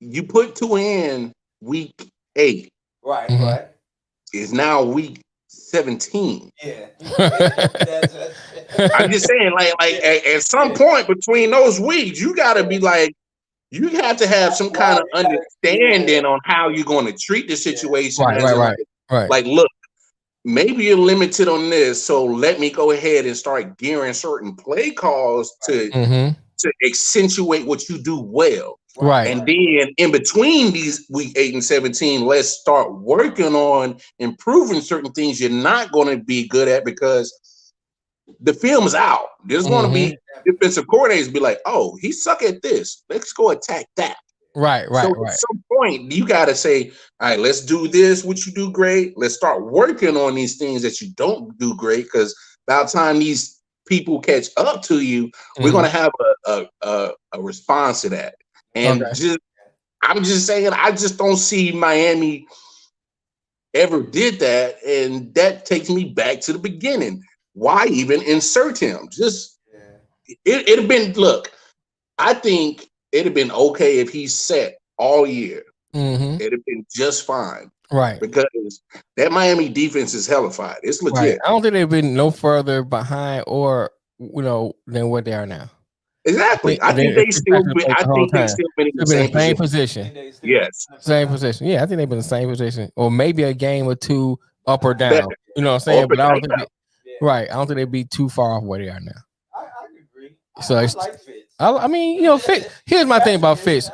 you put 2 in week 8. Right. It's now week 17. Yeah. I'm just saying, like at some point between those weeks, you got to be like, you have to have some kind of understanding on how you're going to treat the situation. Right. Like, look, maybe you're limited on this, so let me go ahead and start gearing certain play calls to accentuate what you do well. Right. And then in between these week 8 and 17, let's start working on improving certain things you're not going to be good at because the film is out. There's going to be defensive coordinators be like, oh, he suck at this. Let's go attack that. Right. So at some point, you got to say, all right, let's do this, what you do great. Let's start working on these things that you don't do great because by the time these people catch up to you, we're going to have a response to that. And I'm just saying, I just don't see Miami ever did that. And that takes me back to the beginning. Why even insert him? It'd have been, look, I think it'd have been okay if he sat all year. It'd have been just fine. Right. Because that Miami defense is hellified. It's legit. Right. I don't think they've been no further behind or, than what they are now. Exactly. I think they still been in the same position. Yes. Same position. Yeah, I think they've been in the same position. Or maybe a game or two up or down. Better. You know what I'm saying? But I don't think I don't think they'd be too far off where they are now. I agree. So I like Fitz. I mean, Fitz. Here's my thing about Fitz.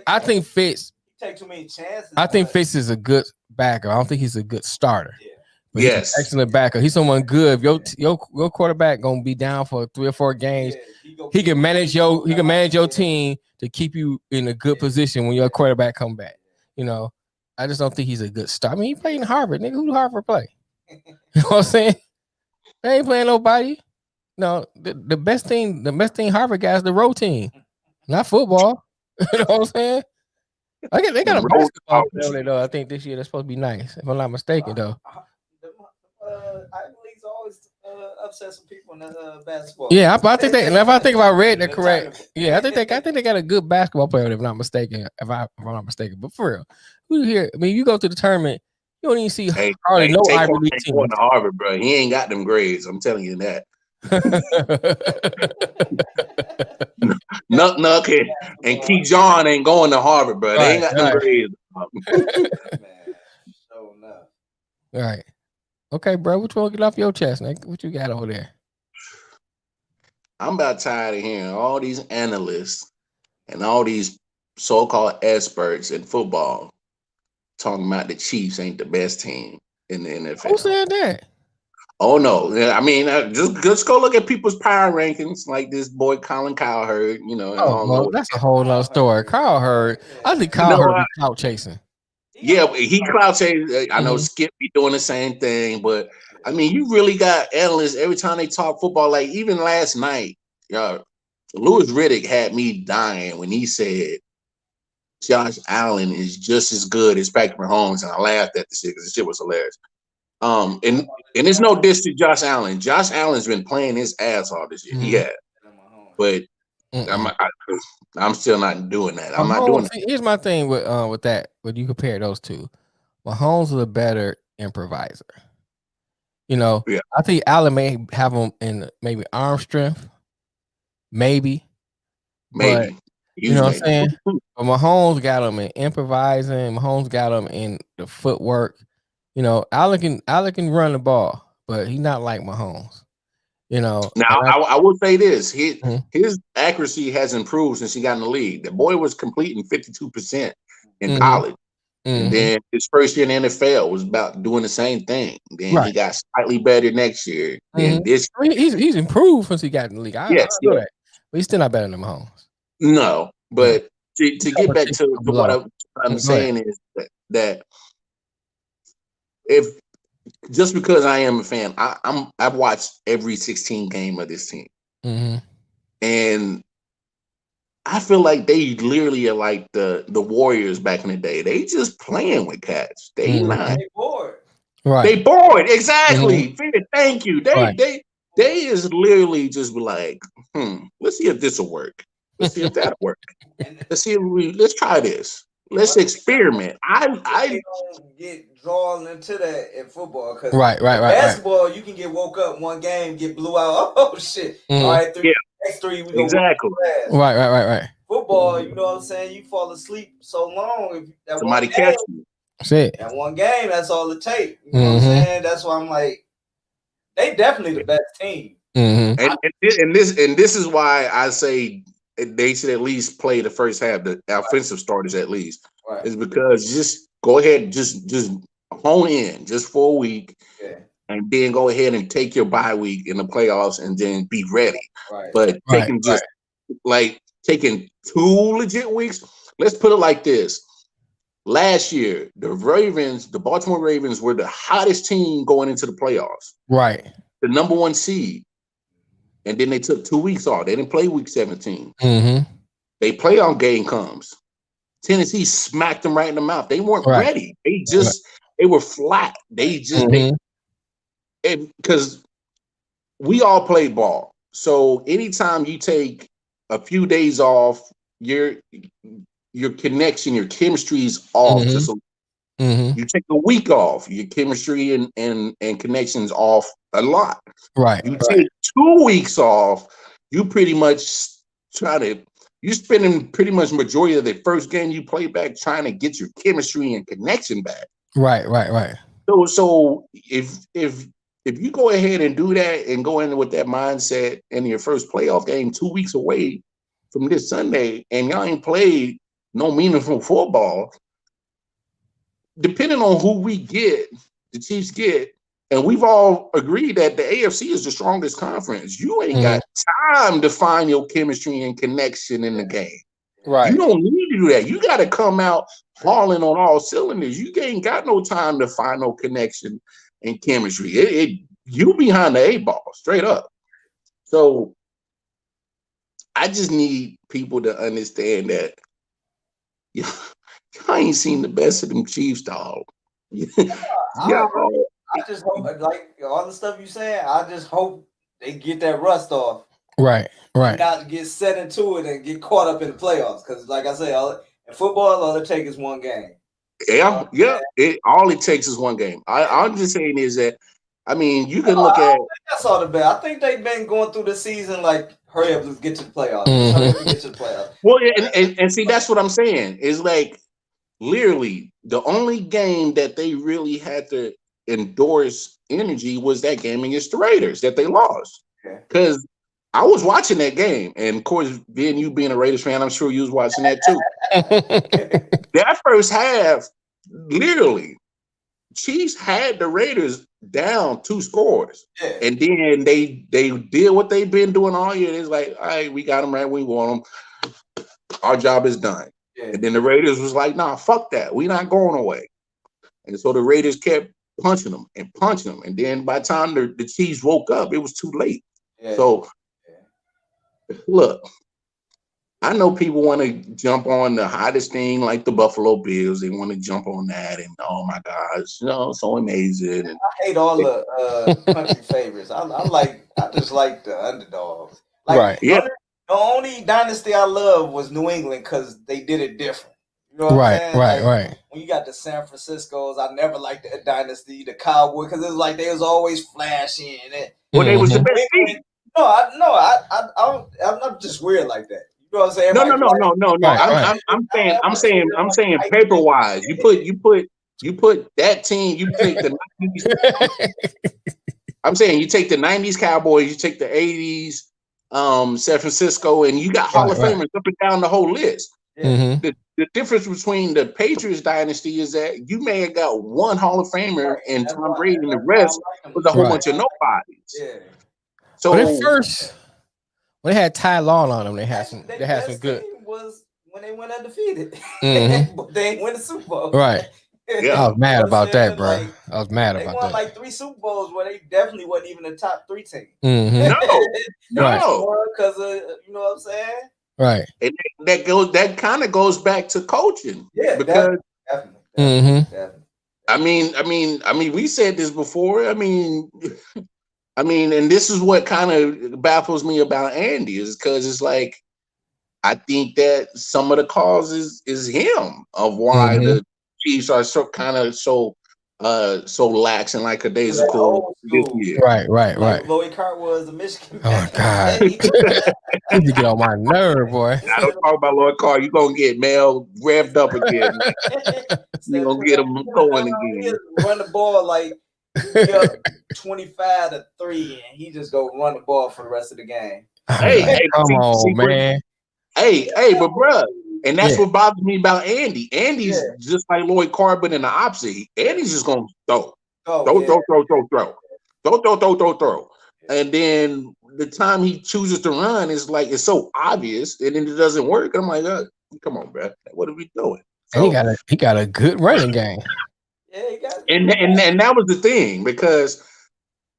I think Fitz take too many chances. I think Fitz is a good backer. I don't think he's a good starter. Yeah. But he's an excellent backer. He's someone good. Your quarterback gonna be down for 3 or 4 games. Yeah, he can manage your team to keep you in a good position when your quarterback come back. I just don't think he's a good starter. I mean, he played in Harvard, nigga. Who do Harvard play? You know what I'm saying? They ain't playing nobody. No, the best thing Harvard got is the road team, not football. You know what I'm saying? They got a basketball player though. I think this year that's supposed to be nice, if I'm not mistaken, though. I.O.W. always upset some people in the basketball. Yeah, I think if I think if I read that correct, yeah, I think they got a good basketball player, if I'm not mistaken. If I'm not mistaken, but for real, who here? I mean, you go to the tournament, you don't even see hardly no Ivy League team. Going to Harvard, bro. He ain't got them grades. I'm telling you that. Nuck and Key John ain't going to Harvard, bro. They ain't got them grades. All right. Okay, bro. What you want to get off your chest, Nick? What you got over there? I'm about tired of hearing all these analysts and all these so-called experts in football talking about the Chiefs ain't the best team in the NFL. Who said that? Oh no! I mean, just go look at people's power rankings, like this boy Colin Cowherd. That's a whole other story. Cowherd, I think Cowherd be clout chasing. Yeah, he clout chasing. I know Skip be doing the same thing, but I mean, you really got analysts every time they talk football. Like even last night, Louis Riddick had me dying when he said Josh Allen is just as good as Patrick Mahomes, and I laughed at the shit because the shit was hilarious. And it's no diss to Josh Allen. Josh Allen's been playing his ass off this year. He has, but I'm still not doing that. I'm not doing that. Here's my thing with that. When you compare those two, Mahomes is a better improviser. I think Allen may have him in maybe arm strength, maybe. But, you know what I'm saying? But Mahomes got him in improvising. Mahomes got him in the footwork. Allen can run the ball, but he's not like Mahomes. Now I will say this: his accuracy has improved since he got in the league. The boy was completing 52% in college, and then his first year in the NFL was about doing the same thing. Then he got slightly better next year. And he's improved since he got in the league. I know that, but he's still not better than Mahomes. No, but to get back to what I'm saying is that if just because I am a fan, I've watched every 16 game of this team, and I feel like they literally are like the Warriors back in the day. They just playing with cats. They not. They bored. Right. They bored. Exactly. Thank you. They is literally just be like, let's see if this will work. Let's see if that'll work. Let's try this. Let's experiment. I don't get drawn into that in football because right. basketball you can get woke up one game, get blew out. Oh shit! All right, next 3 we go exactly. Right. Football, you know what I'm saying? You fall asleep so long if somebody catch you. That one game, that's all it takes. You know what I'm saying? That's why I'm like, they definitely the best team. And this is why I say they should at least play the first half, the offensive starters at least. Right. Is because just go ahead, just hone in just for a week, and then go ahead and take your bye week in the playoffs, and then be ready. Right. But taking 2 legit weeks. Let's put it like this: last year, the Baltimore Ravens were the hottest team going into the playoffs. Right. The number 1 seed. And then they took 2 weeks off. They didn't play week 17. They play on game comes. Tennessee smacked them right in the mouth. They weren't ready. They were flat. They just because we all play ball. So anytime you take a few days off, your connection, your chemistry is off. You take a week off, your chemistry and connections off a lot. Right. You take 2 weeks off, you pretty much you're spending pretty much majority of the first game you play back trying to get your chemistry and connection back. Right. So if you go ahead and do that and go in with that mindset in your first playoff game 2 weeks away from this Sunday, and y'all ain't played no meaningful football, depending on who we get, the Chiefs get, and we've all agreed that the AFC is the strongest conference. You ain't got time to find your chemistry and connection in the game. Right. You don't need to do that. You got to come out hauling on all cylinders. You ain't got no time to find no connection and chemistry. You behind the 8 ball, straight up. So I just need people to understand that I ain't seen the best of them Chiefs, dog. I just hope, like all the stuff you saying, I just hope they get that rust off. Right. Not get set into it and get caught up in the playoffs. Because, like I say, in football, all it takes is one game. Yeah. All it takes is one game. I'm just saying is that, I mean, you can look at. That's all the bad. I think they've been going through the season like, hurry up, let's get to the playoffs. Hurry up and get to the playoffs. Well, and see, that's what I'm saying. Is like, literally, the only game that they really had to endorse energy was that game against the Raiders that they lost. Because I was watching that game, and of course, you being a Raiders fan, I'm sure you was watching that too. That first half, literally, Chiefs had the Raiders down 2 scores, and then they did what they've been doing all year. It's like, all right, we got them right, we want them. Our job is done. And then the Raiders was like, nah, fuck that. We're not going away. And so the Raiders kept punching them. And then by the time the Chiefs woke up, it was too late. So, look, I know people want to jump on the hottest thing like the Buffalo Bills. They want to jump on that and, oh, my gosh, so amazing. And I hate all the country favorites. I just like the underdogs. Like, the only dynasty I love was New England because they did it different. You know what I'm saying? Right. When you got the San Franciscos, I never liked the dynasty, the Cowboys, because it was like they was always flashy and they was the best team. I'm not just weird like that. You know what I'm saying? No. I'm saying paper wise. You put that team. You take the 90s. I'm saying you take the 90s Cowboys. You take the 80s San Francisco, and you got Hall of Famers up and down the whole list. The difference between the Patriots dynasty is that you may have got one Hall of Famer and Tom Brady, and the rest was a whole bunch of nobodies. So at first, when they had Ty Law on them, they had some good. Was when they went undefeated, but they ain't win the Super Bowl. Right. Yeah. I was mad about that, bro. Like, I was mad about that. They won like 3 Super Bowls where they definitely wasn't even a top 3 team. No, because you know what I'm saying. Right. And that kind of goes back to coaching. Yeah, because definitely. I mean, we said this before. I mean, and this is what kind of baffles me about Andy is because it's like I think that some of the causes is him of why the Chiefs are so lax and like a daisical this year. Right. Lloyd Carter was the Michigan. Oh God, you get on my nerve, boy. I don't talk about Lloyd Carter. You gonna get Mel revved up again. You gonna get him going again. Run the ball like 25-3, and he just go run the ball for the rest of the game. Hey, come on, man. Hey, but bruh, and that's what bothers me about Andy. Andy's just like Lloyd Carter, but in the opposite. Andy's just gonna throw. And then the time he chooses to run is like it's so obvious, and then it doesn't work. I'm like, come on, bro, what are we doing? So, he got a good running game. Yeah, he got it. And that was the thing because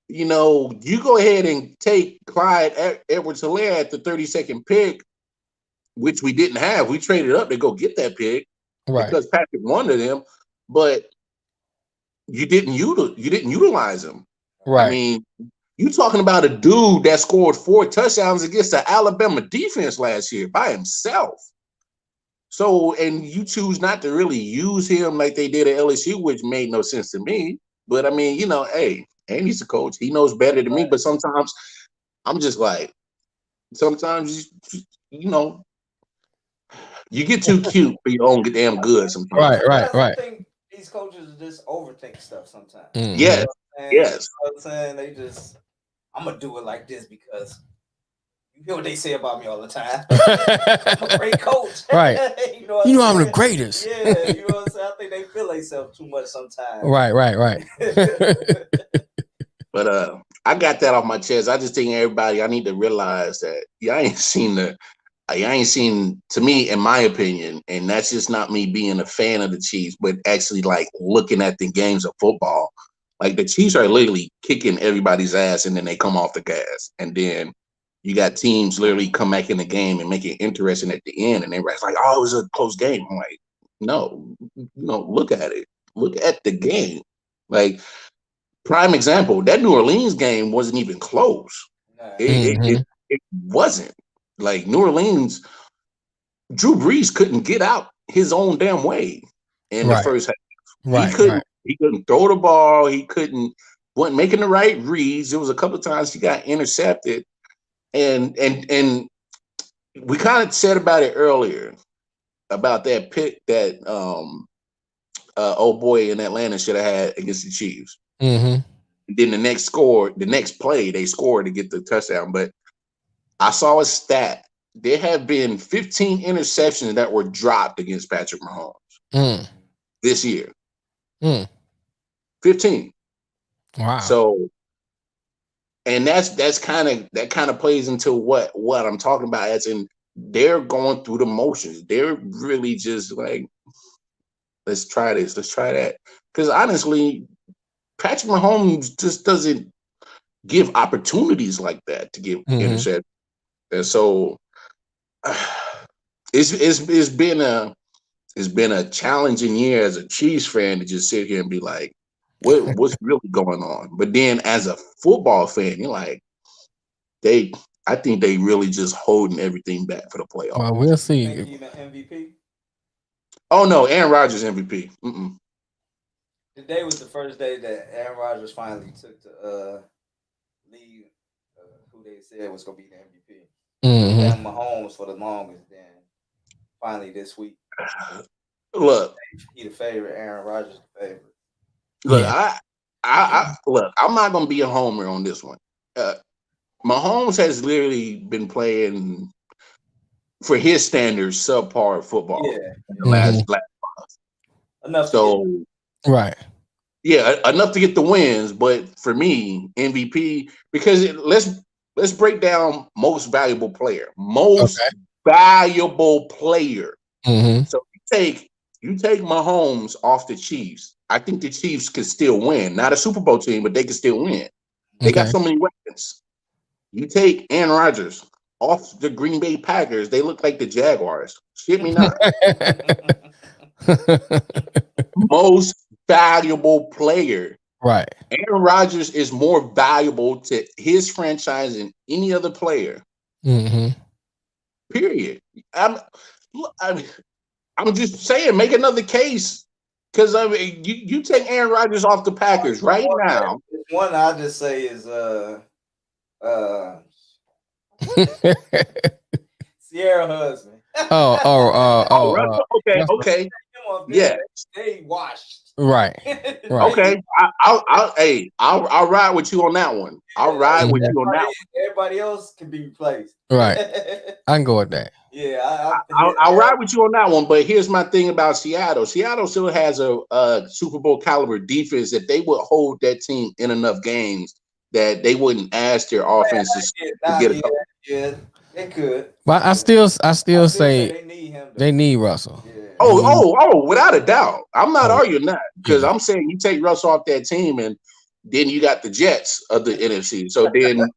you go ahead and take Clyde Edwards-Helaire at the 32nd pick, which we didn't have. We traded up to go get that pick because Patrick wanted him, but you didn't utilize him. Right. I mean, you talking about a dude that scored 4 touchdowns against the Alabama defense last year by himself. So, and you choose not to really use him like they did at LSU, which made no sense to me. But I mean, hey, Andy's the coach. He knows better than me. But sometimes I'm just like, sometimes you get too cute for your own damn good sometimes. Right. I think these coaches just overthink stuff sometimes. Yes, yes. You know what I'm saying? They just, I'm gonna do it like this because you hear what they say about me all the time. I'm a great coach. Right. you know I'm the greatest. Yeah, you know what I'm saying? I think they feel themselves too much sometimes. Right. But I got that off my chest. I just think everybody, I need to realize that I ain't seen, to me, in my opinion, and that's just not me being a fan of the Chiefs, but actually like looking at the games of football. Like the Chiefs are literally kicking everybody's ass, and then they come off the gas, and then you got teams literally come back in the game and make it interesting at the end, and everybody's like, "Oh, it was a close game." I'm like, no, look at it. Look at the game. Like prime example, that New Orleans game wasn't even close. It wasn't. Like New Orleans, Drew Brees couldn't get out his own damn way in the first half. He couldn't throw the ball. He wasn't making the right reads. There was a couple of times he got intercepted. And we kind of said about it earlier about that pick that old boy in Atlanta should have had against the Chiefs. Mm-hmm. Then the next play, they scored to get the touchdown. But I saw a stat. There have been 15 interceptions that were dropped against Patrick Mahomes this year. 15. Wow. So, and that kind of plays into what I'm talking about, as in they're going through the motions. They're really just like, let's try this, let's try that. Because honestly, Patrick Mahomes just doesn't give opportunities like that to give interceptions. And so it's been a challenging year as a Chiefs fan to just sit here and be like, what's really going on? But then as a football fan, you're like, I think they really just holding everything back for the playoffs. Well, we'll see. You think even MVP? Oh no, Aaron Rodgers MVP. Today was the first day that Aaron Rodgers finally took the lead. Who they said was going to be the MVP. And Mahomes for the longest. Then finally this week, look, he the favorite. Aaron Rodgers the favorite. Look, look. I'm not going to be a homer on this one. Mahomes has literally been playing, for his standards, subpar football in the last month. Enough. So right. Yeah, enough to get the wins, but for me, MVP, because let's break down most valuable player. Most valuable player. So you take Mahomes off the Chiefs. I think the Chiefs could still win. Not a Super Bowl team, but they can still win. They got so many weapons. You take Aaron Rodgers off the Green Bay Packers, they look like the Jaguars. Shit me not. Most valuable player. Right. Aaron Rodgers is more valuable to his franchise than any other player. Period. I'm just saying, make another case. Because I mean, you take Aaron Rodgers off the Packers right now. One I just say is Sierra husband. Okay. Yeah, they washed. Right. Okay. I'll ride with you on that one. I'll ride with you on that one. Everybody else can be replaced. Right. I can go with that. Yeah, I'll ride with you on that one. But here's my thing about Seattle. Seattle still has a Super Bowl caliber defense that they would hold that team in enough games that they wouldn't ask their offenses to get a couple. Yeah, they could. But I still say they need Russell. Yeah. Oh, without a doubt. I'm not arguing that, because I'm saying you take Russell off that team and then you got the Jets of the NFC. So then,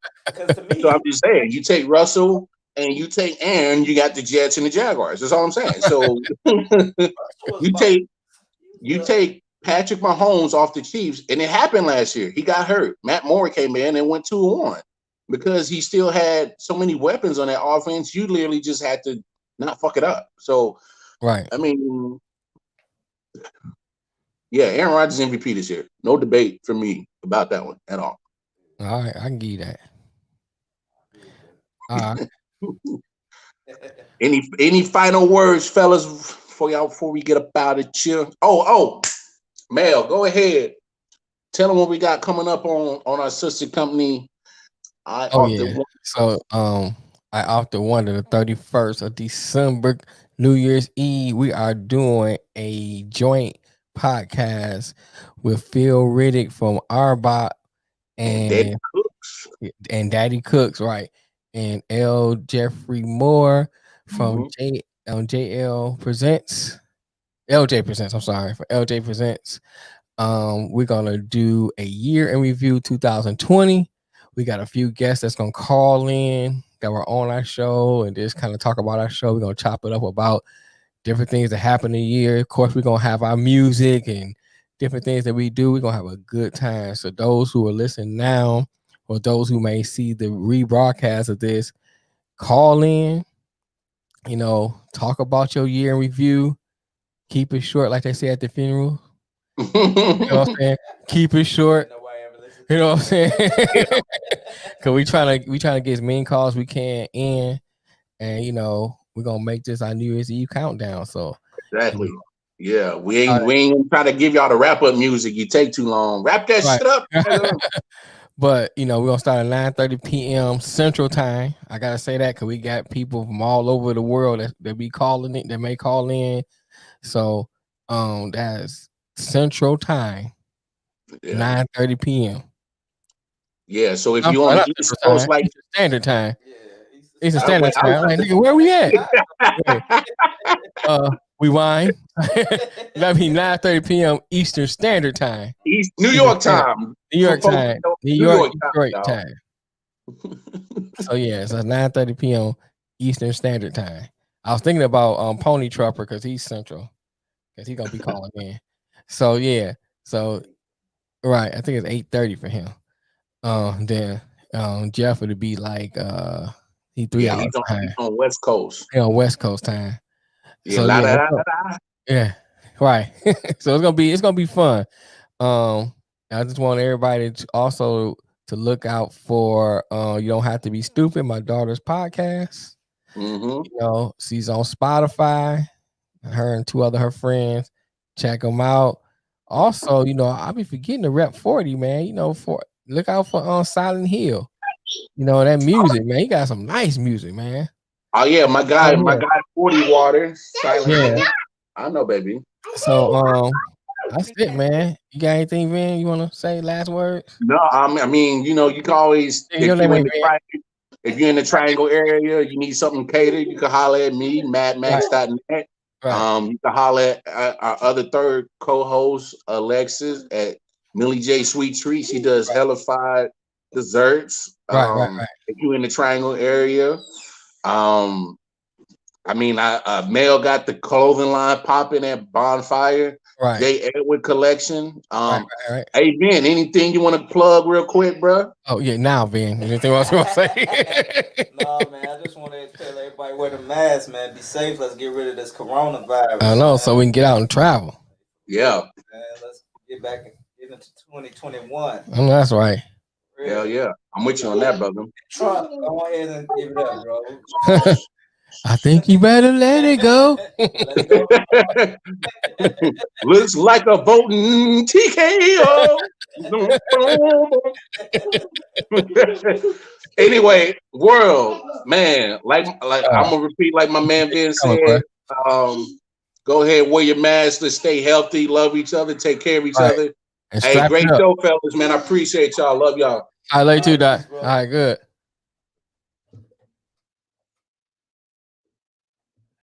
so I'm just saying, you take Russell and you take Aaron, you got the Jets and the Jaguars. That's all I'm saying. So you take Patrick Mahomes off the Chiefs, and it happened last year. He got hurt. Matt Moore came in and went 2-1 because he still had so many weapons on that offense. You literally just had to not fuck it up. So, right. I mean, yeah, Aaron Rodgers MVP this year. No debate for me about that one at all. All right, I can give you that. All right. Any final words, fellas, before we get up out of here? Oh, Mel, go ahead. Tell them what we got coming up on our sister company. So I.O.W the 31st of December, New Year's Eve, we are doing a joint podcast with Phil Riddick from Arbot and Daddy Cooks, right? And L. Jeffrey Moore from JL Presents. LJ Presents, I'm sorry, for LJ Presents. We're gonna do a year in review 2020. We got a few guests that's gonna call in that were on our show and just kind of talk about our show. We're gonna chop it up about different things that happened in the year. Of course, we're gonna have our music and different things that we do. We're gonna have a good time. So those who are listening now, or those who may see the rebroadcast of this, call in, talk about your year in review. Keep it short, like they say at the funeral. You know what I'm saying? Keep it short. You know what I'm saying? Cause we trying to get as many calls we can in, and we're gonna make this our New Year's Eve countdown. So exactly. Yeah, we ain't trying to give y'all the wrap up music. You take too long. Wrap that shit up. But we're gonna start at 9:30 p.m. Central Time. I gotta say that because we got people from all over the world that be calling it, that may call in. So that's Central Time, 9:30 p.m. Yeah, so if you on the East Coast, like Standard Time, it's a Standard Time. I'm like, nigga, where we at? We whine. That'd be 9:30 p.m. Eastern Standard Time. New York time. New York time. New York time. So yeah, so 9:30 p.m. Eastern Standard Time. I was thinking about Pony Trapper because he's Central, because he's gonna be calling in. So yeah, right, I think it's 8:30 for him. Then Jeff would be like he 3 hours behind. He's on West Coast. Yeah, on West Coast time. Yeah, yeah, right. So it's gonna be fun. I just want everybody to also to look out for You Don't Have to Be Stupid, my daughter's podcast. She's on Spotify. Her and two other her friends, check them out. Also, I'll be forgetting to rep 40, man. Look out for Silent Hill. That music, man. He got some nice music, man. Oh yeah, my guy 40 Water. Silent Hill. I know, baby. So that's it, man. You got anything, Vin? You want to say last words? No, I mean, you can always if you're in the Triangle area, you need something catered, you can holler at me, madmax.net. Right. You can holler at our other third co-host, Alexis, at Millie J Sweet Treat. She does hellified desserts. Right. If you're in the Triangle area, Mel got the clothing line popping at Bonfire. Right. J. Edward collection. Right. Hey, Ben, anything you want to plug real quick, bro? Oh yeah, now Ben, anything else you want to say? No, man, I just want to tell everybody wear the mask, man. Be safe. Let's get rid of this coronavirus. I know, so we can get out and travel. Yeah. Man, let's get back and get into 2021. Oh, that's right. Really? Hell yeah, I'm with you on that, brother. Trump, go ahead and give it up, bro. I think you better let it go. Looks like a voting TKO. Anyway, world, man, like I'm gonna repeat like my man Ben said. Go ahead, wear your mask. Let's stay healthy, love each other, take care of each other. Hey, great show, fellas, man. I appreciate y'all. Love y'all. I love you too, Doc. All right, good.